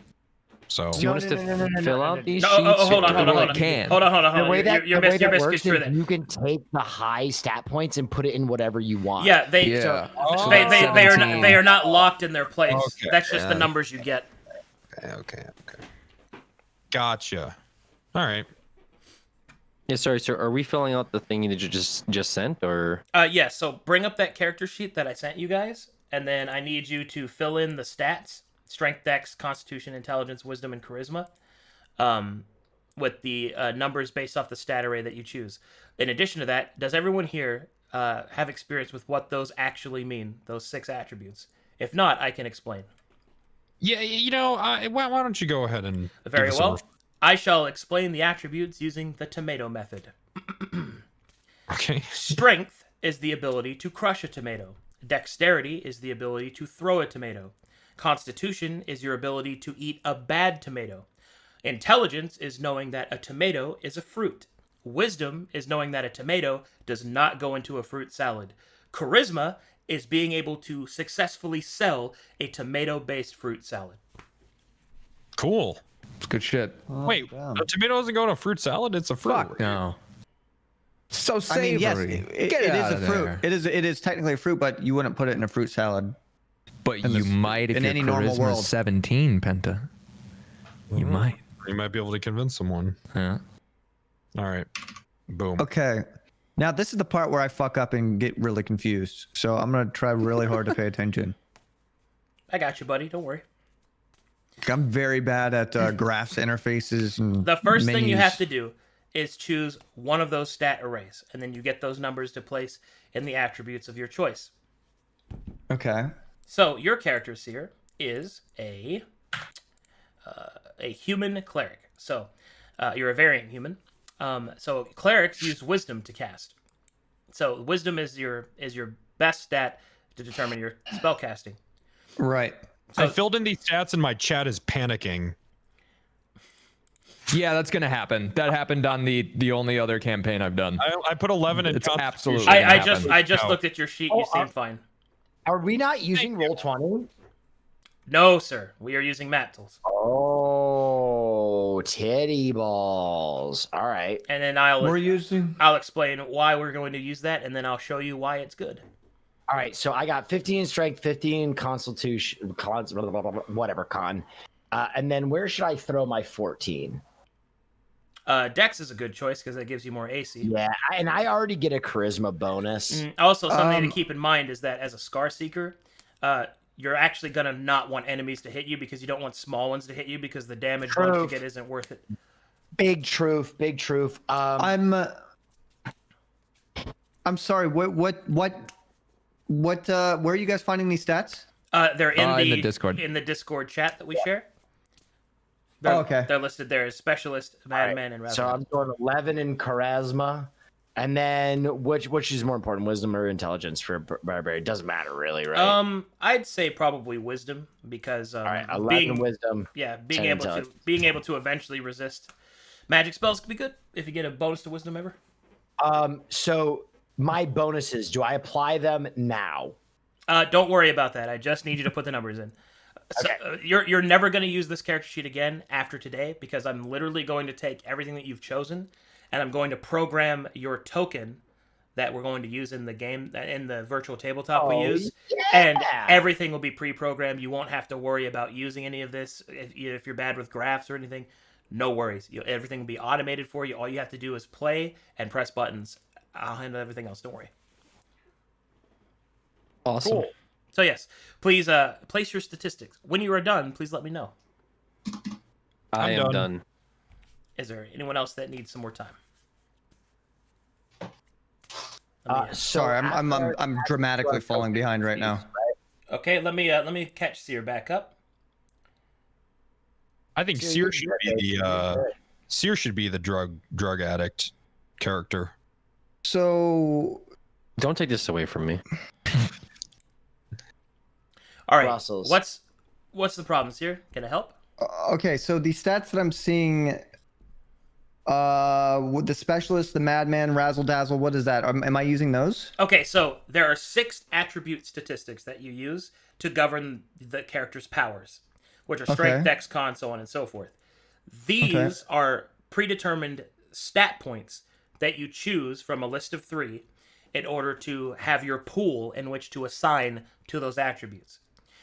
So Do you want us to fill out these No, sheets? hold on. Well, Hold I can. on. The way that, You're the way missing that you're works sure is that. you can take the high stat points and put it in whatever you want. Yeah, they are 17. they are not locked in their place. Okay. That's just the numbers you get. okay. Gotcha. All right. Yeah, sorry, sir. Are we filling out the thing that you just sent, or? Yeah, so bring up that character sheet that I sent you guys, and then I need you to fill in the stats: strength, dex, constitution, intelligence, wisdom, and charisma, with the numbers based off the stat array that you choose. In addition to that, does everyone here have experience with what those actually mean, those 6 attributes? If not, I can explain. Yeah, why don't you go ahead and Very give us a well. I shall explain the attributes using the tomato method. Okay. Strength is the ability to crush a tomato. Dexterity is the ability to throw a tomato. Constitution is your ability to eat a bad tomato. Intelligence is knowing that a tomato is a fruit. Wisdom is knowing that a tomato does not go into a fruit salad. Charisma is being able to successfully sell a tomato-based fruit salad. Cool. It's good shit. Wait, a tomato doesn't go in a fruit salad? It's a fruit. Fuck no. So I savory. mean, yes, it Get is out a of fruit. there. It is technically a fruit, but you wouldn't put it in a fruit salad. But in you this- might if in your any normal charisma world. is 17, Penta. You might. You might be able to convince someone. Yeah. All right. Boom. Okay. Now this is the part where I fuck up and get really confused. So I'm gonna try really hard to pay attention. I got you, buddy. Don't worry. I'm very bad at graphs, interfaces, and The first thing you menus. have to do is choose one of those stat arrays, and then you get those numbers to place in the attributes of your choice. Okay. So your character here is a human cleric. So you're a variant human. So clerics use wisdom to cast. So wisdom is your best stat to determine your spell casting. Right. I filled in these stats and my chat is panicking. Yeah, that's gonna happen. That happened on the only other campaign I've done. I put 11 in It's Constitution. absolutely I gonna just happen. looked at your sheet. You seem fine. Are we not using Roll20? No, sir. We are using map tools. Oh, titty balls. All right. And then I'll explain why we're going to use that, and then I'll show you why it's good. All right. So I got 15 strength, 15 constitution, whatever con. And then where should I throw my 14? Dex is a good choice because that gives you more AC. Yeah, and I already get a charisma bonus. Also, something to keep in mind is that as a Scar Seeker, you're actually going to not want enemies to hit you because you don't want small ones to hit you because the damage ones you get isn't worth it. Big truth. Big truth. I'm sorry. What? Where are you guys finding these stats? They're in the Discord. In the Discord chat that we share. Okay. They're listed there as specialist, madman, and so I'm razzle. doing 11 in charisma, And then which is more important, wisdom or intelligence for barbarian? Doesn't matter really, right? I'd say probably wisdom because All right, 11 wisdom. being 10 able to eventually resist magic spells could be good if you get a bonus to wisdom ever. So my bonuses, do I apply them now? Don't worry about that. I just need you to put the numbers in. So, Okay. You're never going to use this character sheet again after today because I'm literally going to take everything that you've chosen and I'm going to program your token that we're going to use in the game, in the virtual tabletop we use, and everything will be pre-programmed. You won't have to worry about using any of this if you're bad with graphs or anything. No worries. Everything will be automated for you. All you have to do is play and press buttons. I'll handle everything else. Don't worry. Awesome. Cool. So yes, please place your statistics. When you are done, please let me know. I I'm am done. done. Is there anyone else that needs some more time? Sorry, I'm dramatically falling behind right now. Okay, let me catch Seer back up. I think Seer should be the Seer should be the drug addict character. So Don't take this away from me. All right, Brussels. what's the problem, Seer? Can I help? okay, so the stats that I'm seeing, with the specialist, the madman, razzle dazzle, what is that? Am I using those? Okay, so there are 6 attribute statistics that you use to govern the character's powers, which are strength, Okay. dex, con, so on and so forth. These are predetermined stat points that you choose from a list of 3 in order to have your pool in which to assign to those attributes.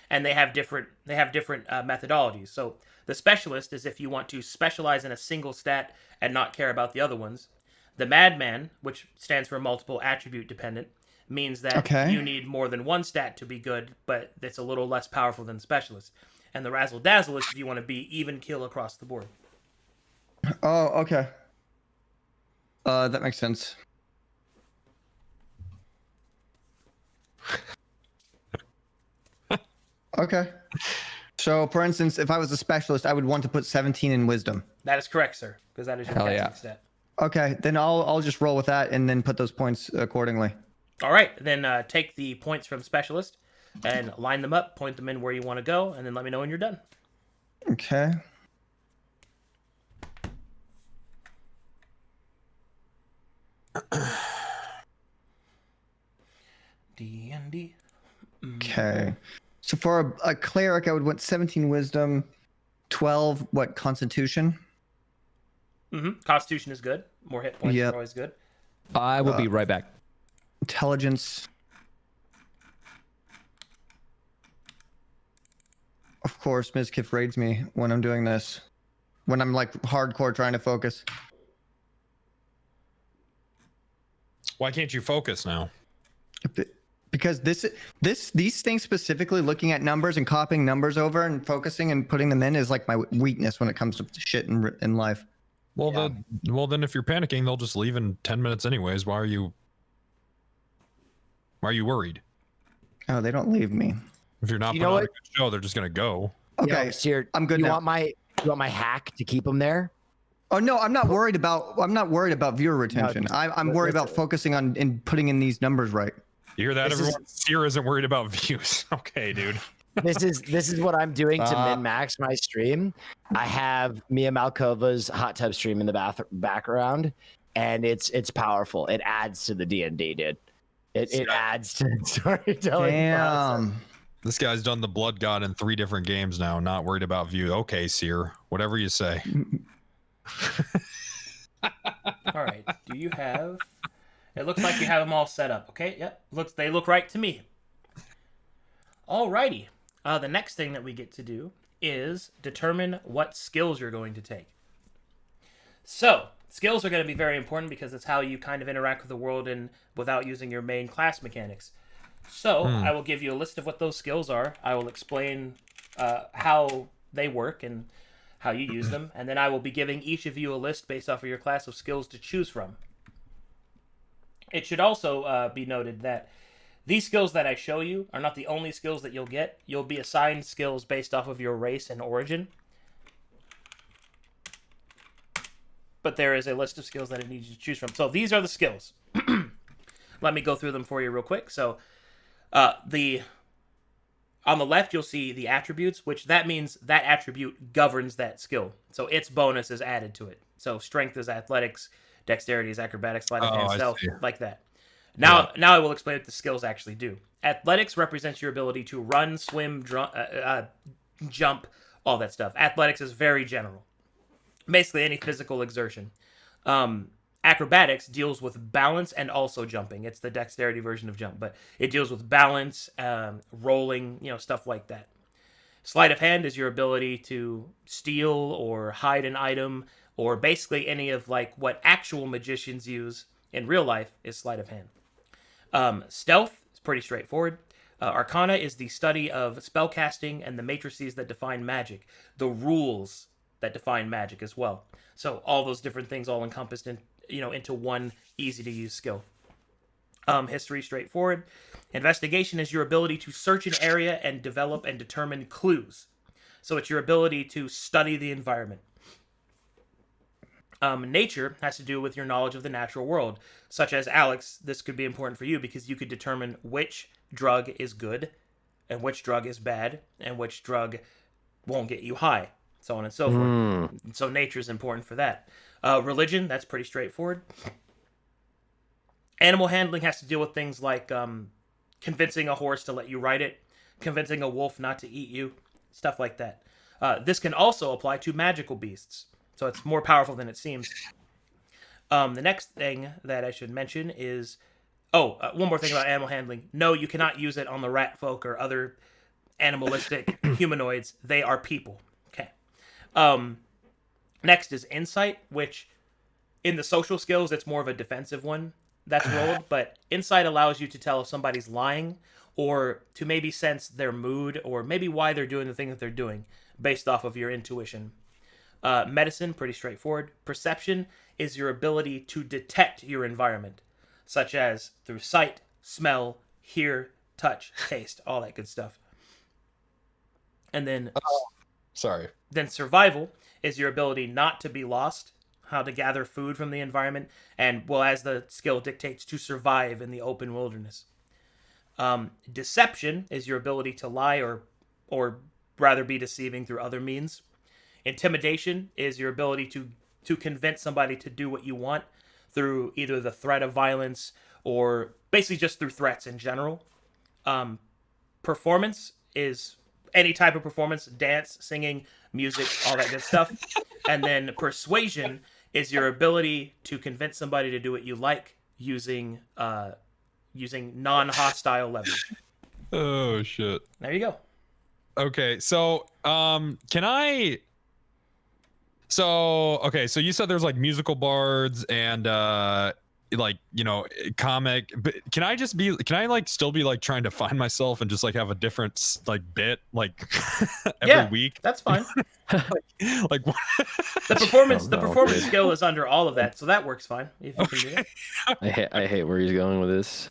And they have different methodologies. So the specialist is if you want to specialize in a single stat and not care about the other ones. The madman, which stands for multiple attribute dependent, means that Okay. you need more than one stat to be good, but it's a little less powerful than specialist. And the razzle dazzle is if you want to be even kill across the board. Oh, okay. That makes sense. Okay. So, for instance, if I was a specialist, I would want to put 17 in wisdom. That is correct, sir, because that is your Hell casting yeah. stat. Okay, then I'll just roll with that and then put those points accordingly. All right, then take the points from specialist and line them up, point them in where you want to go, and then let me know when you're done. Okay. D&D. Okay. So for a cleric, I would want 17 wisdom, 12 constitution. Constitution is good. More hit points Yep. are always good. I will be right back. Intelligence. Of course, Mizkif raids me when I'm doing this. When I'm like hardcore trying to focus. Why can't you focus now? Because these things specifically, looking at numbers and copying numbers over and focusing and putting them in is like my weakness when it comes to shit in life. Well, then if you're panicking, they'll just leave in 10 minutes anyways. Why are you worried? Oh, they don't leave me. If you're not You putting know on a what? good show, they're just gonna go. Okay, Yo, Seer, I'm good you now. want my hack to keep them there? Oh no, I'm not worried about viewer retention. I'm worried about focusing on and putting in these numbers right. You hear that, This is- everyone? Seer isn't worried about views. Okay, dude. This is what I'm doing to Stop. min max my stream. I have Mia Malkova's hot tub stream in the background, and it's powerful. It adds to the D&D, dude. It adds to the storytelling process. Damn. This guy's done the Blood God in 3 different games now. Not worried about view. Okay, Seer. Whatever you say. All right. Do you have? It looks like you have them all set up. Okay. Yep. They look right to me. All righty. The next thing that we get to do is determine what skills you're going to take. So skills are going to be very important because it's how you kind of interact with the world and without using your main class mechanics. So I will give you a list of what those skills are. I will explain how they work and how you use them, and then I will be giving each of you a list based off of your class of skills to choose from. It should also be noted that these skills that I show you are not the only skills that you'll get. You'll be assigned skills based off of your race and origin. but there is a list of skills that it needs you to choose from. So these are the skills. Let me go through them for you real quick. So on the left, you'll see the attributes, which that means that attribute governs that skill. So its bonus is added to it. So strength is athletics, dexterity is acrobatics, sleight of hand, I stealth, see. like that. Now I will explain what the skills actually do. Athletics represents your ability to run, swim, jump, all that stuff. Athletics is very general. Basically any physical exertion. Acrobatics deals with balance and also jumping. It's the dexterity version of jump, but it deals with balance, rolling, stuff like that. Sleight of hand is your ability to steal or hide an item, or basically any of what actual magicians use in real life is sleight of hand. Stealth is pretty straightforward. Arcana is the study of spellcasting and the matrices that define magic, the rules that define magic as well. So all those different things all encompassed into one easy to use skill. History, straightforward. Investigation is your ability to search an area and develop and determine clues. So it's your ability to study the environment. Nature has to do with your knowledge of the natural world, such as Alex. This could be important for you because you could determine which drug is good and which drug is bad and which drug won't get you high, so on and so forth. So nature is important for that. Religion, that's pretty straightforward. Animal handling has to deal with things like convincing a horse to let you ride it, convincing a wolf not to eat you, stuff like that. This can also apply to magical beasts, so it's more powerful than it seems. The next thing that I should mention is... one more thing about animal handling. No, you cannot use it on the rat folk or other animalistic humanoids. They are people. Okay. Next is insight, which in the social skills, it's more of a defensive one that's rolled, but insight allows you to tell if somebody's lying or to maybe sense their mood or maybe why they're doing the thing that they're doing based off of your intuition. Medicine, pretty straightforward. Perception is your ability to detect your environment, such as through sight, smell, hear, touch, taste, all that good stuff. And then... Sorry. Then survival is your ability not to be lost, how to gather food from the environment, and, well, as the skill dictates, to survive in the open wilderness. Deception is your ability to lie or rather be deceiving through other means. Intimidation is your ability to convince somebody to do what you want through either the threat of violence or basically just through threats in general. Performance is any type of performance, dance, singing, music, all that good stuff. And then persuasion is your ability to convince somebody to do what you like using non-hostile leverage. Oh shit. There you go. Okay, so so you said there's musical bards and comic, but can I still be trying to find myself and just have a different bit every week? That's fine. What? The performance Okay. skill is under all of that, so that works fine if you can do that. I hate where he's going with this.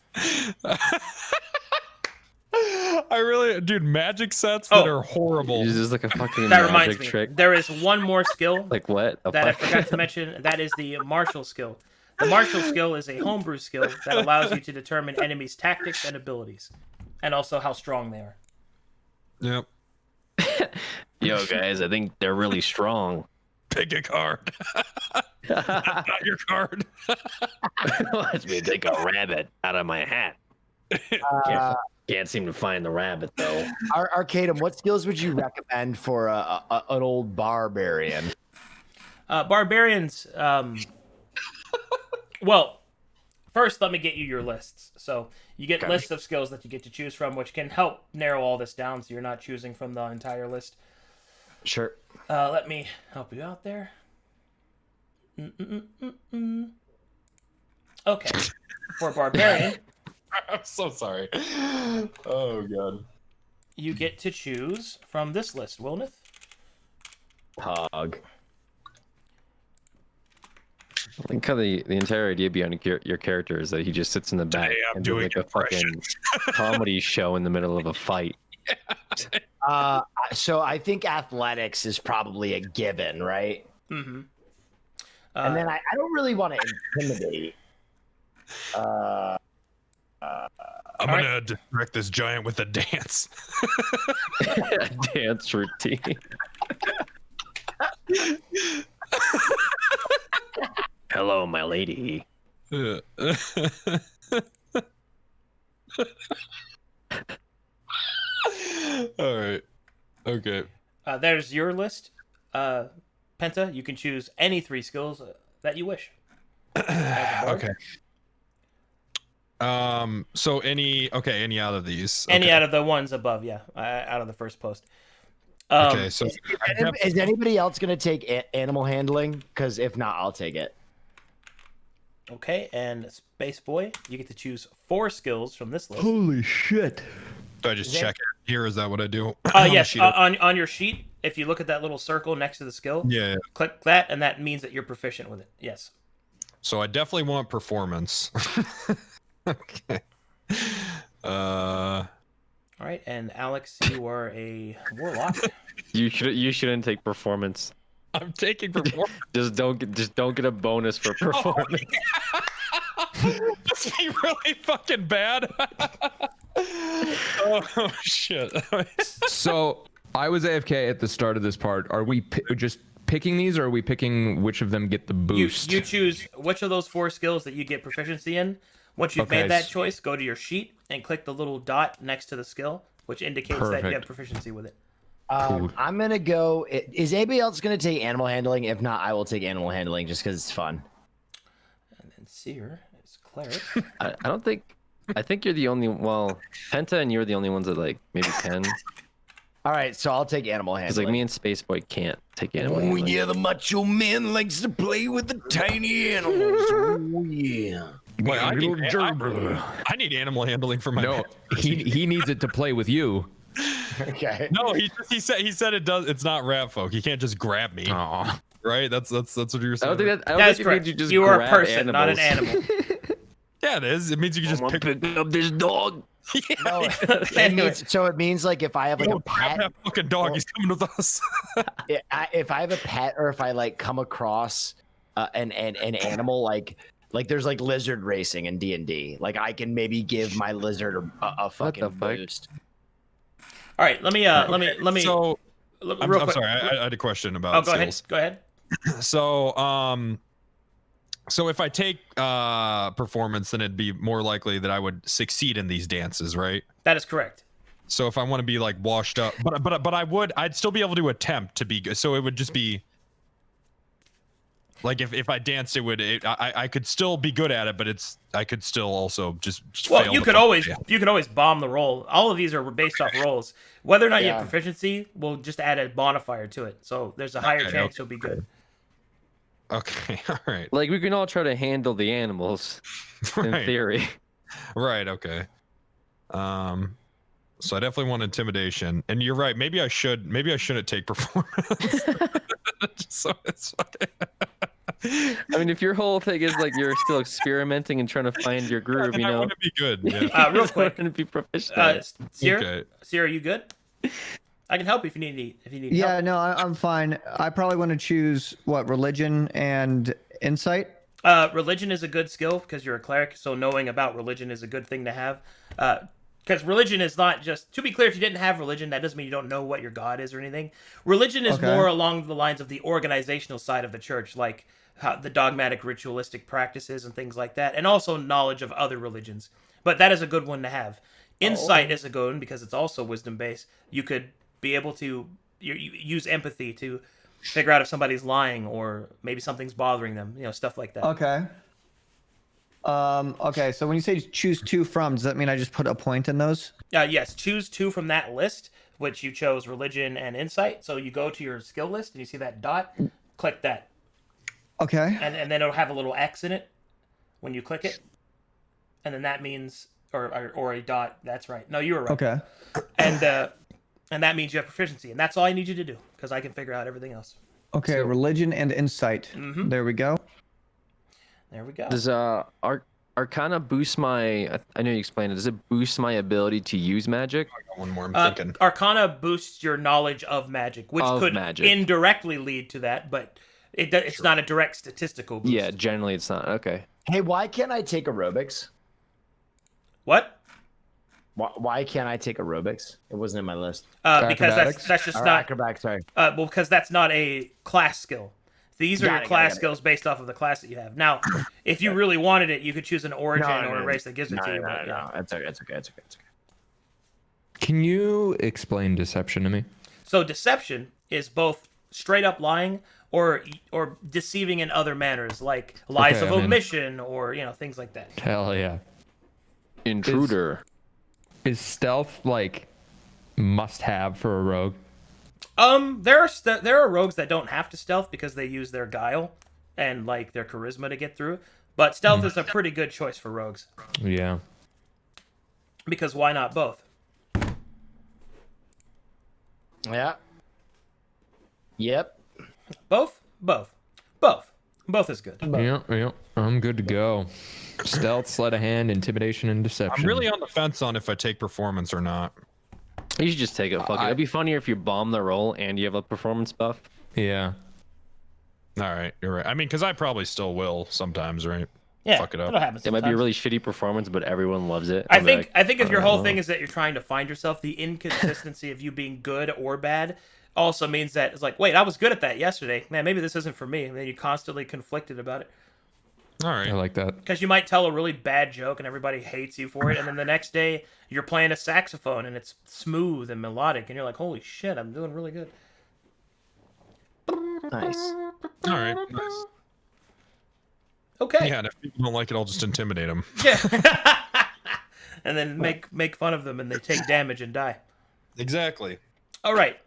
I really, dude, magic sets that are horrible. This is a fucking That magic reminds me, trick. there is one more skill What? that I forgot to mention. That is the martial skill. The martial skill is a homebrew skill that allows you to determine enemies' tactics and abilities, and also how strong they are. Yep. Yo, guys, I think they're really strong. Pick a card. Not your card. Watch me take a rabbit out of my hat. Can't seem to find the rabbit though. Arcadum, what skills would you recommend for an old barbarian? Barbarians. Well, first, let me get you your lists. So you get lists of skills that you get to choose from, which can help narrow all this down so you're not choosing from the entire list. Sure. Let me help you out there. Okay. For barbarian, I'm so sorry. Oh god. you get to choose from this list, Wilneth. Pog. I think how the entire idea behind your character is that he just sits in the back I'm and doing does a fucking comedy show in the middle of a fight. So I think athletics is probably a given, right? Mm-hmm. And then I don't really want to intimidate. I'm gonna distract this giant with a dance. Dance routine. Hello, my lady. All right. Okay. There's your list. Penta, you can choose any 3 skills that you wish. As a bard. Okay. So any out of these. Any okay. out of the ones above, yeah. Out of the first post. Okay, so Is anybody else going to take animal handling? Because if not, I'll take it. Okay, and Space Boy, you get to choose 4 skills from this list. Holy shit. do I just check it here? Is that what I do? Yes, on your sheet, if you look at that little circle next to the skill, Yeah. click that, and that means that you're proficient with it. Yes. So I definitely want performance. Okay. All right, and Alex, you are a warlock. You shouldn't take performance. I'm taking performance. Just don't get a bonus for performance. This be really fucking bad. Oh shit. So I was AFK at the start of this part. Are we just picking these, or are we picking which of them get the boost? You choose which of those 4 skills that you get proficiency in. Once you've made that choice, go to your sheet and click the little dot next to the skill, which indicates that you have proficiency with it. Cool. I'm gonna go. Is anybody else gonna take animal handling? If not, I will take animal handling just because it's fun. And then Seer is Cleric. I don't think. I think you're the only. Well, Penta and you're the only ones that like maybe can. All right, so I'll take animal Because handling. like me and Space Boy can't take animal handling. yeah, the macho man likes to play with the tiny animals. Oh yeah. Wait, I need animal handling for my. No, he needs it to play with you. Okay. No, he said it does. It's not rat folk. He can't just grab me. Aw. Right? That's what you were I saying. don't think that. I That don't is think it correct. means you just You are a grab person, not an animals. animal. Yeah, it is. It means you can just pick up this dog. No, it means like if I have like a grab pet, that fucking dog. He's coming with us. if I have a pet, or if I like come across an animal like there's like lizard racing in D&D. Like I can maybe give my lizard a fucking the fuck? boost. All right, let me. So real I'm quick. sorry. I had a question about. Oh, go ahead. skills. Go ahead. So if I take performance, then it'd be more likely that I would succeed in these dances, right? That is correct. So if I want to be like washed up, but I'd still be able to attempt to be good. So it would just be like if I danced, I could still be good at it, but I could still also just Well, fail you the could fuck always out. you can always bomb the roll. All of these are based off rolls. Whether or not you Yeah. have proficiency, we'll just add a modifier to it. So there's a higher Okay, chance you'll be good. Okay, all right, Like we can all try to handle the animals in right, theory. right, okay. So I definitely want intimidation, and you're right. Maybe I shouldn't take performance. Just so it's fucking... I mean, if your whole thing is like you're still experimenting and trying to find your groove, then you I know, wouldn't be good. Yeah. Real quick, to be proficient. at it. Seer, Okay. Seer, are you good? I can help you if you need Yeah, help. no, I'm fine. I probably want to choose religion and insight. Religion is a good skill because you're a cleric, so knowing about religion is a good thing to have. Because religion is not just, to be clear, if you didn't have religion, that doesn't mean you don't know what your god is or anything. Religion is Okay. more along the lines of the organizational side of the church, like how the dogmatic ritualistic practices and things like that, and also knowledge of other religions. But that is a good one to have. Insight is a good one because it's also wisdom based. You could be able to you use empathy to figure out if somebody's lying or maybe something's bothering them, stuff like that. Okay. Okay, so when you say choose 2 from, does that mean I just put a point in those? Yes, choose 2 from that list, which you chose religion and insight. So you go to your skill list and you see that dot, click that. Okay. And then it'll have a little X in it when you click it. And then that means, or a dot, that's right. No, you were right. Okay. And that means you have proficiency. And that's all I need you to do, because I can figure out everything else. Okay, religion and insight. Mhm. There we go. There we go. Does Arcana boost my? I know you explained it. Does it boost my ability to use magic? One more. I'm thinking. Arcana boosts your knowledge of magic, which Of could magic. indirectly lead to that, but It's not a direct statistical boost. Yeah, generally it's not. Okay. Hey, why can't I take aerobics? What? Why can't I take aerobics? It wasn't in my list. Because Acrobatics? that's just Or not. acrobatics, sorry. Well, because that's not a class skill. These are Got your it, class got it. skills based off of the class that you have. Now, if you really wanted it, you could choose an origin or a race that gives it to you. But, yeah. It's okay. It's okay. Can you explain deception to me? So deception is both straight up lying or deceiving in other manners, like lies Okay, of I'm in. omission or things like that. Hell yeah. Intruder. Is stealth like must have for a rogue? There are rogues that don't have to stealth because they use their guile and like their charisma to get through. But stealth is a pretty good choice for rogues Yeah. because why not both? Yeah. Yep. Both is good. Yeah. I'm good to go. Stealth, sleight of hand, intimidation, and deception. I'm really on the fence on if I take performance or not. You should just take it. Fuck it. It'd be funnier if you bomb the roll and you have a performance buff. Yeah. All right, you're right. I mean, because I probably still will sometimes, right? Yeah, Fuck it up. that'll happen It might be a sometimes. really shitty performance, but everyone loves it. I I'll be think like, I think if your I whole don't thing know. is that you're trying to find yourself, the inconsistency of you being good or bad also means that it's like, wait, I was good at that yesterday. Man, maybe this isn't for me. And then you're constantly conflicted about it. All right. I like that. Because you might tell a really bad joke and everybody hates you for it, and then the next day you're playing a saxophone and it's smooth and melodic, and you're like, holy shit, I'm doing really good. Nice. All right. Nice. Okay. Yeah, and if people don't like it, I'll just intimidate them. Yeah. And then make fun of them and they take damage and die. Exactly. All right.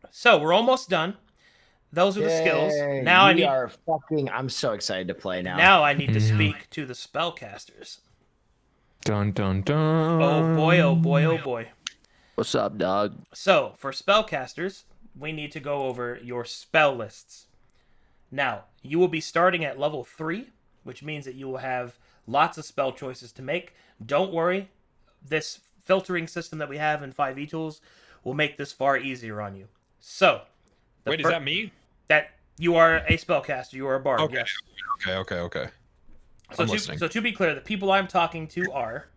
So we're almost done. Those are the skills. Yay, Now I we need are fucking. I'm so excited to play now. now I need to speak to the spellcasters. Dun dun dun. Oh boy, oh boy, oh boy. What's up, dog? So, for spellcasters, we need to go over your spell lists. Now, you will be starting at level 3, which means that you will have lots of spell choices to make. Don't worry, this filtering system that we have in 5e tools will make this far easier on you. So, Wait, is that me? that you are a spellcaster, you are a bard, Okay. yes. Okay. So I'm to, listening. so to be clear, the people I'm talking to are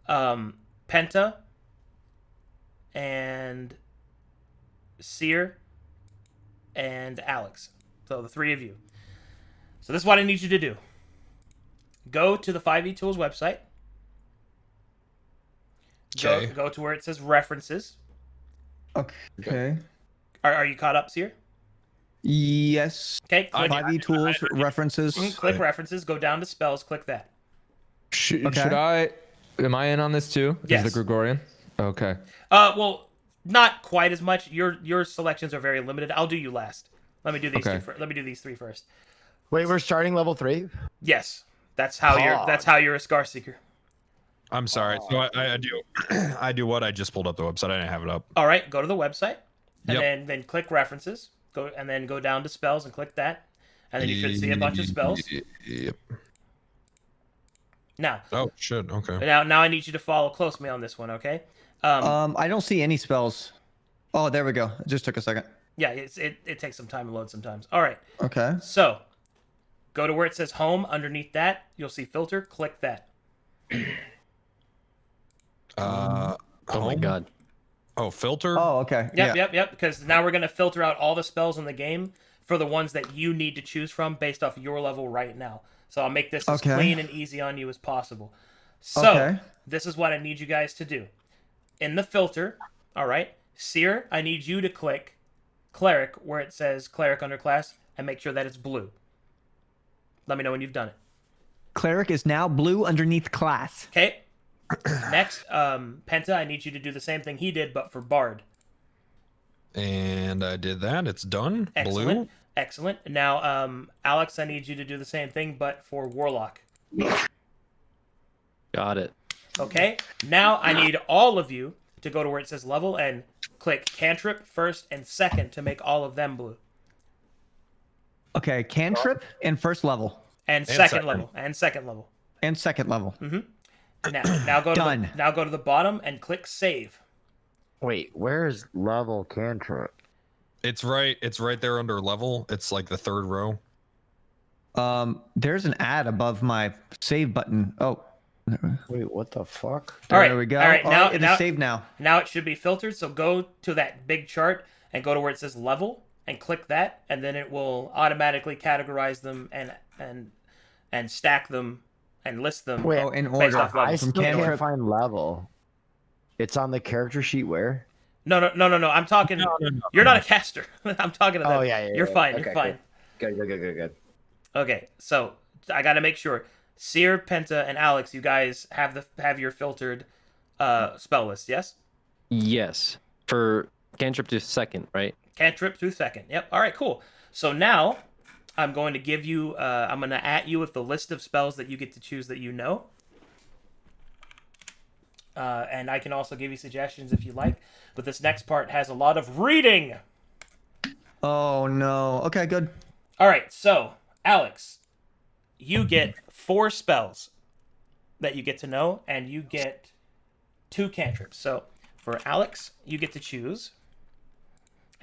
Penta and Seer and Alex. So the 3 of you. So this is what I need you to do. Go to the 5e Tools website. Okay. Go to where it says references. Okay. Are you caught up, Seer? Yes. Okay, click, 5e tools, references. click references, go down to spells, click that. Should Okay. I? Am I in on this too? Yes. Is the Gregorian? Okay. Well, not quite as much. Your selections are very limited. I'll do you last. Let me do these Okay. let me do these 3 first. Wait, we're starting level 3. Yes. That's how you're a Scar Seeker. I'm sorry. So I do I do what? I just pulled up the website. I didn't have it up. All right, go to the website and Yep. then click references. Go down to spells and click that. And then you should see a bunch of spells. Yep. Now, Oh shit. Okay. now I need you to follow close me on this one, okay? I don't see any spells. Oh, there we go. It just took a second. Yeah, it takes some time to load sometimes. All right. Okay. So, go to where it says home. Underneath that, you'll see filter. Click that. Oh my home? god. Oh, filter. Oh, okay. Yeah. Yep. Because now we're going to filter out all the spells in the game for the ones that you need to choose from based off your level right now. So I'll make this as Okay. clean and easy on you as possible. So Okay. this is what I need you guys to do. In the filter, all right, Seer, I need you to click Cleric where it says Cleric underclass and make sure that it's blue. Let me know when you've done it. Cleric is now blue underneath class. Okay. Next, Penta, I need you to do the same thing he did, but for Bard. And I did that. It's done. Excellent. Blue. Excellent. Now, Alex, I need you to do the same thing, but for Warlock. Got it. Okay? Now, I need all of you to go to where it says level and click Cantrip first and second to make all of them blue. Okay, cantrip and first level And second. second level. And second level. and second level. Now go to Done. now go to the bottom and click save. Wait, where's level cantrip? It's right there under level. It's like the third row. There's an ad above my save button. Oh, Wait, what the fuck? there All right, we go. all right, now- it now- is saved now. Now it should be filtered. So go to that big chart and go to where it says level and click that, and then it will automatically categorize them and stack them and list them. Wait, Oh, in based order. off level. I From still can't cantrip. find level. It's on the character sheet where? No. I'm talking. No. You're not a caster. I'm talking to them. Oh, yeah. You're fine. Okay, You're fine. Good. Okay, so I got to make sure. Seer, Penta, and Alex, you guys have your filtered spell list. Yes. Yes. For cantrip to second, right? Cantrip through second. Yep. All right. Cool. So now I'm going to give you. I'm going to at you with the list of spells that you get to choose that you know. And I can also give you suggestions if you like. But this next part has a lot of reading. Oh no. Okay, good. All right. So Alex, you get 4 spells that you get to know, and you get 2 cantrips. So for Alex, you get to choose.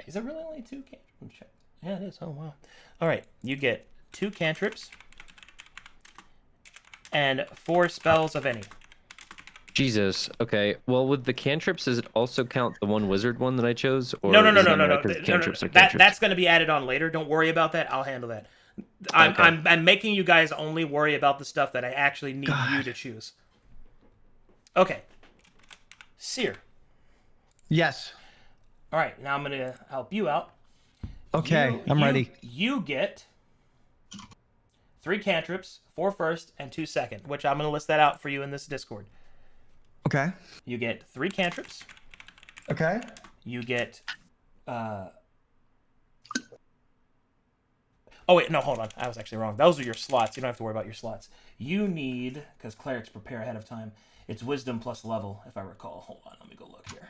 Is it really only 2 cantrips? Yeah, it is. Oh, wow. All right. You get 2 cantrips and 4 spells of any. Jesus. Okay. Well, with the cantrips, does it also count the one wizard one that I chose? Or No. does that matter 'cause cantrips are cantrips? That's going to be added on later. Don't worry about that. I'll handle that. I'm making you guys only worry about the stuff that I actually need you to choose. Okay. Seer. Yes. All right. Now I'm going to help you out. Okay, I'm ready. You get 3 cantrips, 4 first and 2 second, which I'm going to list that out for you in this Discord. Okay. You get 3 cantrips. Okay. You get. Oh wait, no, hold on. I was actually wrong. Those are your slots. You don't have to worry about your slots. You need, because clerics prepare ahead of time. It's wisdom plus level, if I recall. Hold on, let me go look here.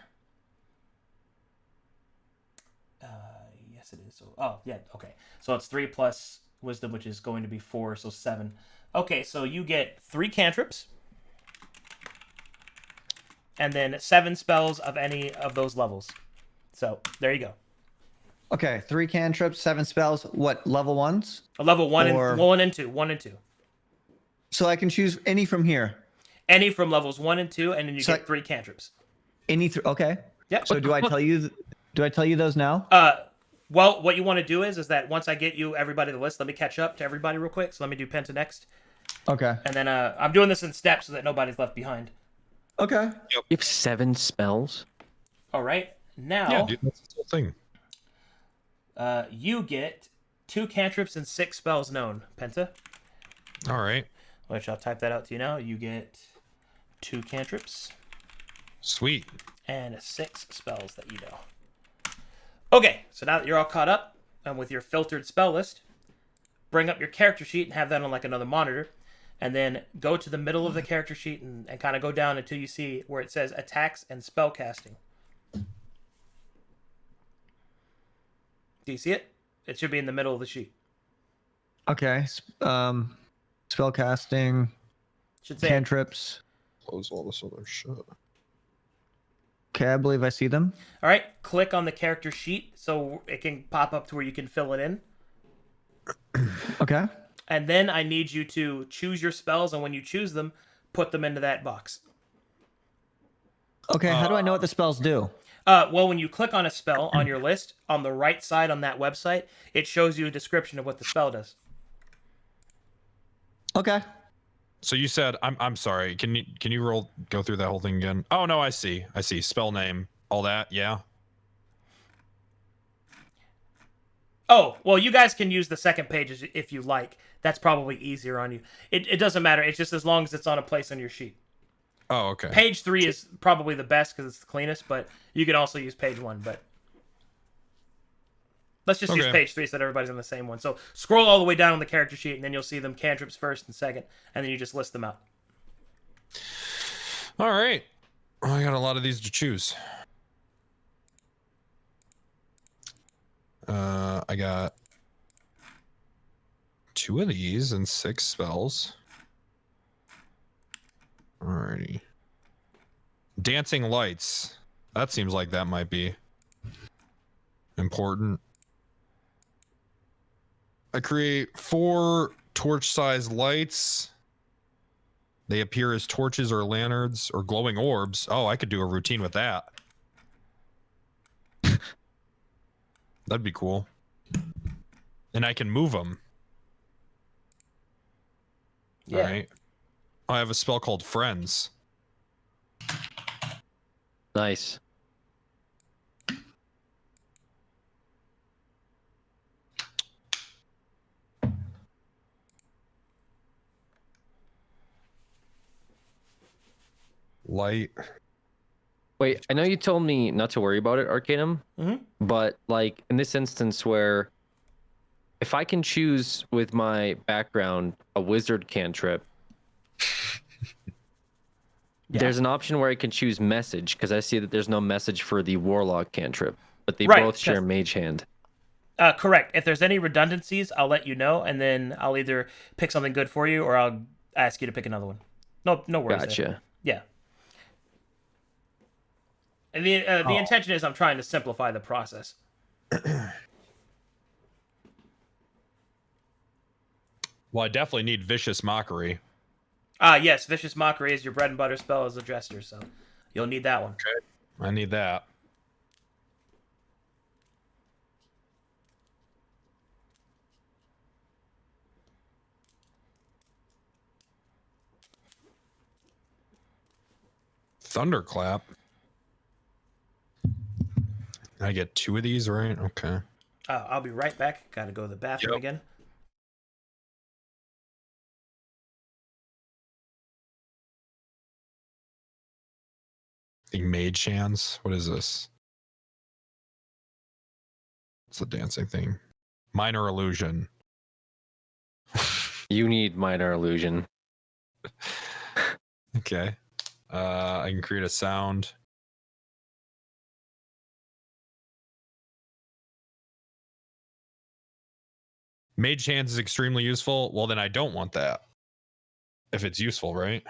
Yes, it is. So, oh yeah, okay. So it's 3 plus wisdom, which is going to be 4, so 7. Okay, so you get 3 cantrips. And then 7 spells of any of those levels. So there you go. Okay, 3 cantrips, 7 spells. What, level 1s? A level 1 Or- and 1 and 2. 1 and 2. So I can choose any from here. Any from levels 1 and 2, and then you So get 3 cantrips. Okay. Yep. So do I tell you? Do I tell you those now? Well, what you want to do is that once I get you everybody the list, let me catch up to everybody real quick. So let me do Penta next, Okay. and then I'm doing this in steps so that nobody's left behind. Okay. You have 7 spells? All right. Now, Yeah, dude, that's the whole thing. you get 2 cantrips and 6 spells known. Penta, All right. which I'll type that out to you now. You get 2 cantrips Sweet. and 6 spells that you know. Okay, so now that you're all caught up and with your filtered spell list, bring up your character sheet and have that on like another monitor, and then go to the middle of the character sheet and kind of go down until you see where it says attacks and spell casting. Do you see it? It should be in the middle of the sheet. Okay. Spell casting, Should say cantrips. Close all this other shit. Okay, I believe I see them. All right, click on the character sheet so it can pop up to where you can fill it in. Okay. And then I need you to choose your spells, and when you choose them, put them into that box. Okay, how do I know what the spells do? Well, when you click on a spell on your list, on the right side on that website, it shows you a description of what the spell does. Okay. So you said I'm sorry. Can you go through that whole thing again? Oh no, I see. Spell name, all that. Yeah. Oh, well, you guys can use the second page if you like. That's probably easier on you. It doesn't matter. It's just as long as it's on a place on your sheet. Oh, okay. Page 3 is probably the best because it's the cleanest, but you can also use page 1. But let's just use Okay. page 3 so that everybody's on the same one. So scroll all the way down on the character sheet, and then you'll see them cantrips first and second, and then you just list them out. All right. Well, I got a lot of these to choose. I got 2 of these and 6 spells. Alrighty. Dancing lights. That seems like that might be Important. I create 4 torch-sized lights. They appear as torches or lanterns or glowing orbs. Oh, I could do a routine with that. That'd be cool. And I can move them. Yeah. All right. I have a spell called Friends. Nice. Light. Wait, I know you told me not to worry about it, Arcanum, but like in this instance where if I can choose with my background a wizard cantrip, there's an option where I can choose message because I see that there's no message for the warlock cantrip, but they Right, both share 'cause- mage hand. Correct. If there's any redundancies, I'll let you know, and then I'll either pick something good for you, or I'll ask you to pick another one. No worries. Gotcha. There. Yeah. And the intention is I'm trying to simplify the process. Well, I definitely need Vicious Mockery. Yes, Vicious Mockery is your bread and butter spell as a jester, so you'll need that one. Okay. I need that. Thunderclap. I get 2 of these, right? Okay. I'll be right back. Gotta go to the bathroom again. The Mage Hands. What is this? It's the dancing thing. Minor Illusion. You need minor illusion. Okay. I can create a sound. Mage Hands is extremely useful. Well, then I don't want that. If it's useful, right?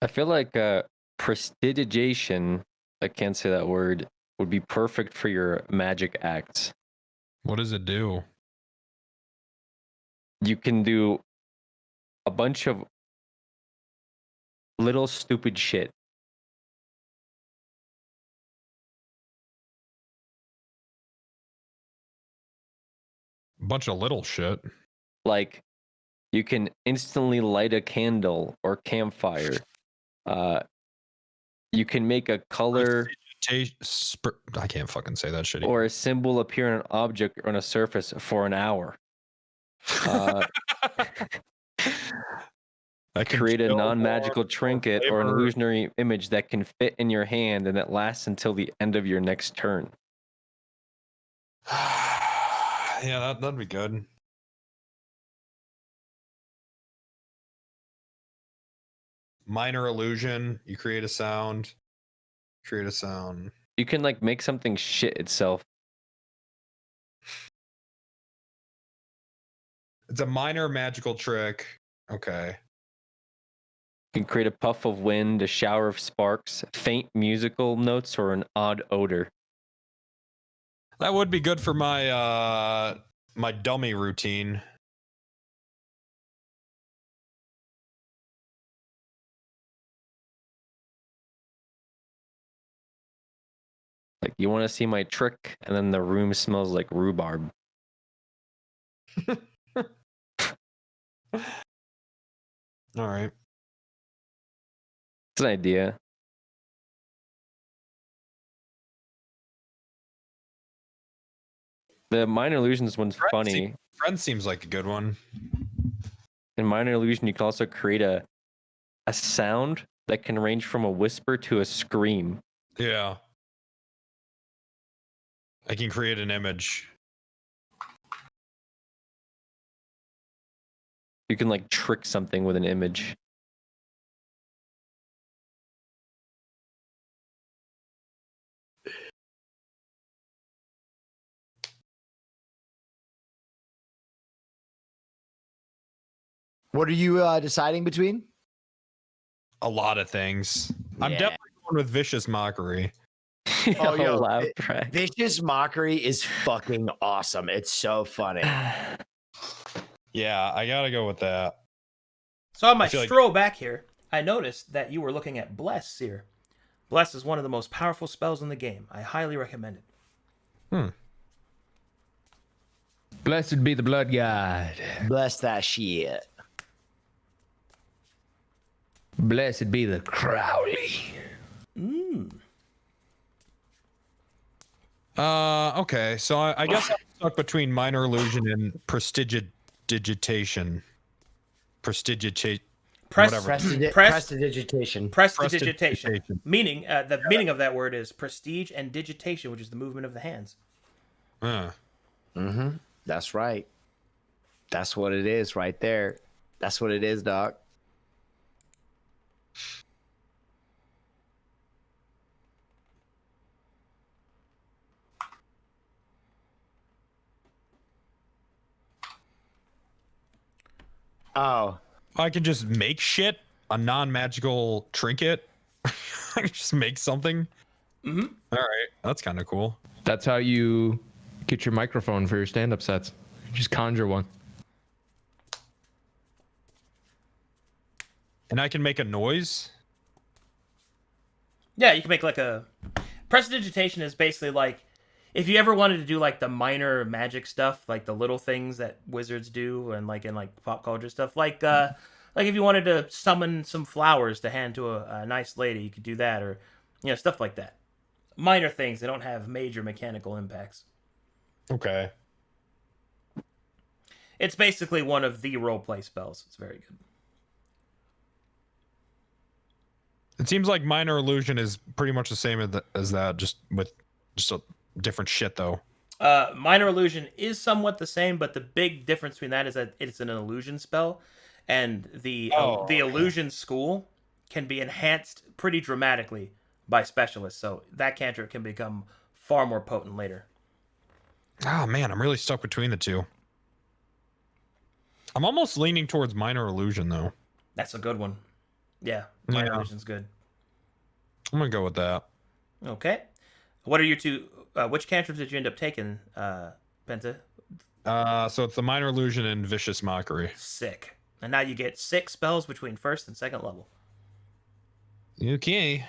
I feel like prestidigitation, I can't say that word, would be perfect for your magic acts. What does it do? You can do a bunch of little stupid shit. A bunch of little shit. Like you can instantly light a candle or campfire. You can make a color I can't fucking say that shit. or a symbol appear on an object or on a surface for an hour. I can Create a chill non-magical more, trinket or an flavor. illusionary image that can fit in your hand and that lasts until the end of your next turn. Yeah, that'd be good. Minor illusion. You create a sound. Create a sound. You can like make something shit itself. It's a minor magical trick. Okay. You can create a puff of wind, a shower of sparks, faint musical notes, or an odd odor. That would be good for my my dummy routine. Like, you want to see my trick, and then the room smells like rhubarb. All right. It's an idea. The minor illusions one's funny. Friend seems like a good one. In minor illusion, you can also create a sound that can range from a whisper to a scream. Yeah. I can create an image. You can like trick something with an image. What are you deciding between? A lot of things. I'm Yeah. definitely going with Vicious Mockery. Oh, yo, laugh track. Vicious Mockery is fucking awesome. It's so funny. Yeah, I gotta go with that. So on my I feel like- stroll back here, I noticed that you were looking at Bless, Seer. Bless is one of the most powerful spells in the game. I highly recommend it. Blessed be the blood god. Bless that shit. Blessed be the Crowley. Okay, so I guess I'm stuck between Minor Illusion and Prestidigitation. Prestidigitate. Whatever. Prestidigitation. Prestidigitation. Prestidigitation. Meaning, the meaning of that word is prestige and digitation, which is the movement of the hands. Mm-hmm. That's right. That's what it is right there. That's what it is, Doc. Oh, I can just make shit, a non-magical trinket. I can just make something. Mm-hmm. All right, that's kind of cool. That's how you get your microphone for your stand-up sets. Just conjure one. And I can make a noise. Yeah, you can make like a... Prestidigitation is basically like... If you ever wanted to do like the minor magic stuff, like the little things that wizards do and like in like pop culture stuff, like if you wanted to summon some flowers to hand to a nice lady, you could do that, or stuff like that. Minor things that don't have major mechanical impacts. Okay. It's basically one of the roleplay spells. It's very good. It seems like Minor Illusion is pretty much the same as that, just with just a different shit though. Minor Illusion is somewhat the same, but the big difference between that is that it's an illusion spell, and the illusion school can be enhanced pretty dramatically by specialists. So that cantrip can become far more potent later. Oh man, I'm really stuck between the two. I'm almost leaning towards Minor Illusion though. That's a good one. Yeah, Minor Yeah. Illusion's good. I'm gonna go with that. Okay. What are your two... which cantrips did you end up taking, Penta? So it's the Minor Illusion and Vicious Mockery. Sick. And now you get 6 spells between first and second level. Okay.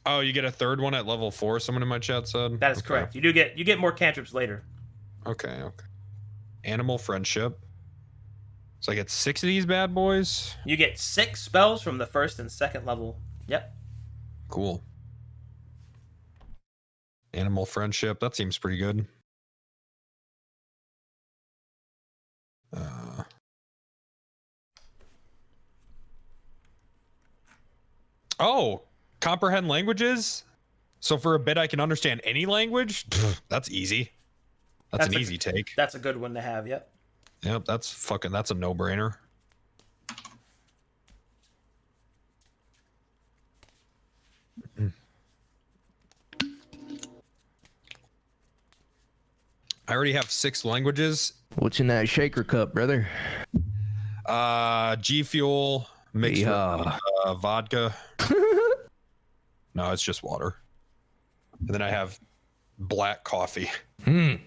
Oh, you get a third one at level 4, someone in my chat said? That is Okay. correct. You get more cantrips later. Okay. Animal Friendship. So I get 6 of these bad boys? You get 6 spells from the first and second level. Yep. Cool. Animal Friendship, that seems pretty good. Oh, comprehend languages? So for a bit I can understand any language? That's easy. That's an easy take. That's a good one to have, yep. Yep, that's a no-brainer. I already have 6 languages. What's in that shaker cup, brother? G Fuel mixed Yeah. with vodka. No, it's just water. And then I have black coffee. Yep.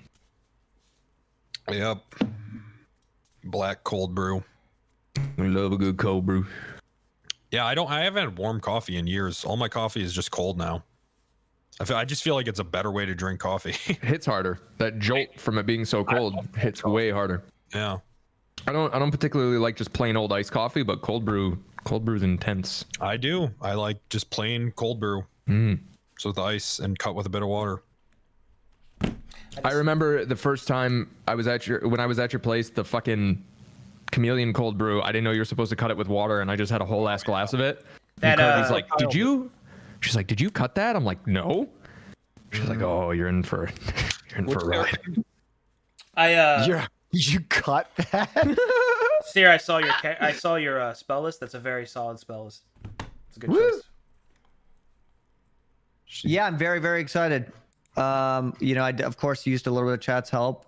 Black cold brew. We love a good cold brew. Yeah, I haven't had warm coffee in years. All my coffee is just cold now. I just feel like it's a better way to drink coffee. Hits harder. That jolt from it being so cold hits way harder. Yeah. I don't particularly like just plain old iced coffee, but cold brew's intense. I do. I like just plain cold brew. So with ice and cut with a bit of water. I remember the first time when I was at your place, the fucking chameleon cold brew. I didn't know you were supposed to cut it with water, and I just had a whole ass glass of it. And Kirby's like, "Did you?" She's like, "Did you cut that?" I'm like, "No." She's like, "Oh, you're in for a ride." You cut that? Seer, I saw your spell list. That's a very solid spell list. It's a good choice. Yeah, I'm very, very excited. I of course used a little bit of chat's help.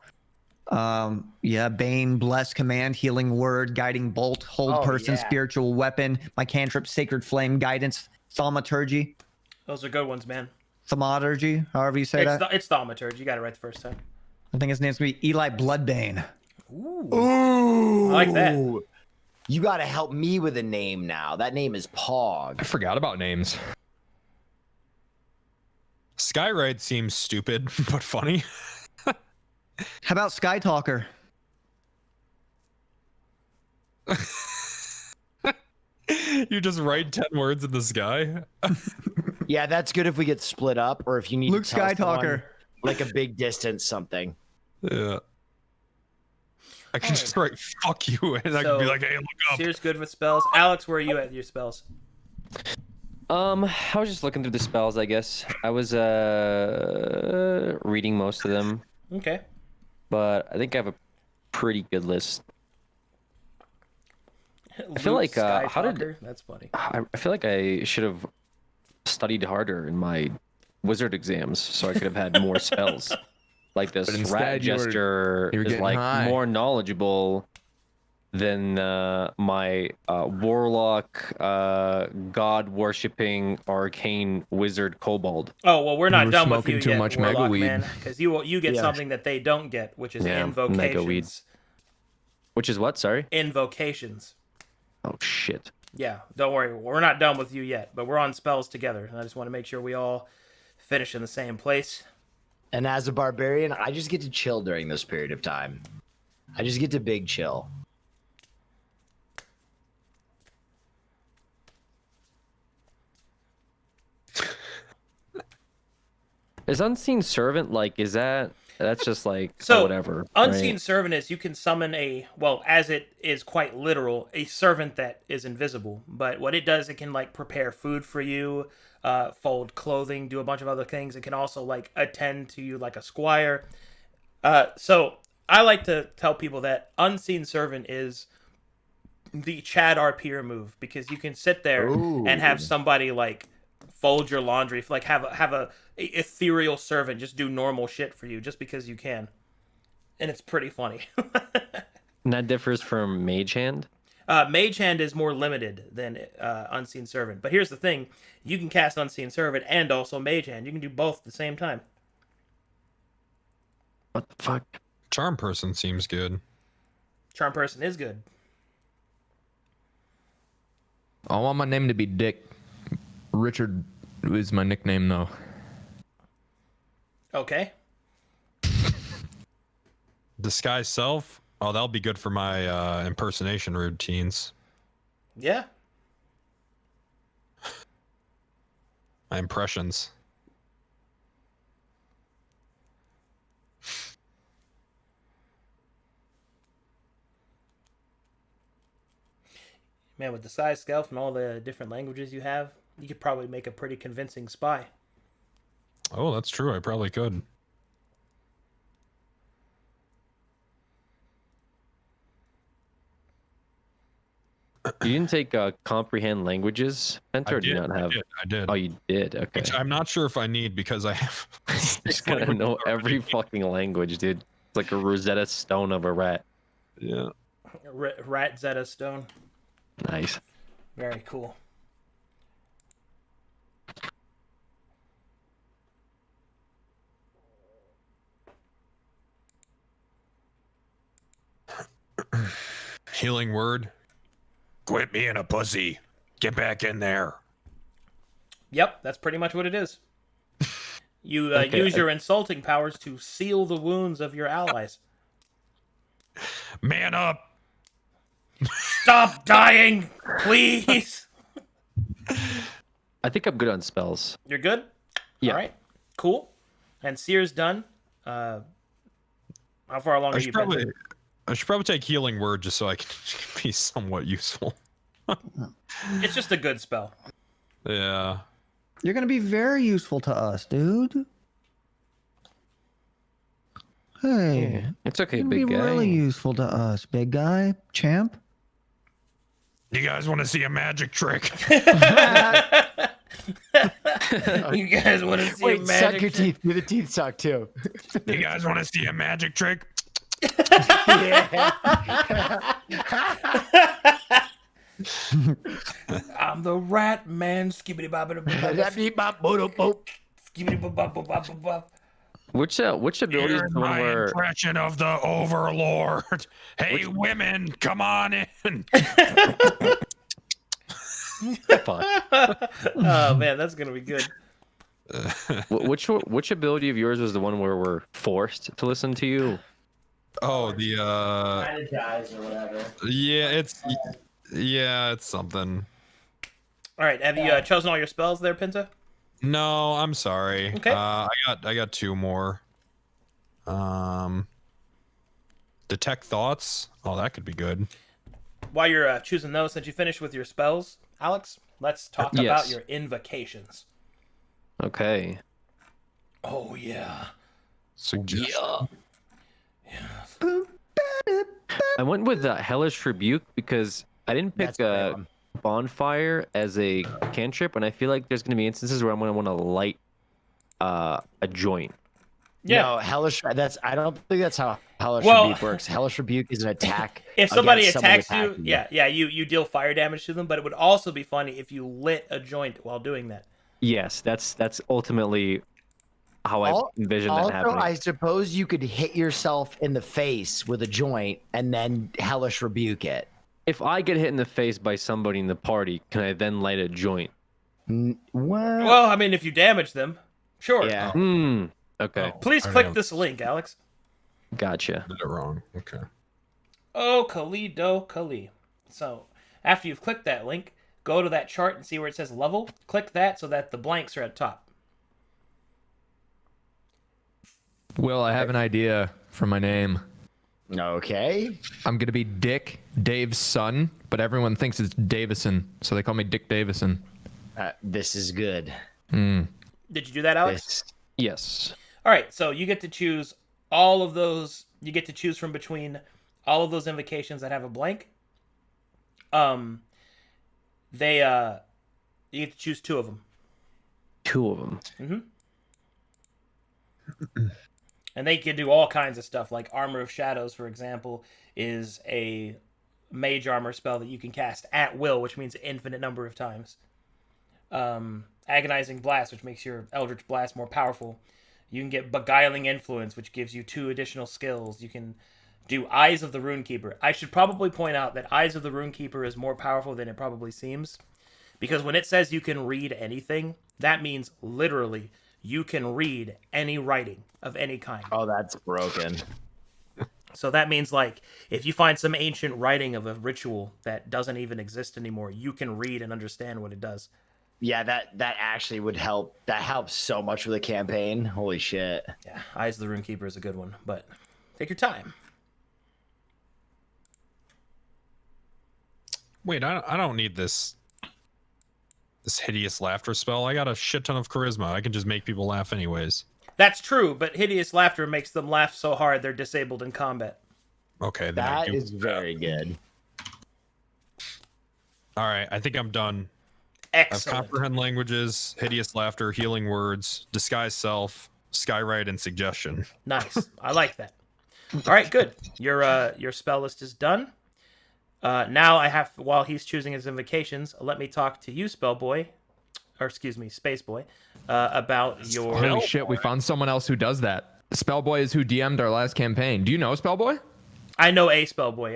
Yeah, Bane, Bless, Command, Healing Word, Guiding Bolt, Hold Oh, Person, yeah. Spiritual Weapon, my cantrip, Sacred Flame, Guidance, Thaumaturgy, Those are good ones, man. Thaumaturgy, however you say It's that. it's thaumaturgy. You got it right the first time. I think his name's gonna be Eli Bloodbane. Ooh. Ooh. I like that. You got to help me with a name now. That name is I Pog. forgot about names. Skyride seems stupid, but funny. How about Sky Talker? You just write 10 words in the sky. Yeah, that's good if we get split up or if you need Luke to tell Sky someone, Talker. like a big distance something. Yeah. I can just write "fuck you" and I can be So, like, "Hey, look up." Seer's good with spells. Alex, where are you at your spells? I was just looking through the spells, I guess. I was reading most of them, Okay. but I think I have a pretty good list. I feel like, how did- That's funny. I feel like I should have studied harder in my wizard exams so I could have had more spells. Like this But rat instead you were jester is getting like high. more knowledgeable than my warlock, god worshipping arcane wizard kobold. Oh well, we're not were done with smoking you too yet, much Warlock mega weed. man, because you get Yeah. something that they don't get, which is Yeah, mega weed. invocations. Which is what? Sorry. Invocations. Oh shit. Yeah, don't worry, we're not done with you yet, but we're on spells together, and I just want to make sure we all finish in the same place. And as a barbarian, I just get to chill during this period of time. I just get to big chill. Is unseen servant like? Is that's just like So, whatever? Unseen right? servant is you can summon as it is quite literal, a servant that is invisible. But what it does, it can like prepare food for you, fold clothing, do a bunch of other things. It can also like attend to you like a squire. So I like to tell people that Unseen servant is the Chad RP move because you can sit there and have somebody like fold your laundry, like have a ethereal servant just do normal shit for you just because you can, and it's pretty funny. And that differs from mage hand. Mage hand is more limited than Unseen servant, but here's the thing: you can cast Unseen servant and also mage hand. You can do both at the same time. What the fuck? Charm person seems good. Charm person is good. I want my name to be Dick. Richard is my nickname though. Okay. Disguise self. Oh, that'll be good for my impersonation routines. Yeah. My impressions. Man, with the size scalp and all the different languages you have, you could probably make a pretty convincing spy. Oh, that's true. I probably could. You didn't take comprehend languages, Penta, or do you not have? I did. Oh, you did. Okay. Which I'm not sure if I need because I have. Just gotta know every fucking language, dude. It's like a Rosetta Stone of a rat. Yeah. Rat Zeta Stone. Nice. Very cool. Healing word. Quit being a pussy. Get back in there. Yep, that's pretty much what it is. You Okay, use your insulting powers to seal the wounds of your allies. Man up. Stop dying, please. I think I'm good on spells. You're good? Yeah. All right, cool. And Seer's done. How far along I are should you, probably Penta? take healing word just so I can be somewhat useful. It's just a good spell. Yeah. You're gonna be very useful to us, dude. Hey, It's okay, you're gonna big be guy. really useful to us, big guy, champ. You guys want to see a magic trick? You guys want to see a Wait, suck magic your trick? teeth. Do the teeth suck too. You guys want to see a magic trick? I'm the rat man. Skibbity bobbity Which ability is the one where impression of the Overlord. Hey, women, come on in. fuck? Oh man, that's gonna be good. Which ability of yours was the one where we're forced to listen to you? Oh, the Strategize or whatever. it's something. All right, have you chosen all your spells there, Pinta? No, I'm sorry. Okay. I got two more. Detect thoughts. Oh, that could be good. While you're choosing those, since you finished with your spells, Alex, let's talk about Yes. your invocations. Okay. Oh yeah. Suggestion. I went with Hellish Rebuke because I didn't pick That's a great one. Bonfire as a cantrip, and I feel like there's going to be instances where I'm going to want to light a joint. Yeah. No, hellish. I don't think that's how hellish Well- rebuke works. Hellish rebuke is an attack. If somebody against someone attacks you, attacking you. you deal fire damage to them, but it would also be funny if you lit a joint while doing that. Yes, that's ultimately how I envision that Also, happening. I suppose you could hit yourself in the face with a joint and then hellish rebuke it. If I get hit in the face by somebody in the party, can I then light a joint? What? Well, I mean, if you damage them, sure. Yeah. Okay, Please I click know. this link, Alex. gotcha. Did it wrong. Okay. Oh, Kali. So, after you've clicked that link, go to that chart and see where it says level. Click that so that the blanks are at top. Will, I have an idea for my name. Okay. I'm gonna be Dick, Dave's son, but everyone thinks it's Davison, so they call me Dick Davison. This is good. Did you do that, Alex? This. Yes. All right, so you get to choose all of those. You get to choose from between all of those invocations that have a blank. You get to choose two of them. Two of them. And they can do all kinds of stuff, like Armor of Shadows, for example, is a mage armor spell that you can cast at will, which means an infinite number of times. Agonizing Blast, which makes your Eldritch Blast more powerful. You can get Beguiling Influence, which gives you 2 additional skills. You can do Eyes of the Runekeeper. I should probably point out that Eyes of the Runekeeper is more powerful than it probably seems, because when it says you can read anything, that means literally you can read any writing of any kind. Oh, that's broken. So that means, like, if you find some ancient writing of a ritual that doesn't even exist anymore, you can read and understand what it does. Yeah, that actually would help. That helps so much with the campaign. Holy shit. Yeah, Eyes of the Runekeeper is a good one, but take your time. Wait, I don't need this hideous laughter spell. I got a shit ton of charisma. I can just make people laugh anyways. That's true, but Hideous Laughter makes them laugh so hard they're disabled in combat. Okay, then I That do is very good. All right, I think I'm done. I have Excellent. comprehend languages, hideous laughter, healing words, disguise self, skywrite, and suggestion. Nice. I like that. All right, good. Your spell list is done. Now I have, while he's choosing his invocations, let me talk to you, Spellboy, or excuse me, Space Boy, about your. Holy shit, we found someone else who does that. Spellboy is who DM'd our last campaign. Do you know Spellboy? I know a Spellboy,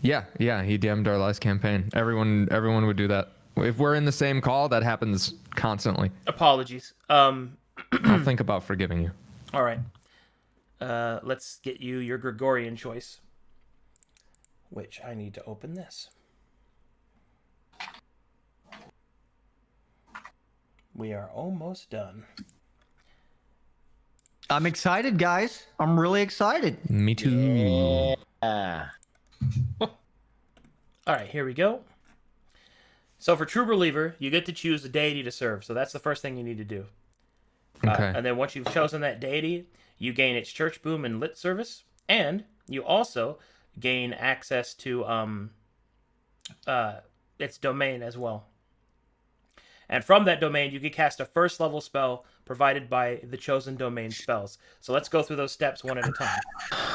yeah. Yeah, he DM'd our last campaign. Everyone would do that. If we're in the same call, that happens constantly. Apologies. I'll think about forgiving you. All right. Let's get you your Gregorian choice, which I need to open this. We are almost done. I'm excited, guys. I'm really excited. Me too. Yeah. All right, here we go. So for True Believer, you get to choose a deity to serve. So that's the first thing you need to do. Okay. And then once you've chosen that deity, you gain its church boom and lit service, and you also gain access to its domain as well. And from that domain, you can cast a first level spell provided by the chosen domain spells. So let's go through those steps one at a time.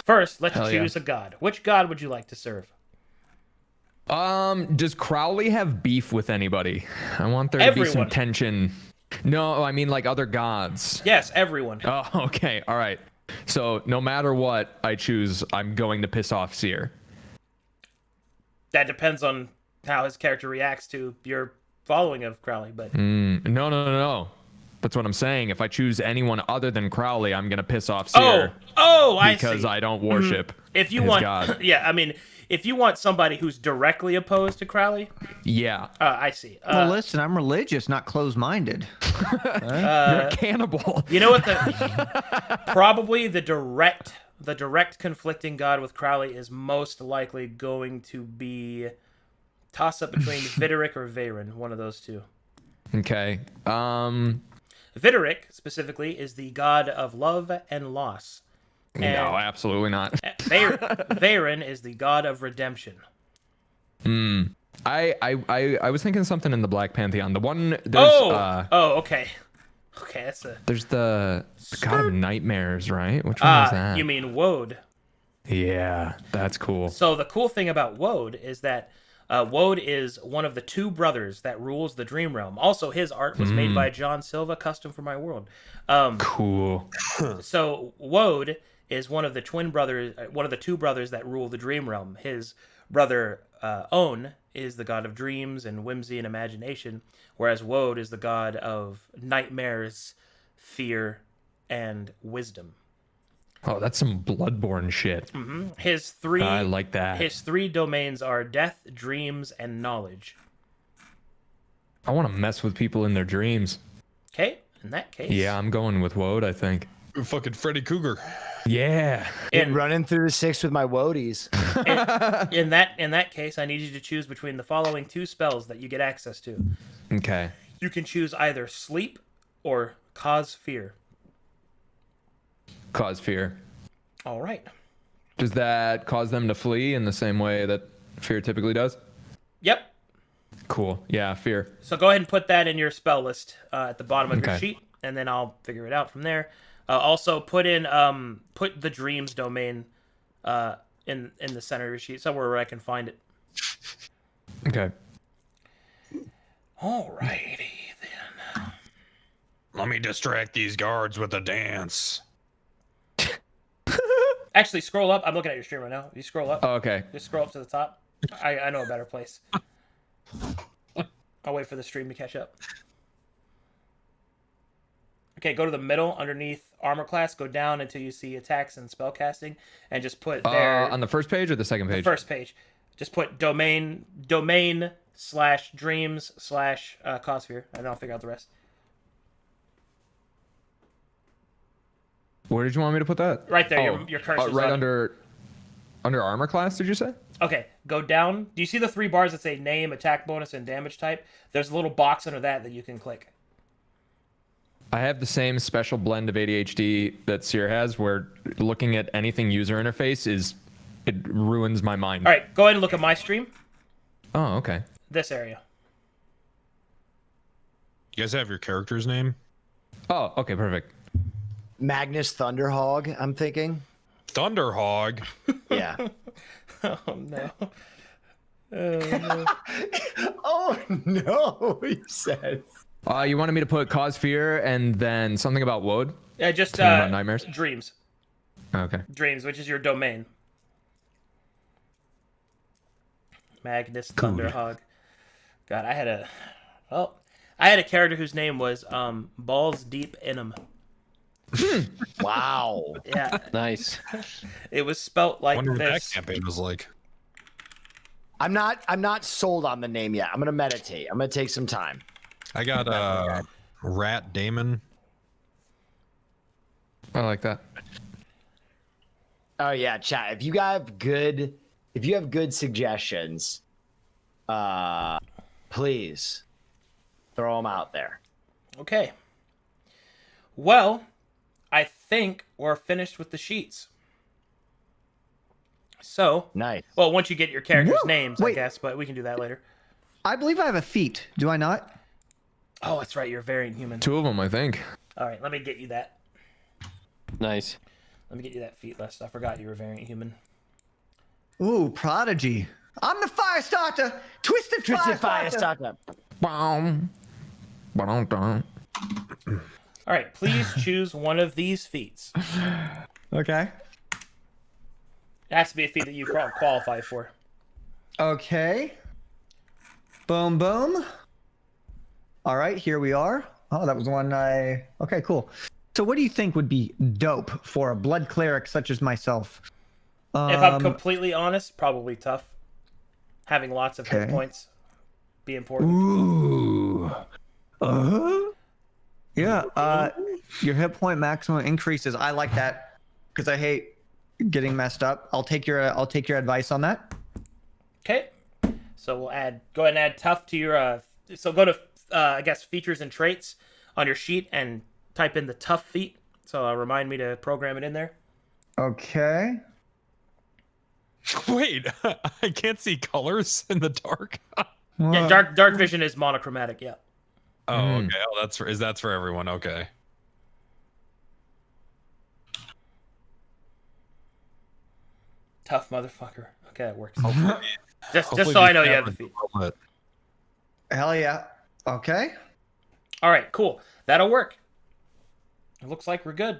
First, let's Hell yeah. choose a god. Which god would you like to serve? Does Crowley have beef with anybody? I want there to be some Everyone. tension. No, I mean like other gods. Yes, everyone. Oh, okay. All right. So no matter what I choose, I'm going to piss off Seer. That depends on how his character reacts to your following of Crowley, but No. That's what I'm saying. If I choose anyone other than Crowley, I'm gonna piss off Seer I see. because I don't worship If you his want, god. yeah, I mean, if you want somebody who's directly opposed to Crowley, Yeah. I see. Well, listen, I'm religious, not closed-minded. You're a cannibal. You know what? Probably the direct conflicting god with Crowley is most likely going to be toss up between Videric or Veyron, one of those two. Okay. Videric specifically is the god of love and loss. No, absolutely not. Veyron is the god of redemption. I was thinking something in the Black Pantheon. The one there's Okay. Okay, there's the god of nightmares, right? Which one is that? You mean Woad. Yeah, that's cool. So the cool thing about Woad is that Woad is one of the two brothers that rules the Dream Realm. Also, his art was made by John Silva, custom for my world. Cool. So Woad is one of the twin brothers, one of the two brothers that rule the Dream Realm. His brother On is the god of dreams and whimsy and imagination, whereas Woad is the god of nightmares, fear, and wisdom. Oh, that's some Bloodborne shit. His three I like that. His three domains are death, dreams, and knowledge. I want to mess with people in their dreams. Okay, in that case, Yeah, I'm going with Woad, I think. Fucking Freddy Cougar. Yeah. Running through the 6 with my woadies. in that case, I need you to choose between the following two spells that you get access to. Okay. You can choose either sleep or cause fear. Cause fear. All right. Does that cause them to flee in the same way that fear typically does? Yep. Cool. Yeah, fear. So go ahead and put that in your spell list at the bottom of your Okay. sheet, and then I'll figure it out from there. Also, put in put the dreams domain in the center of your sheet, somewhere where I can find it. Okay. Alrighty then. Let me distract these guards with a dance. Actually, scroll up. I'm looking at your stream right now. You scroll up. Oh, okay. Just scroll up to the top. I know a better place. I'll wait for the stream to catch up. Okay, go to the middle underneath armor class. Go down until you see attacks and spellcasting, and just put there On the first page or the second the page? first page. Just put domain / dreams / Cossphere, and I'll figure out the rest. Where did you want me to put that? Right there. Your cursor's right on it. under armor class, did you say? Okay, go down. Do you see the three bars that say name, attack bonus, and damage type? There's a little box under that you can click. I have the same special blend of ADHD that Seer has, where looking at anything user interface it ruins my mind. All right, go ahead and look at my stream. Oh, okay. This area. You guys have your character's name? Oh, okay, perfect. Magnus Thunderhog, I'm thinking. Thunderhog. Yeah. Oh no. Oh no, he says. You wanted me to put cause fear and then something about Woad? Yeah, just Something about nightmares? dreams. Okay. Dreams, which is your domain. Magnus Thunderhog. God, I had a character whose name was Balls Deep in 'em. Wow. Yeah, Nice. it was spelt like Wonder what that this. campaign was like. I'm not sold on the name yet. I'm gonna meditate. I'm gonna take some time. I got Rat Damon. I like that. Oh yeah, chat. If you have good suggestions, please throw them out there. Okay. Well, I think we're finished with the sheets. So, Nice. well, once you get your characters' names, I Wait. guess, but we can do that later. I believe I have a feat. Do I not? Oh, that's right. You're a variant human. 2 of them, I think. All right, let me get you that. Nice. Let me get you that feat list. I forgot you were a variant human. Ooh, Prodigy. I'm the fire starter. Twisted fire starter. Boom. Ba-dum-dum. All right, please choose one of these feats. Okay. It has to be a feat that you qualify for. Okay. Boom, boom. All right, here we are. Oh, that was one I... Okay, cool. So what do you think would be dope for a blood cleric such as myself? If I'm completely honest, probably tough. Having lots of hit Okay. points be important. Ooh. Yeah, your hit point maximum increases. I like that because I hate getting messed up. I'll take your advice on that. Okay. So we'll go ahead and add tough to your so go to I guess features and traits on your sheet and type in the tough feat. So remind me to program it in there. Okay. Wait, I can't see colors in the dark. Yeah, dark vision is monochromatic, yeah. Oh, okay. Oh, that's for everyone. Okay. Tough motherfucker. Okay, it works. Just Hopefully so I these know you have the cameras feat. don't let- Hell yeah. Okay. All right, cool. That'll work. It looks like we're good.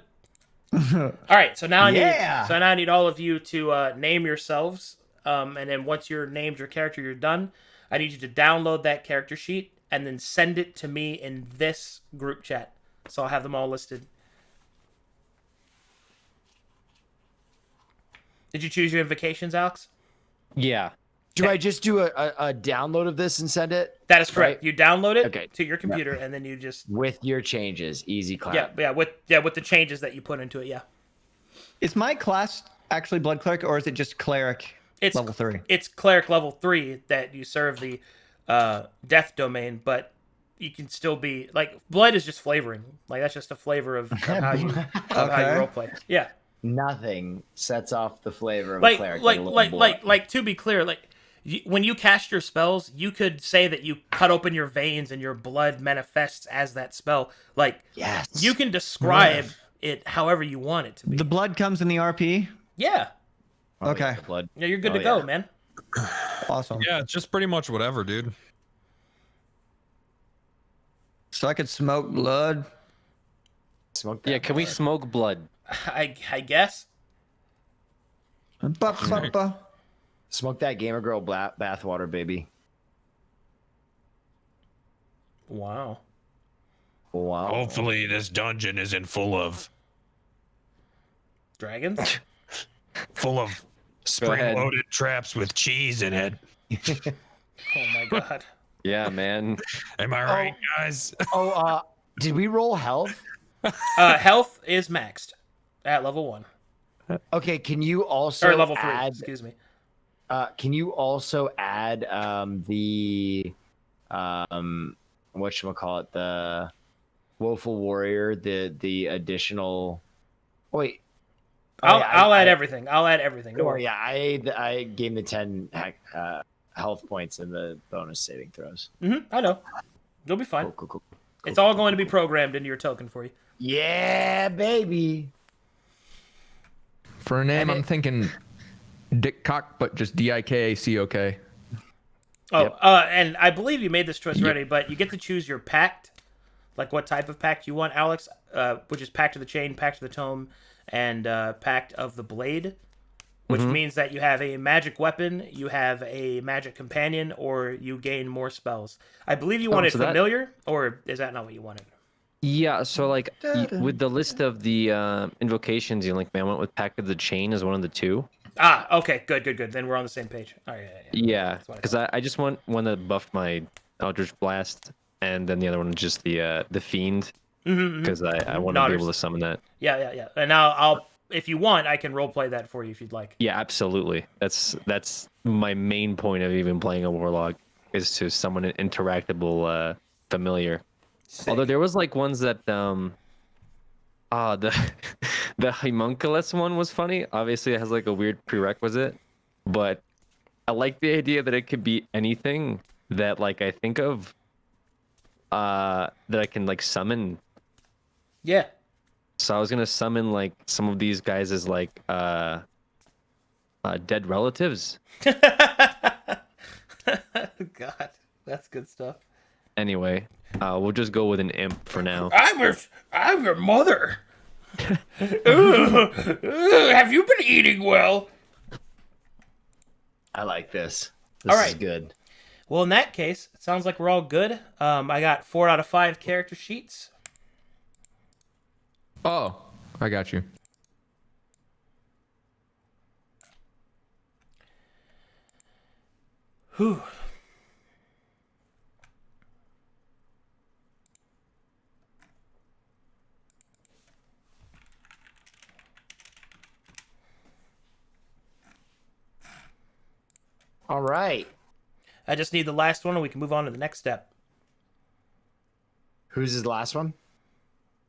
All right, so now I need all of you to name yourselves, and then once you're named your character, you're done. I need you to download that character sheet and then send it to me in this group chat. So I'll have them all listed. Did you choose your invocations, Alex? Yeah. Do I just do a download of this and send it? That is correct. Right. You download it Okay. to your computer, and then you just With your changes, easy clap. with the changes that you put into it. Yeah, Is my class actually blood cleric or is it just cleric level 3? It's cleric level 3 that you serve the death domain, but you can still be like blood is just flavoring. Like that's just a flavor of how you roleplay. Yeah. Nothing sets off the flavor of a cleric. Like to be clear, like when you cast your spells, you could say that you cut open your veins and your blood manifests as that spell. Like Yes. you can describe it however you want it to be. The blood comes in the RP? Yeah. Oh, Okay. yeah, blood. Yeah, you're good to Oh, go, yeah. man. Awesome. Yeah, it's just pretty much whatever, dude. So I could smoke blood. Smoke that Yeah, can we blood. smoke blood? I guess. Ba-ba-ba. Smoke that gamer girl bathwater, baby. Wow. Wow. Hopefully this dungeon isn't full of Dragons? spring loaded traps with cheese in it. Oh my god. Yeah, man. Am I right, guys? Did we roll health? Health is maxed at level 1. Okay, can you also Or level 3, add? excuse me. Can you also add the whatchamacallit, the woeful warrior, the additional? Wait. I'll add everything. I'll add everything. Don't Oh worry. yeah, I gave the 10 health points in the bonus saving throws. I know. You'll be fine. Cool. It's all going to be programmed into your token for you. Yeah, baby. For a name, And I'm thinking Dick Cock, but just D-I-K-A-C-O-K. Oh, and I believe you made this choice already, but you get to choose your pact, like what type of pact you want, Alex, which is Pact of the Chain, Pact of the Tome, and Pact of the Blade, which means that you have a magic weapon, you have a magic companion, or you gain more spells. I believe you wanted so that- familiar, or is that not what you wanted? Yeah, so like with the list of the invocations, I went with Pact of the Chain as one of the two. Ah, okay, good. Then we're on the same page. All right, Yeah, That's what I because I just want one that buffed my Eldritch Blast, and then the other one is just the Fiend, because I want to be able to summon that. Yeah. And now I'll, if you want, I can roleplay that for you if you'd like. Yeah, absolutely. That's my main point of even playing a Warlock, is to summon an interactable familiar. Sick. Although there was like ones that the the homunculus one was funny. Obviously it has like a weird prerequisite, but I like the idea that it could be anything that like I think of. that I can like summon. Yeah. So I was gonna summon like some of these guys as like dead relatives. God, that's good stuff. Anyway, we'll just go with an imp for now. I'm your mother. Ugh, have you been eating well? I like this. This All is right. good. Well, in that case, it sounds like we're all good. I got 4 out of 5 character sheets. Oh, I got you. Whew. All right. I just need the last one, and we can move on to the next step. Who's his last one?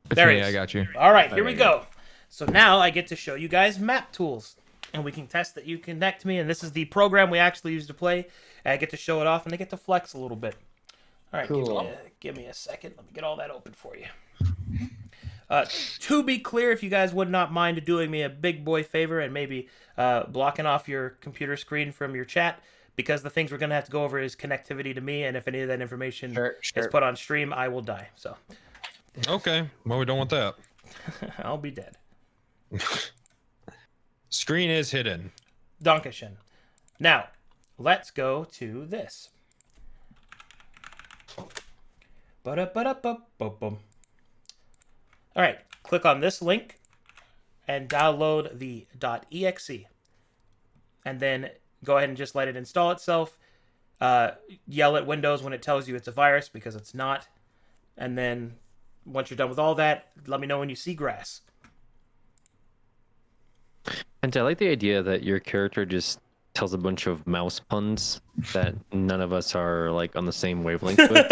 It's There me, he is. I got you. All right, here we go. So now I get to show you guys map tools, and we can test that you connect me. And this is the program we actually use to play. And I get to show it off, and I get to flex a little bit. All right, Cool. give me a second. Let me get all that open for you. To be clear, if you guys would not mind doing me a big boy favor and maybe blocking off your computer screen from your chat, because the things we're going to have to go over is connectivity to me, and if any of that information is put on stream, I will die. So Okay. Well, we don't want that. I'll be dead. Screen is hidden. Dankeschön. Now, let's go to this. Ba-da-ba-da-ba-ba-bum. All right, click on this link and download the .exe. And then go ahead and just let it install itself. Yell at Windows when it tells you it's a virus, because it's not. And then once you're done with all that, let me know when you see grass. And I like the idea that your character just tells a bunch of mouse puns that none of us are like on the same wavelength with.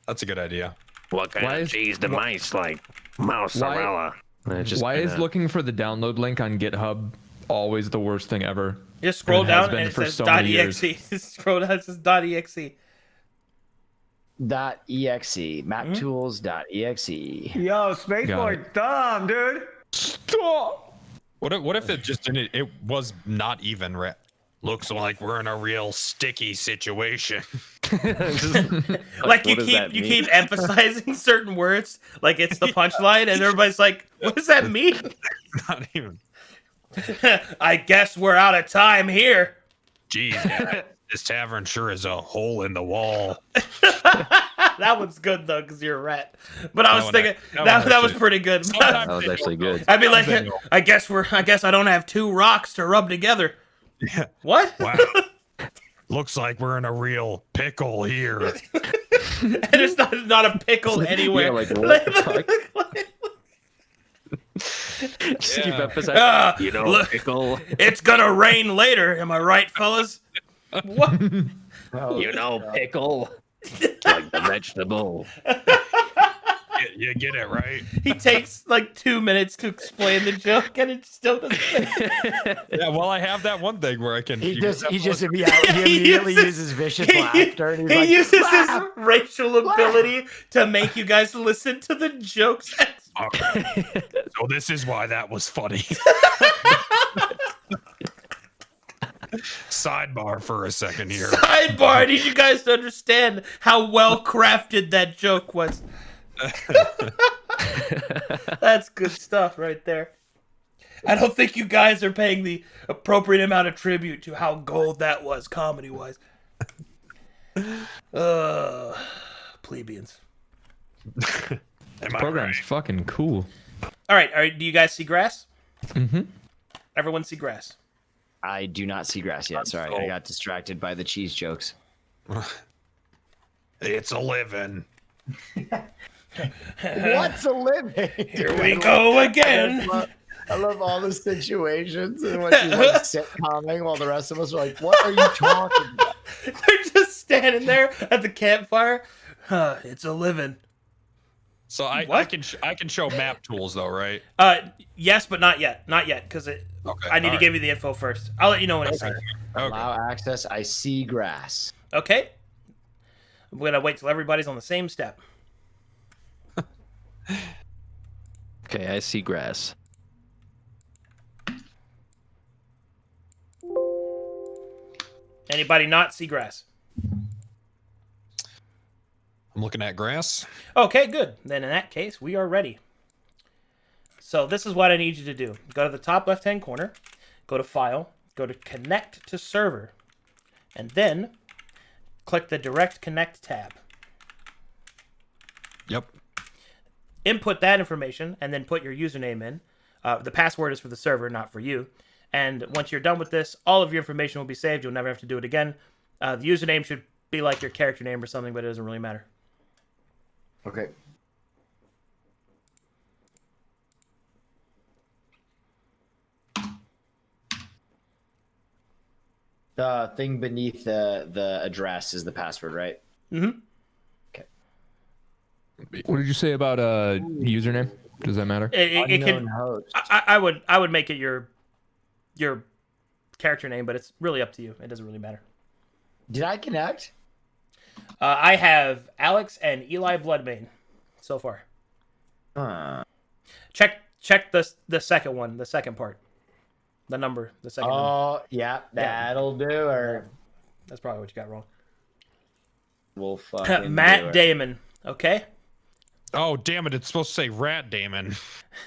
That's a good idea. What kind Why of is- cheese do mice like? Mozzarella. And it just Why is kinda- looking for the download link on GitHub always the worst thing ever? Just scroll And it has down been and it for says so many .exe. Just scroll down, it says .exe. .exe. Maptools.exe. Yo, Spaceborg, dumb, dude. Stop! What if it just didn't? It was not even. Looks like we're in a real sticky situation. Like you what does that mean? keep emphasizing certain words, like it's the punchline, and everybody's like, "What does that mean?" Not even. I guess we're out of time here. Geez, yeah, this tavern sure is a hole in the wall. That one's good though, because you're a rat. But I was one thinking act- that that one was actually- pretty good. That was actually good. I'd be like, Something- I guess I don't have 2 rocks to rub together. Yeah. What? Wow. Looks like we're in a real pickle here. And there's not a pickle anywhere. Yeah, like, what the Just keep Yeah. emphasizing. You know, look. pickle. It's gonna rain later. Am I right, fellas? What? You know, pickle. Like the vegetable. You get it right. He takes like 2 minutes to explain the joke, and it still doesn't. Yeah. Well, I have that one thing where I can. He you just can he just definitely- immediately uses- uses vicious he- laughter. And he's He like, uses his "Laugh." racial ability to make you guys listen to the jokes. So this is why that was funny. Sidebar for a second here. Sidebar, I need you guys to understand how well crafted that joke was. That's good stuff right there. I don't think you guys are paying the appropriate amount of tribute to how gold that was, comedy-wise. Plebeians. Am I Program's right? fucking cool. All right. Do you guys see grass? Mm-hmm. Everyone see grass. I do not see grass yet. Sorry, I got distracted by the cheese jokes. It's a living. What's a living? Here we go again. I love all the situations and when she's like sitcomming while the rest of us are like, "What are you talking about?" They're just standing there at the campfire. It's a living. So I What? can show map tools though, right? Yes, but not yet. Not yet, because Okay, I need to all give you the info first. I'll let you know when it's Okay. safe. Okay. Allow access. I see grass. Okay. I'm gonna wait till everybody's on the same step. Okay, I see grass. Anybody not see grass? I'm looking at grass. Okay, good. Then in that case, we are ready. So this is what I need you to do. Go to the top left-hand corner, go to File, go to Connect to Server, and then click the Direct Connect tab. Yep. Input that information, and then put your username in. The password is for the server, not for you. And once you're done with this, all of your information will be saved. You'll never have to do it again. The username should be like your character name or something, but it doesn't really matter. Okay. The thing beneath the address is the password, right? Mm-hmm. What did you say about username? Does that matter? It can. Unknown host. I would make it your character name, but it's really up to you. It doesn't really matter. Did I connect? I have Alex and Eli Bloodbane so far. Check the second one, the second part, the number, the second number. Oh, yeah, that'll do her. That's probably what you got wrong. We'll fucking Matt do it. Damon. Okay. Oh, damn it. It's supposed to say Rat Damon.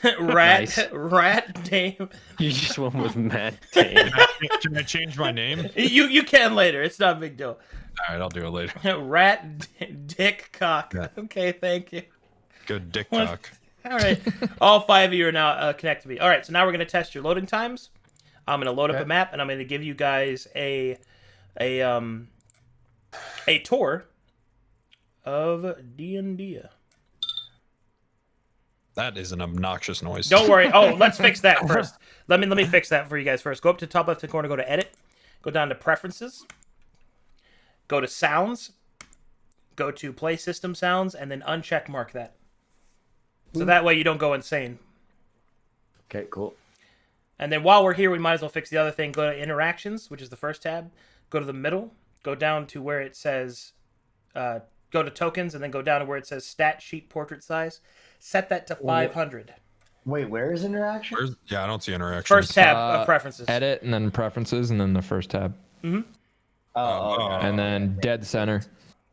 Nice. Rat Damon. You just went with Matt Damon. Can I change my name? You can later. It's not a big deal. All right, I'll do it later. Dick Cock. Yeah. Okay, thank you. Good dick What? cock. All right. All 5 of you are now connected to me. All right, so now we're going to test your loading times. I'm going to load up a map, and I'm going to give you guys a tour of D&D. That is an obnoxious noise. Don't worry. Oh, let's fix that first. Let me fix that for you guys first. Go up to the top left corner, go to Edit, go down to Preferences, go to Sounds, go to Play System Sounds, and then uncheck mark that. So that way you don't go insane. Okay, cool. And then while we're here, we might as well fix the other thing. Go to Interactions, which is the first tab. Go to the middle. Go down to where it says, go to Tokens, and then go down to where it says Stat Sheet Portrait Size. Set that to 500. Wait, where is interaction? Yeah, I don't see interactions. First tab of Preferences. Edit and then preferences and then the first tab. Mm-hmm. Okay. And then dead center.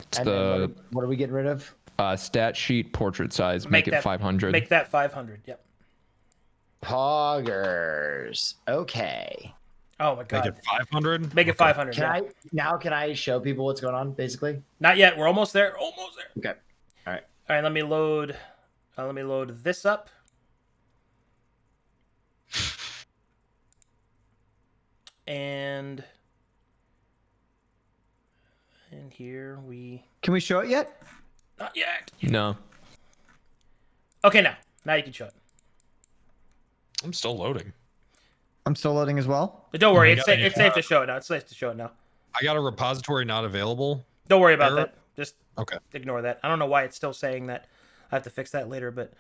It's And then what are we getting rid of? stat sheet portrait size. Make it that 500. Make that 500. Yep. Poggers. Okay. Oh my god. Make it 500? Make it 500. Can I show people what's going on, basically? Not yet. We're almost there. Almost there. Okay. All right. All right. Let me load this up. And here we. Can we show it yet? Not yet. No. Okay, now you can show it. I'm still loading. I'm still loading as well. But don't worry, Oh my it's God, it's safe to show it now. It's safe to show it now. I got a repository not available. Don't worry about Error? that. Just Okay. ignore that. I don't know why it's still saying that. I have to fix that later, but.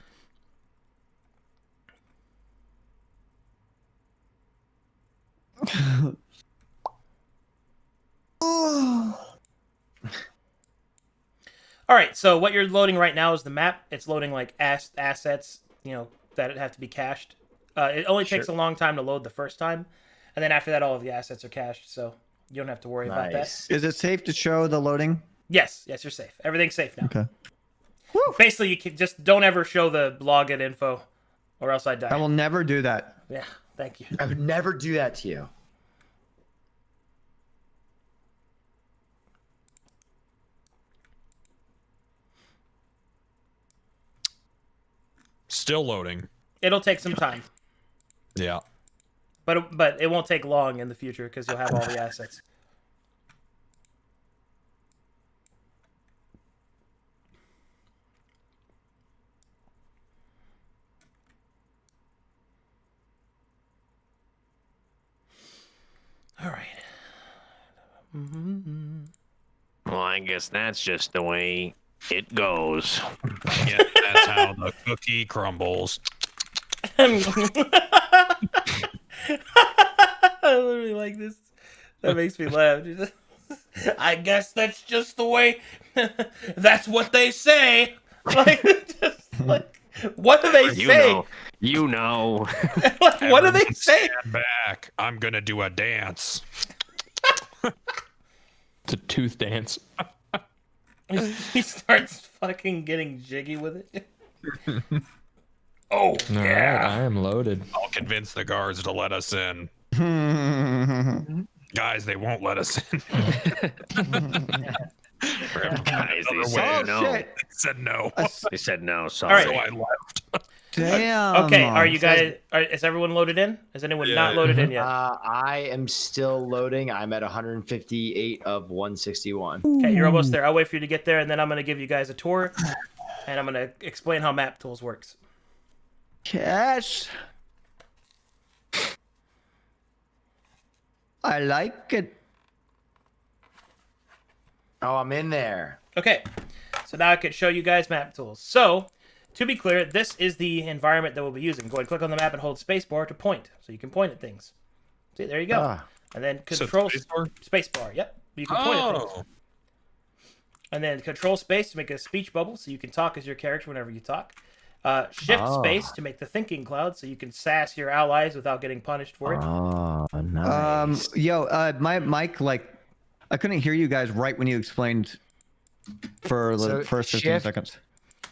All right, so what you're loading right now is the map. It's loading like assets, that have to be cached. It only takes a long time to load the first time, and then after that, all of the assets are cached, so you don't have to worry about that. Nice. Is it safe to show the loading? Yes, you're safe. Everything's safe now. Okay. Basically, you can just don't ever show the login info, or else I die. I will never do that. Yeah, thank you. I would never do that to you. Still loading. It'll take some time, Yeah. but it won't take long in the future because you'll have all the assets. All right. Well, I guess that's just the way it goes. Yeah, that's how the cookie crumbles. I literally like this. That makes me laugh. I guess that's just the way. That's what they say. Like, just like, what do they say? You know. Like, what do they Everyone say? Stand back. I'm gonna do a dance. It's a tooth dance. He starts fucking getting jiggy with it. Oh, All right, yeah. I am loaded. I'll convince the guards to let us in. Guys, they won't let us in. Guys, they Another said way. no. Shit. They said no. They said no. All Sorry. So right. I left. Damn. Okay, are you guys? Is everyone loaded in? Is anyone Yeah, not yeah. loaded in yet? I am still loading. I'm at 158 of 161. Okay, you're almost there. I'll wait for you to get there, and then I'm going to give you guys a tour, and I'm going to explain how Map Tools works. Yes. I like it. Oh, I'm in there. Okay, so now I can show you guys Map Tools. So, to be clear, this is the environment that we'll be using. Go ahead, click on the map, and hold spacebar to point, so you can point at things. See, there you go. Ah. And then So control spacebar? spacebar. Yep, you can point at things. Oh. And then control space to make a speech bubble, so you can talk as your character whenever you talk. Shift Ah. space to make the thinking cloud, so you can sass your allies without getting punished for it. Oh, nice. My mic, like, I couldn't hear you guys right when you explained for the So, first 15 shift- seconds.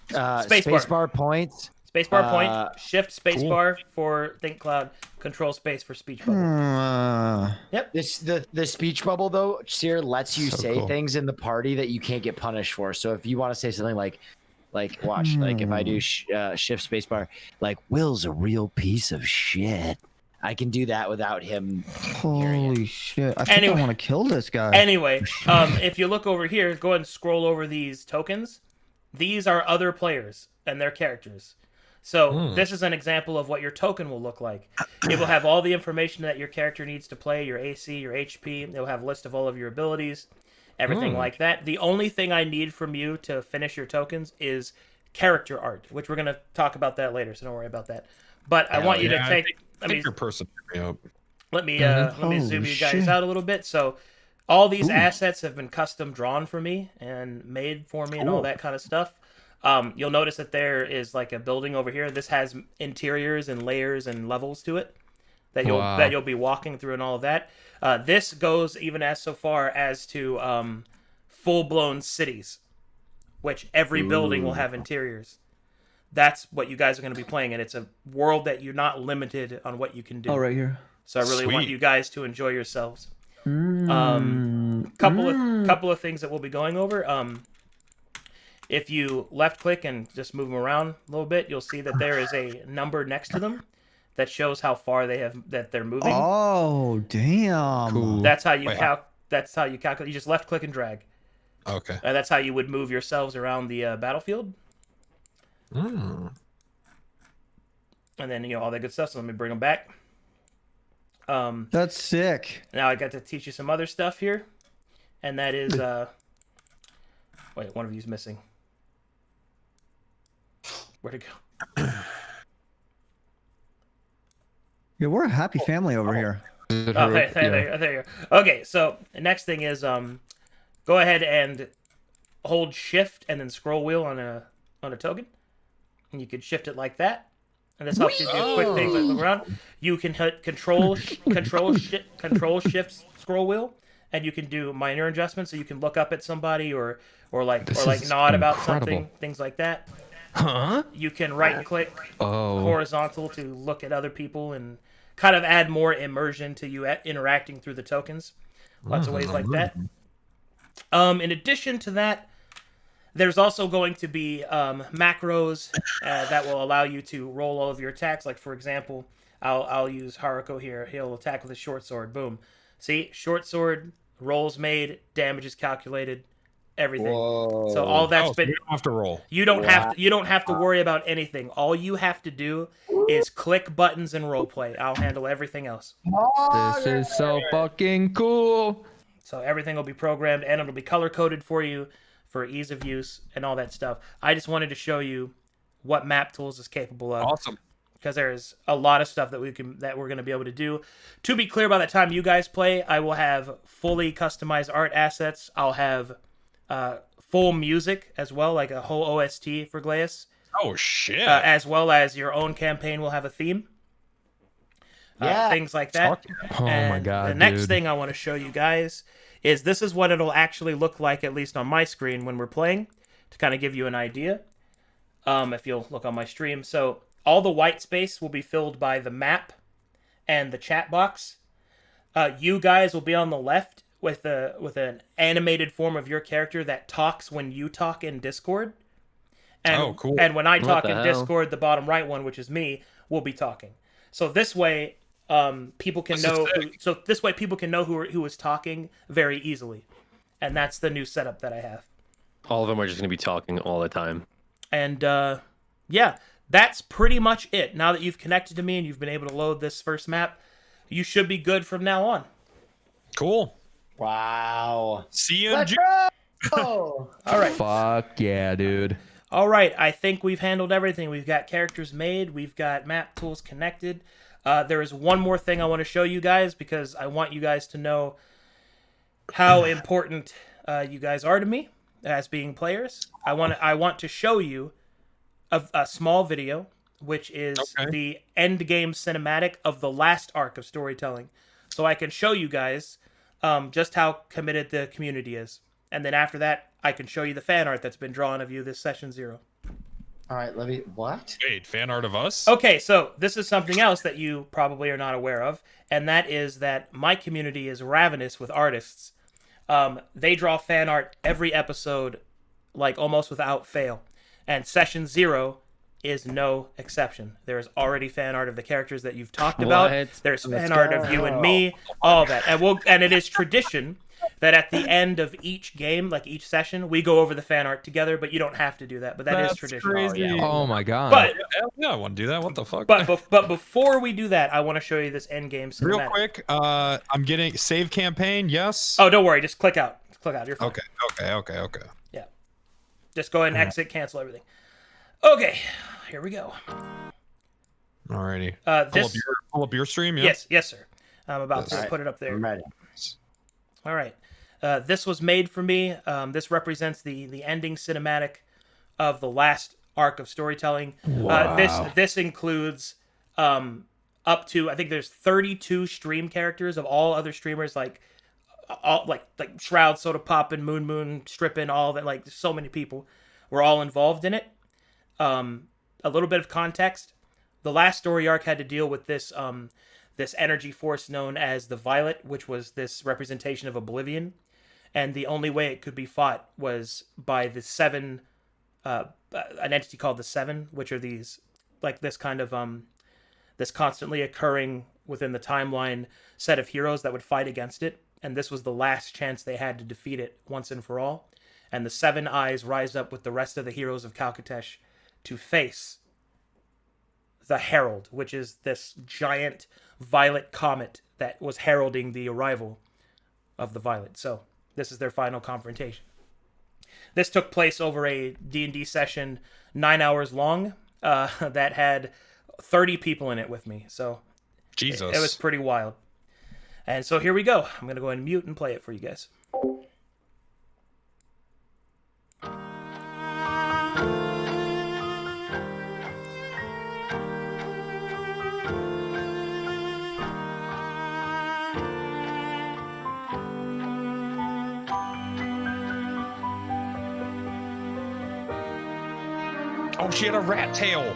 Spacebar. Spacebar points. Spacebar point, shift spacebar Cool. for think cloud, control space for speech bubble. The speech bubble though, Seer lets you So say cool. things in the party that you can't get punished for. So if you want to say something like watch, like if I do shift spacebar, like Will's a real piece of shit, I can do that without him. Holy shit. I think Anyway. I want to kill this guy. Anyway, if you look over here, go ahead and scroll over these tokens. These are other players and their characters. So this is an example of what your token will look like. It will have all the information that your character needs to play, your AC, your HP. It will have a list of all of your abilities, everything like that. The only thing I need from you to finish your tokens is character art, which we're going to talk about that later, so don't worry about that. But I want you to Yeah, take... Take your person up. Let me Holy zoom you guys shit. out a little bit. So all these assets have been custom drawn for me and made for me and all that kind of stuff. You'll notice that there is like a building over here. This has interiors and layers and levels to it that you'll be walking through and all of that. This goes even as so far as to full-blown cities, which every building will have interiors. That's what you guys are going to be playing, and it's a world that you're not limited on what you can do. Oh, right here. So I really want Sweet. you guys to enjoy yourselves. Couple of things that we'll be going over. If you left click and just move them around a little bit, you'll see that there is a number next to them that shows how far they're moving. Oh, damn. Cool. That's how you Wait, that's how you calculate. You just left click and drag. Okay. That's how you would move yourselves around the battlefield. Mm. And then all that good stuff. So let me bring them back. That's sick. Now I got to teach you some other stuff here, and that is wait, one of you's missing. Where'd it go? Yeah, we're a happy family over here. Oh, there you go. Okay, so the next thing is go ahead and hold shift and then scroll wheel on a token, and you can shift it like that. And this helps you do quick things like look around. You can hit control shift scroll wheel, and you can do minor adjustments. So you can look up at somebody or like This is nod about incredible. something, things like that. Huh? You can right click Oh. horizontal to look at other people and kind of add more immersion to you interacting through the tokens. Lots of ways like that. In addition to that, there's also going to be macros that will allow you to roll all of your attacks. Like, for example, I'll use Haruko here. He'll attack with a short sword. Boom. See? Short sword, rolls made, damage is calculated, everything. Whoa. So all that's So been... you don't have to roll. You don't have to worry about anything. All you have to do is click buttons and roleplay. I'll handle everything else. This is so fucking cool. So everything will be programmed and it'll be color coded for you for ease of use and all that stuff. I just wanted to show you what Map Tools is capable of. Awesome. because there's a lot of stuff that we're going to be able to do. To be clear, by the time you guys play, I will have fully customized art assets. I'll have full music as well, like a whole OST for Glaeus. Oh shit! As well as your own campaign will have a theme. Yeah. Things like that. Oh and my god, the next dude. thing I want to show you guys is this is what it'll actually look like, at least on my screen when we're playing, to kind of give you an idea. If you'll look on my stream. So all the white space will be filled by the map and the chat box. You guys will be on the left with an animated form of your character that talks when you talk in Discord. And, Oh, cool. And when I talk the in hell? Discord, the bottom right one, which is me, will be talking. So this way, people can This is know. sick. So this way, people can know who is talking very easily, and that's the new setup that I have. All of them are just going to be talking all the time. And yeah, that's pretty much it. Now that you've connected to me and you've been able to load this first map, you should be good from now on. Cool. Wow. CMG. Oh. All right. Fuck yeah, dude. All right, I think we've handled everything. We've got characters made. We've got map tools connected. There is one more thing I want to show you guys because I want you guys to know how important you guys are to me as being players. I want to show you a small video, which is the end game cinematic of the last arc of storytelling, so I can show you guys just how committed the community is. And then after that, I can show you the fan art that's been drawn of you this session 0. All right, let me. What? Wait, fan art of us? Okay, so this is something else that you probably are not aware of, and that is that my community is ravenous with artists. They draw fan art every episode, like almost without fail. And session 0 is no exception. There is already fan art of the characters that you've talked about. What? There's fan art of you and me, all of that. And it is tradition that at the end of each game, like each session, we go over the fan art together, but you don't have to do that. But that is tradition. Crazy. Oh my god. But Yeah, I want to do that. What the fuck? but before we do that, I want to show you this end game cinematic. Real quick, I'm getting save campaign. Yes. Oh, don't worry. Just click out. Just click out. You're fine. Okay. Yeah. Just go ahead and exit, cancel everything. Okay. Here we go. Alrighty. This. Pull up your stream. Yeah. Yes, sir. I'm about to Alright, put it up there. I'm ready. All right. This was made for me. This represents the ending cinematic of the last arc of storytelling. This includes up to, I think there's 32 stream characters of all other streamers, like Shroud, Soda Poppin', Moon, Strippin', all that. Like so many people were all involved in it. A little bit of context: the last story arc had to deal with this this energy force known as the Violet, which was this representation of Oblivion. And the only way it could be fought was by the seven, an entity called the Seven, which are these, like this kind of, this constantly occurring within the timeline set of heroes that would fight against it. And this was the last chance they had to defeat it once and for all. And the Seven Eyes rise up with the rest of the heroes of Calcatesh to face the Herald, which is this giant violet comet that was heralding the arrival of the Violet. So this is their final confrontation. This took place over a D&D session 9 hours long that had 30 people in it with me. So Jesus. it was pretty wild. And so here we go. I'm going to go ahead and mute and play it for you guys. Oh, she had a rat tail.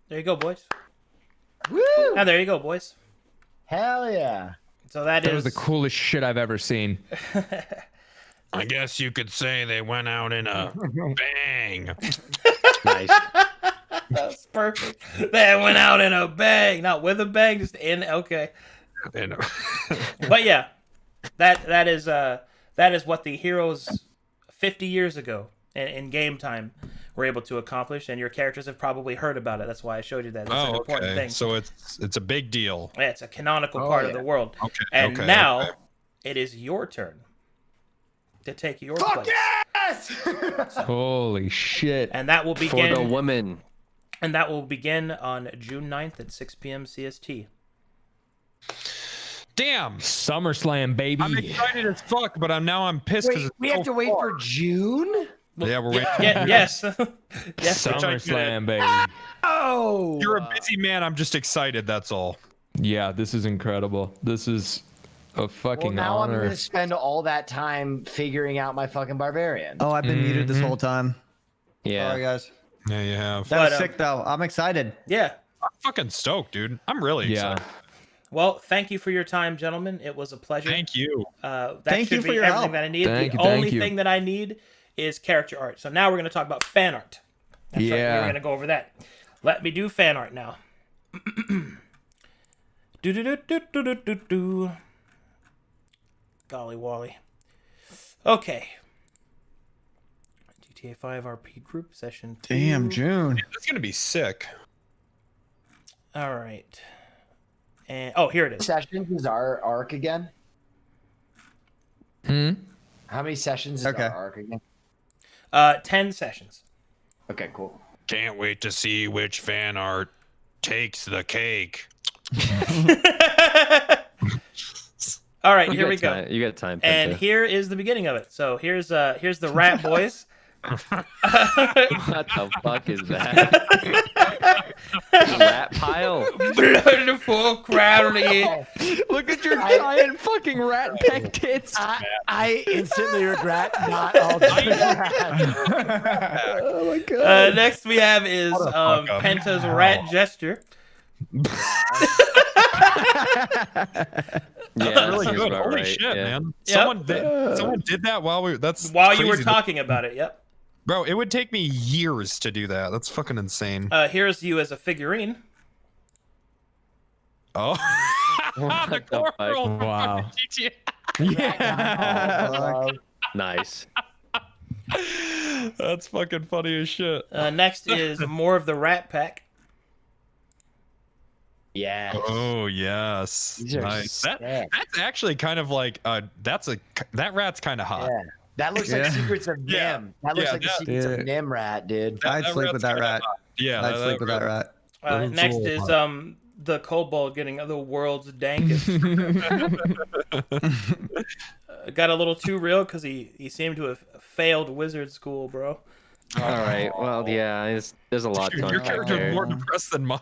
There you go, boys. Woo! And there you go, boys. Hell yeah. So that That is was the coolest shit I've ever seen. I guess you could say they went out in a bang. Nice. That's perfect. They went out in a bang, not with a bang, just in. Okay, And, but yeah, that is what the heroes 50 years ago in game time were able to accomplish, and your characters have probably heard about it. That's why I showed you that. It's an oh, important okay. thing. So it's a big deal. Yeah, it's a canonical Oh, part of yeah. the world. Okay. And okay, now okay. it is your turn to take your Fuck place. yes! Holy shit. And that will For the begin women. and that will begin on June 9th at 6 p.m. CST. Damn. SummerSlam, baby. I'm excited as fuck, but I'm pissed because Wait, we have to wait for June? Yeah, we're waiting. Yes. Yes. SummerSlam, baby. Oh! You're a busy man. I'm just excited. That's all. Yeah, this is incredible. This is a Well, fucking now I'm honor. going to spend all that time figuring out my fucking barbarian. Oh, I've been muted this whole time. Yeah. Sorry, guys. Yeah, you have. That was But, sick, though. I'm excited. Yeah. I'm fucking stoked, dude. I'm really Yeah. excited. Well, thank you for your time, gentlemen. It was a pleasure. Thank you. That Thank should you for be your everything help. that I need. Thank The you, thank only you. thing that I need is character art. So now we're going to talk about fan art. That's right. Yeah. We're going to go over that. Let me do fan art now. Do. Golly Wally. Okay. GTA 5 RP group session 2. Damn, June. That's gonna be sick. All right. And oh, here it is. Sessions is our arc again? Hmm? How many sessions is Okay. our arc again? 10 sessions. Okay, cool. Can't wait to see which fan art takes the cake. All right, You here got we go. time. You got time. And Penta. here is the beginning of it. So here's the rat boys. What the fuck is that? Rat pile. Beautiful crowded. Look at your giant fucking rat peck tits. I instantly regret not altering that. Oh my god. Next we have is fuck up. Penta's rat gesture. Yeah, That's really seems good. about Holy right, shit, yeah. man. Yep. Someone did that while we. That's While you were crazy. talking about it, yep. Bro, it would take me years to do that. That's fucking insane. Here's you as a figurine. Oh, What the the fuck? coral from Wow. fucking Yeah. Nice. GTA. That's fucking funny as shit. Next is more of the rat pack. Yeah. Oh yes, These are nice. That, sick. that's actually kind of like that rat's kind of hot. Yeah. That looks like Yeah. Secrets of Yeah. Nim. That looks Yeah, like the that- Secrets Yeah. of Nim rat, dude. I'd sleep with that rat's rat. kinda hot. Yeah, I'd sleep with that rat. That's Next cool. is the kobold getting the world's dankest. Got a little too real because he seemed to have failed wizard school, bro. All right. Well, yeah. There's a lot Dude, to your unpack character's there. more depressed than mine.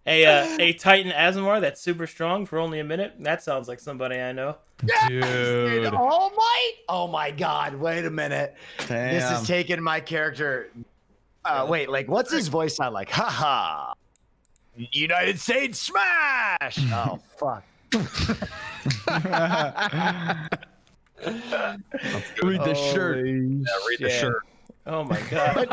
A Titan Azamar that's super strong for only a minute. That sounds like somebody I know. Dude, Dude. All Might? Oh my god, wait a minute. Damn. This is taking my character. Wait, like, what's his voice sound like? Haha. United States smash! Oh, fuck. Read the shirt. Yeah, read the shirt. Oh my god.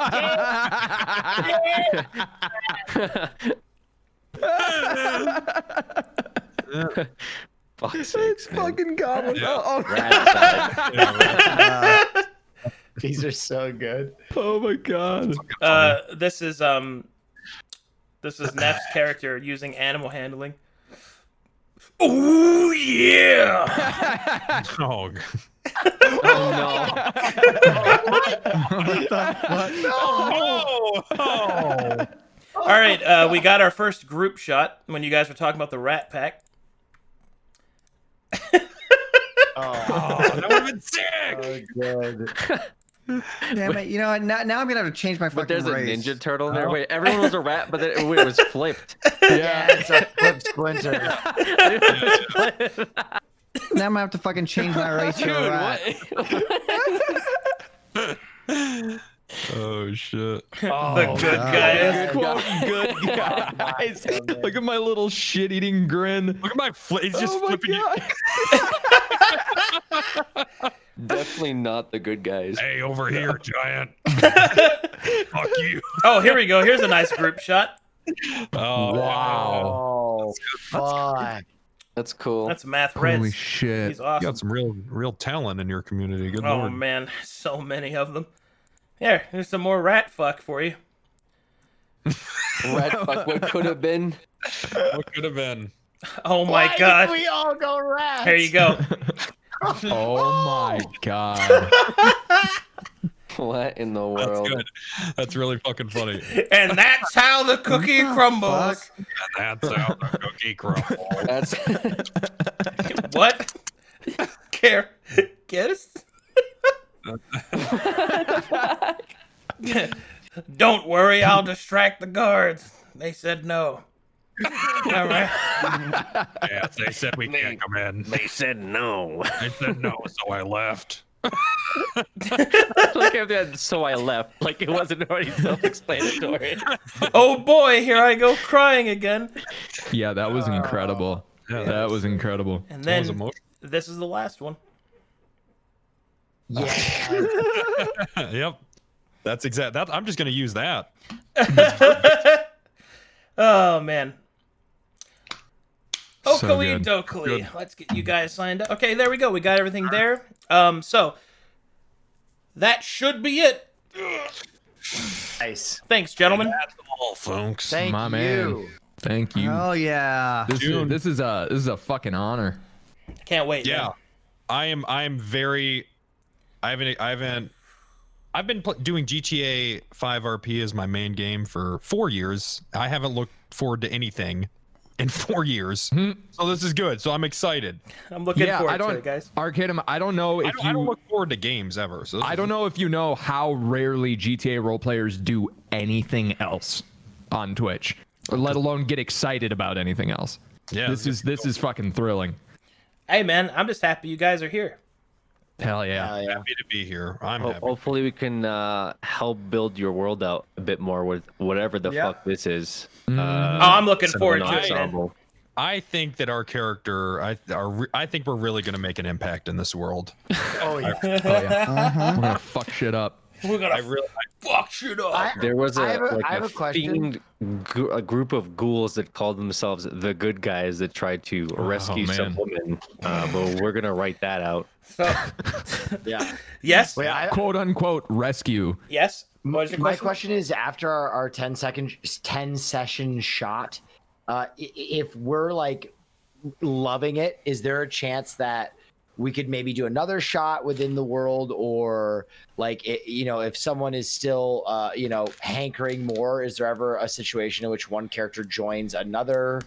Fuck's sakes, It's man. fucking goblin. Yeah. Oh, Rat side. These are so good. oh my god. This is Neff's character using animal handling. Oh yeah! Oh, Oh no. What the fuck? oh, oh. All right, we got our first group shot when you guys were talking about the rat pack. Oh, that would have been sick. Oh, good. Damn it! You know what? Now I'm gonna have to change my fucking But there's a race. ninja turtle there. Wait, everyone was a rat, but then it was flipped. Yeah, it's a flip splinter. Now I'm gonna have to fucking change my race to Dude, a rat. what? Oh shit. The good guys. Quote, good guys. Look at my little shit-eating grin. Look at my he's just Oh my flipping you. God. Definitely not the good guys. Hey, over here, giant. Fuck you. Oh, here we go. Here's a nice group shot. Oh, Wow. Oh, fuck. That's cool. That's Math Holy Reds. shit. He's you awesome. got some real talent in your community. Good Oh lord. man, so many of them. Here's some more rat fuck for you. Rat fuck, what could have been? What could have been? Oh my Why god. did we all go rats? Here you go. Oh my God. What in the That's world? good. That's really fucking funny. And that's how the cookie crumbles. That's how the cookie crumbles. That's What? Care? Guess? Don't worry, I'll distract the guards. They said no. All right. Yeah, they said we can't come in. they said no. They said no, so I left. Like if that, so I left. Like it wasn't already self-explanatory. Oh boy, here I go crying again. Yeah, that was incredible. Yeah, That was incredible. And that was then emotional. this is the last one. Yeah. Yep. That's exact. That I'm just gonna use that. Oh man. So Okali good. dokali. Good. Let's get you guys signed up. Okay, there we go. We got everything there. So that should be it. Nice. Thanks, gentlemen. That's all, folks. Thank My you. man. Thank you. Oh yeah. This is a fucking honor. Can't wait. Yeah, man. I'm very. I've been doing GTA 5 RP as my main game for 4 years. I haven't looked forward to anything in 4 years, so this is good. So I'm excited. I'm looking Yeah, forward I don't, to it, guys. Arcade, I don't know if I don't you. look forward to games ever. So I don't know if you know how rarely GTA role players do anything else on Twitch, let alone get excited about anything else. Yeah, This is fucking thrilling. Hey, man, I'm just happy you guys are here. Hell yeah. Oh, yeah. happy to be here. I'm happy. Hopefully we can help build your world out a bit more with whatever the Yeah. fuck this is. Oh, I'm looking forward to it, man. Ensemble. I think that our character, I think we're really gonna make an impact in this world. Oh, yeah. Oh yeah. We're gonna fuck shit up. We're gonna I really, fuck shit up. There was I have a a question. themed a group of ghouls that called themselves the good guys that tried to rescue some man. woman. But we're gonna write that out. So, Yeah. yes, Wait, Quote unquote rescue. yes. What was your My question? question is, after our 10 session shot, if we're like loving it, is there a chance that we could maybe do another shot within the world, or like if someone is still hankering more, is there ever a situation in which one character joins another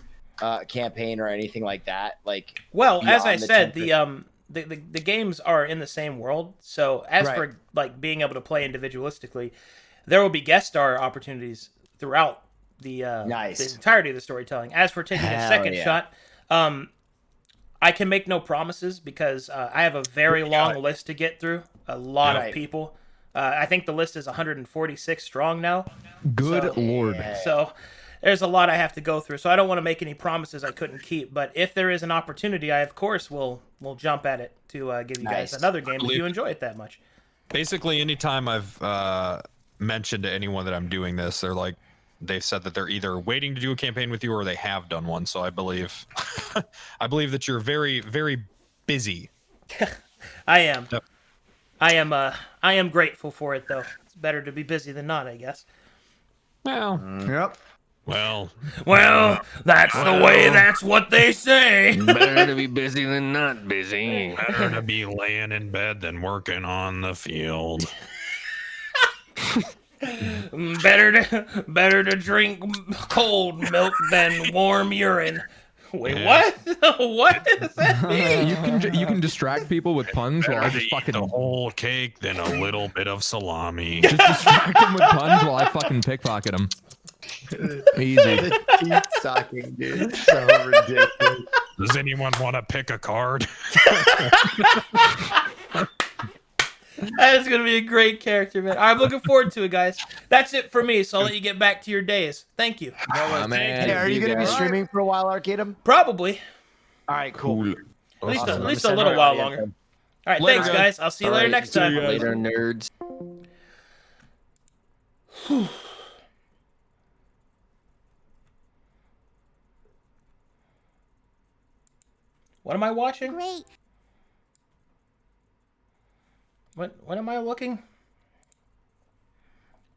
campaign or anything like that? Like, Well, as I beyond the said, template? the games are in the same world. So as Right. for like being able to play individualistically, there will be guest star opportunities throughout the Nice. the entirety of the storytelling. As for taking a Hell second yeah. shot, I can make no promises because I have a very long list to get through. A lot Right. of people. I think the list is 146 strong now. Good So- lord. So there's a lot I have to go through. So I don't want to make any promises I couldn't keep. But if there is an opportunity, I of course will jump at it to give you guys Nice. another game if you enjoy it that much. basically, anytime I've mentioned to anyone that I'm doing this, they've said that they're either waiting to do a campaign with you or they have done one. So I believe, I believe that you're very, very busy. I am. Yep. I am grateful for it though. It's better to be busy than not, I guess. Well, Yep. well, Well, that's the way. That's what they say. Better to be busy than not busy. better to be laying in bed than working on the field. Better to drink cold milk than warm urine. Wait, Yeah. what? What does that mean? You can distract people with puns while I Better to just eat fucking the whole cake than a little bit of salami. just distract them with puns while I fucking pickpocket them. Easy. The teeth sucking, dude. It's so ridiculous. Does anyone want to pick a card? That is going to be a great character, man. I'm looking forward to it, guys. That's it for me, so I'll let you get back to your days. Thank you. My man. Hey, are you going to be guys. streaming for a while, Arcadum? Probably. All right, cool. At least, Awesome. at least a Send little my while audio longer. info. All right, Later, thanks, guys. guys. I'll see you All later right, next see time. you later, nerds. What am I watching? Great. What am I looking?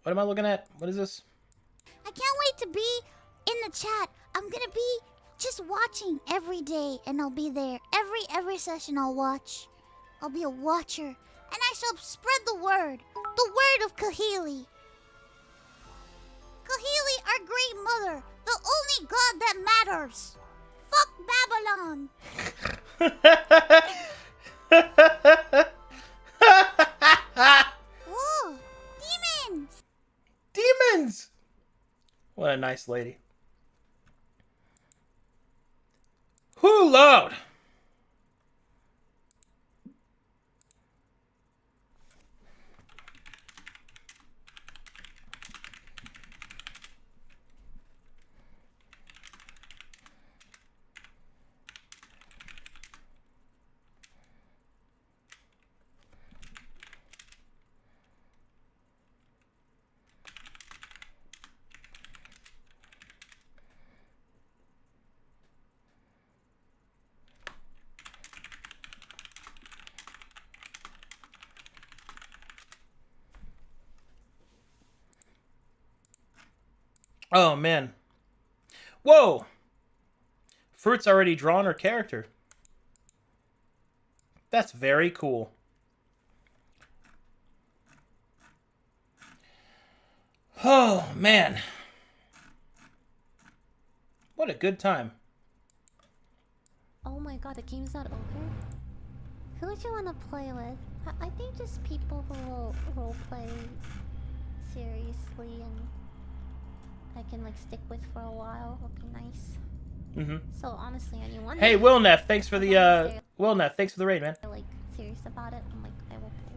What am I looking at? What is this? I can't wait to be in the chat. I'm gonna be just watching every day, and I'll be there every session. I'll watch. I'll be a watcher, and I shall spread the word of Kahili. Kahili, our great mother, the only god that matters. Fuck Babylon. Ooh, demons. Demons! What a nice lady. Who loud? Oh, man. Whoa! Fruit's already drawn her character. That's very cool. Oh, man. What a good time. Oh my god, the game's not over? Who would you want to play with? I think just people who will roleplay seriously and I can like stick with for a while would be nice. Mm-hmm. So honestly, anyone. Hey, Wilnef, thanks for the Wilnef, thanks for the raid, man. They're like serious about it. I'm like, I will play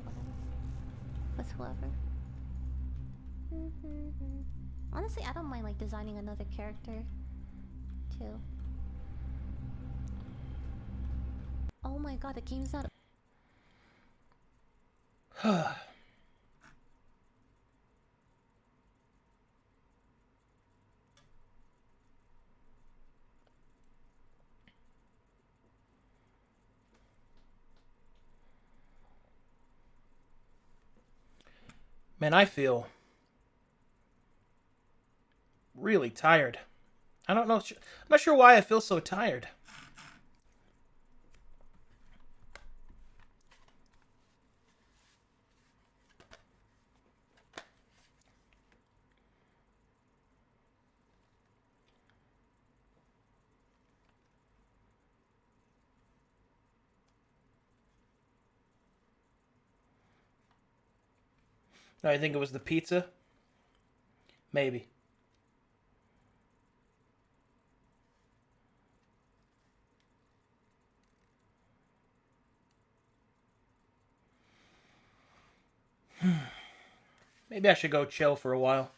with whoever. Honestly, I don't mind like designing another character too. Oh my god, the game's not. Man, I feel really tired. I don't know. I'm not sure why I feel so tired. I think it was the pizza. Maybe. Maybe I should go chill for a while.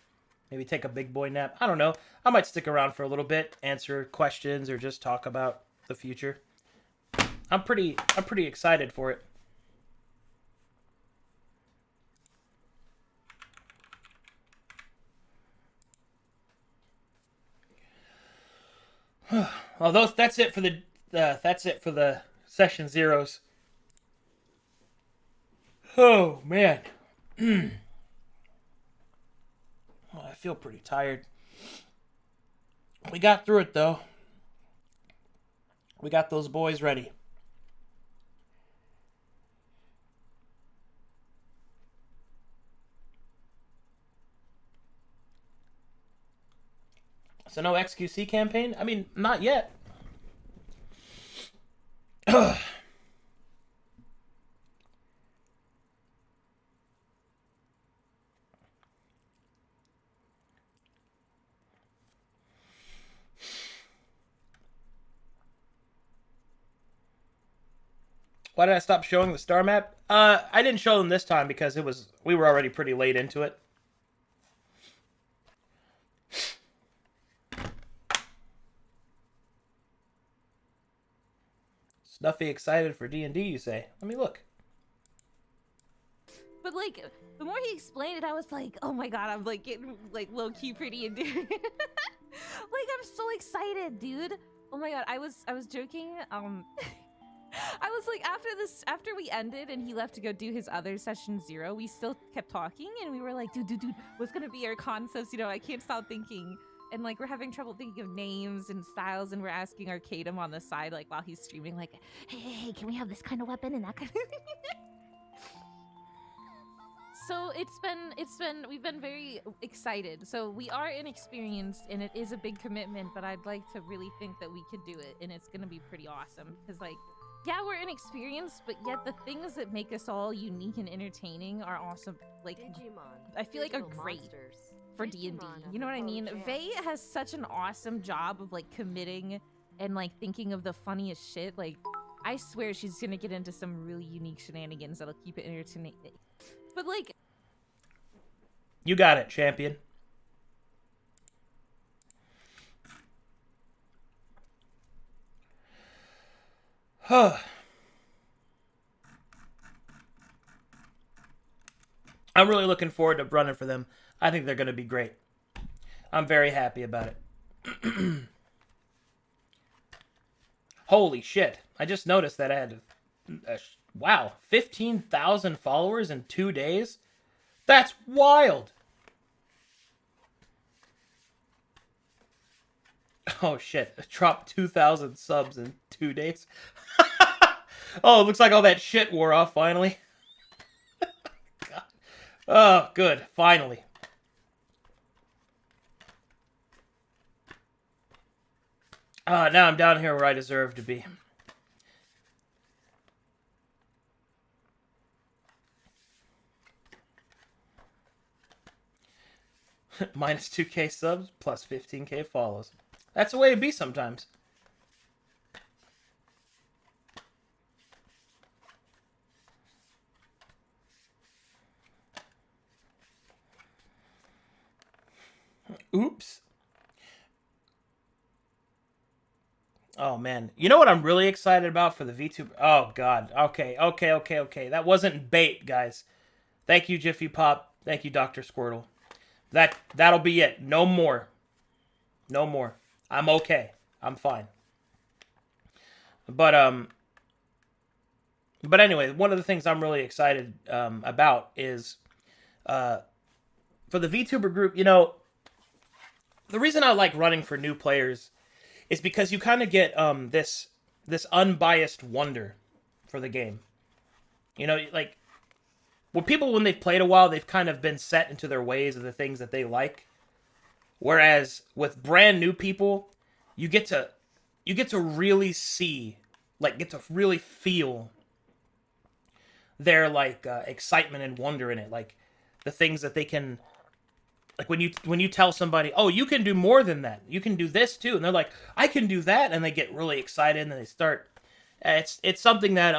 Maybe take a big boy nap. I don't know. I might stick around for a little bit, answer questions, or just talk about the future. I'm pretty excited for it. Well, that's it for the session zeros. Oh man. Oh, I feel pretty tired. We got through it though. We got those boys ready. So no XQC campaign? I mean, not yet. Why did I stop showing the star map? I didn't show them this time because we were already pretty late into it. Snuffy excited for D&D, you say? Let me look. But like, the more he explained it, I was like, oh my god, I'm like getting like low key pretty endearing. Like I'm so excited, dude. Oh my god, I was joking. I was like, after we ended and he left to go do his other session 0, we still kept talking and we were like, dude, what's gonna be our concepts? You know, I can't stop thinking. And like we're having trouble thinking of names and styles, and we're asking Arcadum on the side, like while he's streaming, like, hey, can we have this kind of weapon and that kind of So we've been very excited. So we are inexperienced and it is a big commitment, but I'd like to really think that we could do it and it's gonna be pretty awesome. Because like, yeah, we're inexperienced, but yet the things that make us all unique and entertaining are also like, I feel like are great for D&D. You know what I mean? Vey has such an awesome job of like committing and like thinking of the funniest shit. Like, I swear she's gonna get into some really unique shenanigans that'll keep it entertaining. But like, you got it, champion. I'm really looking forward to running for them. I think they're going to be great. I'm very happy about it. Holy shit. I just noticed that I had, wow, 15,000 followers in 2 days? That's wild. Oh shit, I dropped 2,000 subs in 2 days. Oh, it looks like all that shit wore off finally. God. Oh, good, finally. Now I'm down here where I deserve to be. Minus 2k subs, plus 15k follows. That's the way it be sometimes. Oops. Oh, man. You know what I'm really excited about for the VTuber? Oh, God. Okay. That wasn't bait, guys. Thank you, Jiffy Pop. Thank you, Dr. Squirtle. That'll be it. No more. No more. I'm okay. I'm fine. But anyway, one of the things I'm really excited about is for the VTuber group, you know, the reason I like running for new players is because you kind of get this unbiased wonder for the game. You know, like when they've played a while, they've kind of been set into their ways of the things that they like. Whereas with brand new people, you get to really see, like, get to really feel their like excitement and wonder in it, like the things that they can, like when you tell somebody, oh, you can do more than that, you can do this too, and they're like, I can do that, and they get really excited and they start. It's something that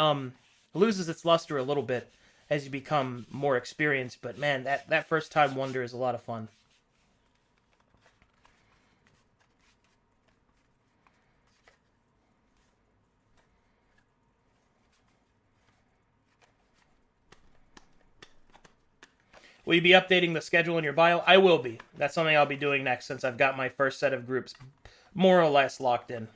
loses its luster a little bit as you become more experienced, but man, that first time wonder is a lot of fun. Will you be updating the schedule in your bio? I will be. That's something I'll be doing next since I've got my first set of groups more or less locked in.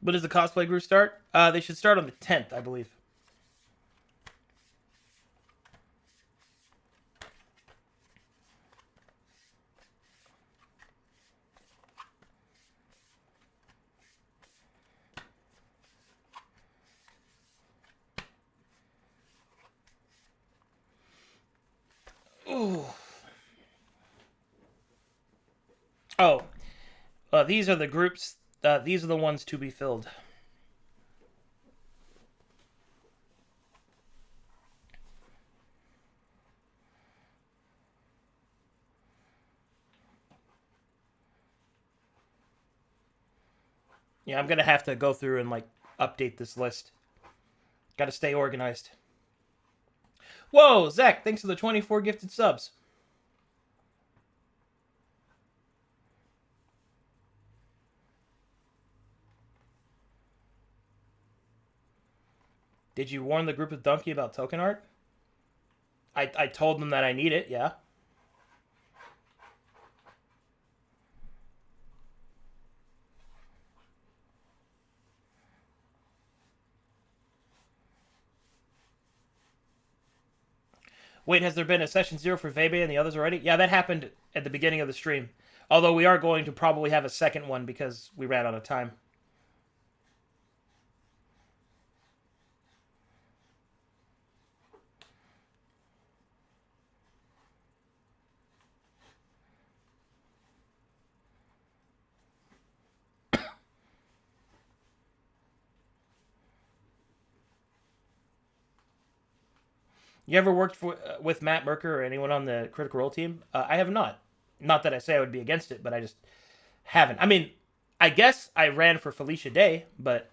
When does the cosplay group start? They should start on the 10th, I believe. Ooh. Oh, these are the groups. These are the ones to be filled. Yeah, I'm gonna have to go through and like update this list. Got to stay organized. Whoa, Zach! Thanks for the 24 gifted subs. Did you warn the group of Donkey about token art? I told them that I need it, yeah. Wait, has there been a session 0 for Vebe and the others already? Yeah, that happened at the beginning of the stream. Although we are going to probably have a second one because we ran out of time. You ever worked with Matt Merker or anyone on the Critical Role team? I have not. Not that I say I would be against it, but I just haven't. I mean, I guess I ran for Felicia Day, but,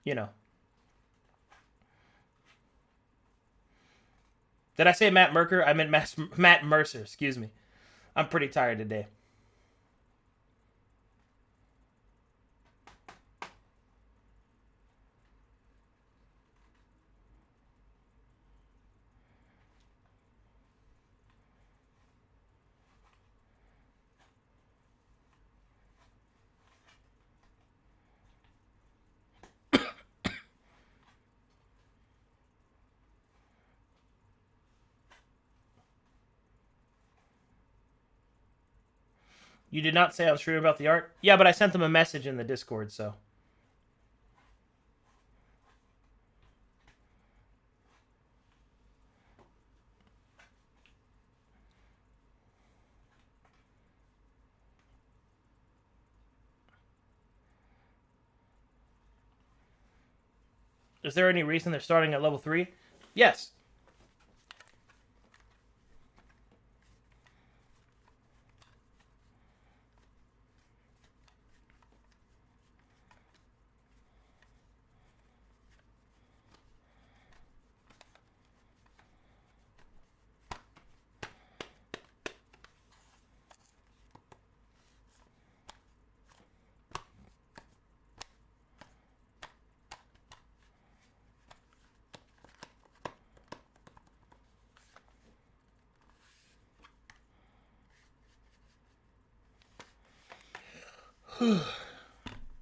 you know. Did I say Matt Merker? I meant Matt Mercer, excuse me. I'm pretty tired today. You did not say I was streaming about the art? Yeah, but I sent them a message in the Discord, so. Is there any reason they're starting at level 3? Yes.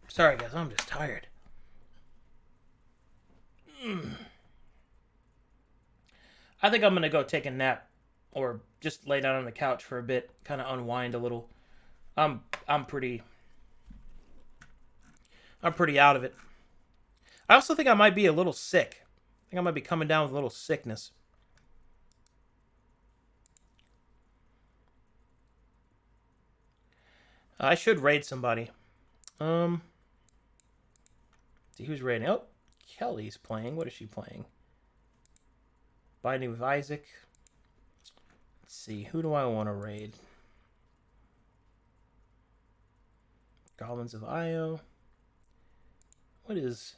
Sorry, guys. I'm just tired. I think I'm going to go take a nap or just lay down on the couch for a bit, kind of unwind a little. I'm pretty out of it. I also think I might be a little sick. I think I might be coming down with a little sickness. I should raid somebody. See who's raiding. Oh, Kelly's playing. What is she playing? Binding with Isaac. Let's see. Who do I want to raid? Goblins of Io. What is...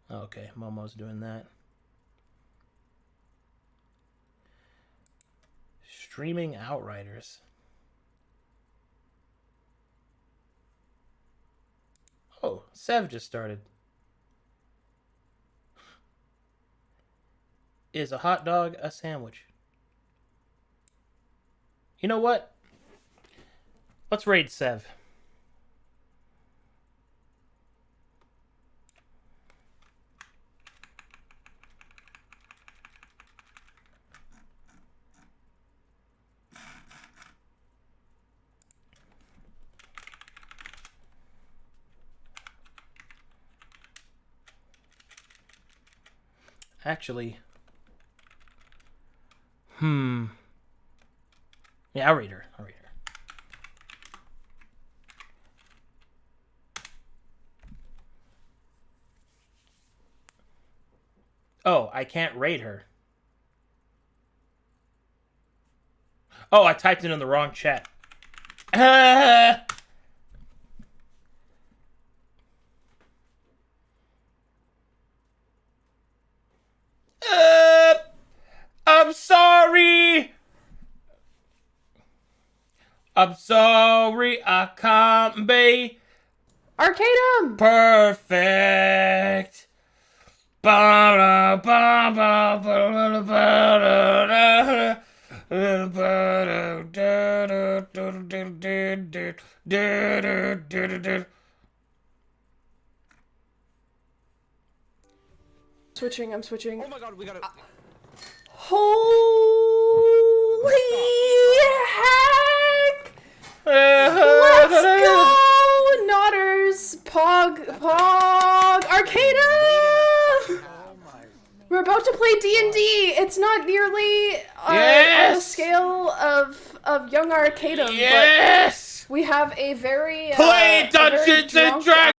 Oh, okay, Momo's doing that. Streaming Outriders. Oh, Sev just started. Is a hot dog a sandwich? You know what? Let's raid Sev. Actually, Yeah, I'll read her. Oh, I can't rate her. Oh, I typed it in the wrong chat. I'm sorry. I can't be Arcadum! perfect. I'm switching. Oh my god, we gotta. Holy heck! Let's go! Nodders! Pog! Arcada! We're about to play D&D. It's not nearly on the scale of young Arcadum, Yes! but we have a very Play Dungeons and drunk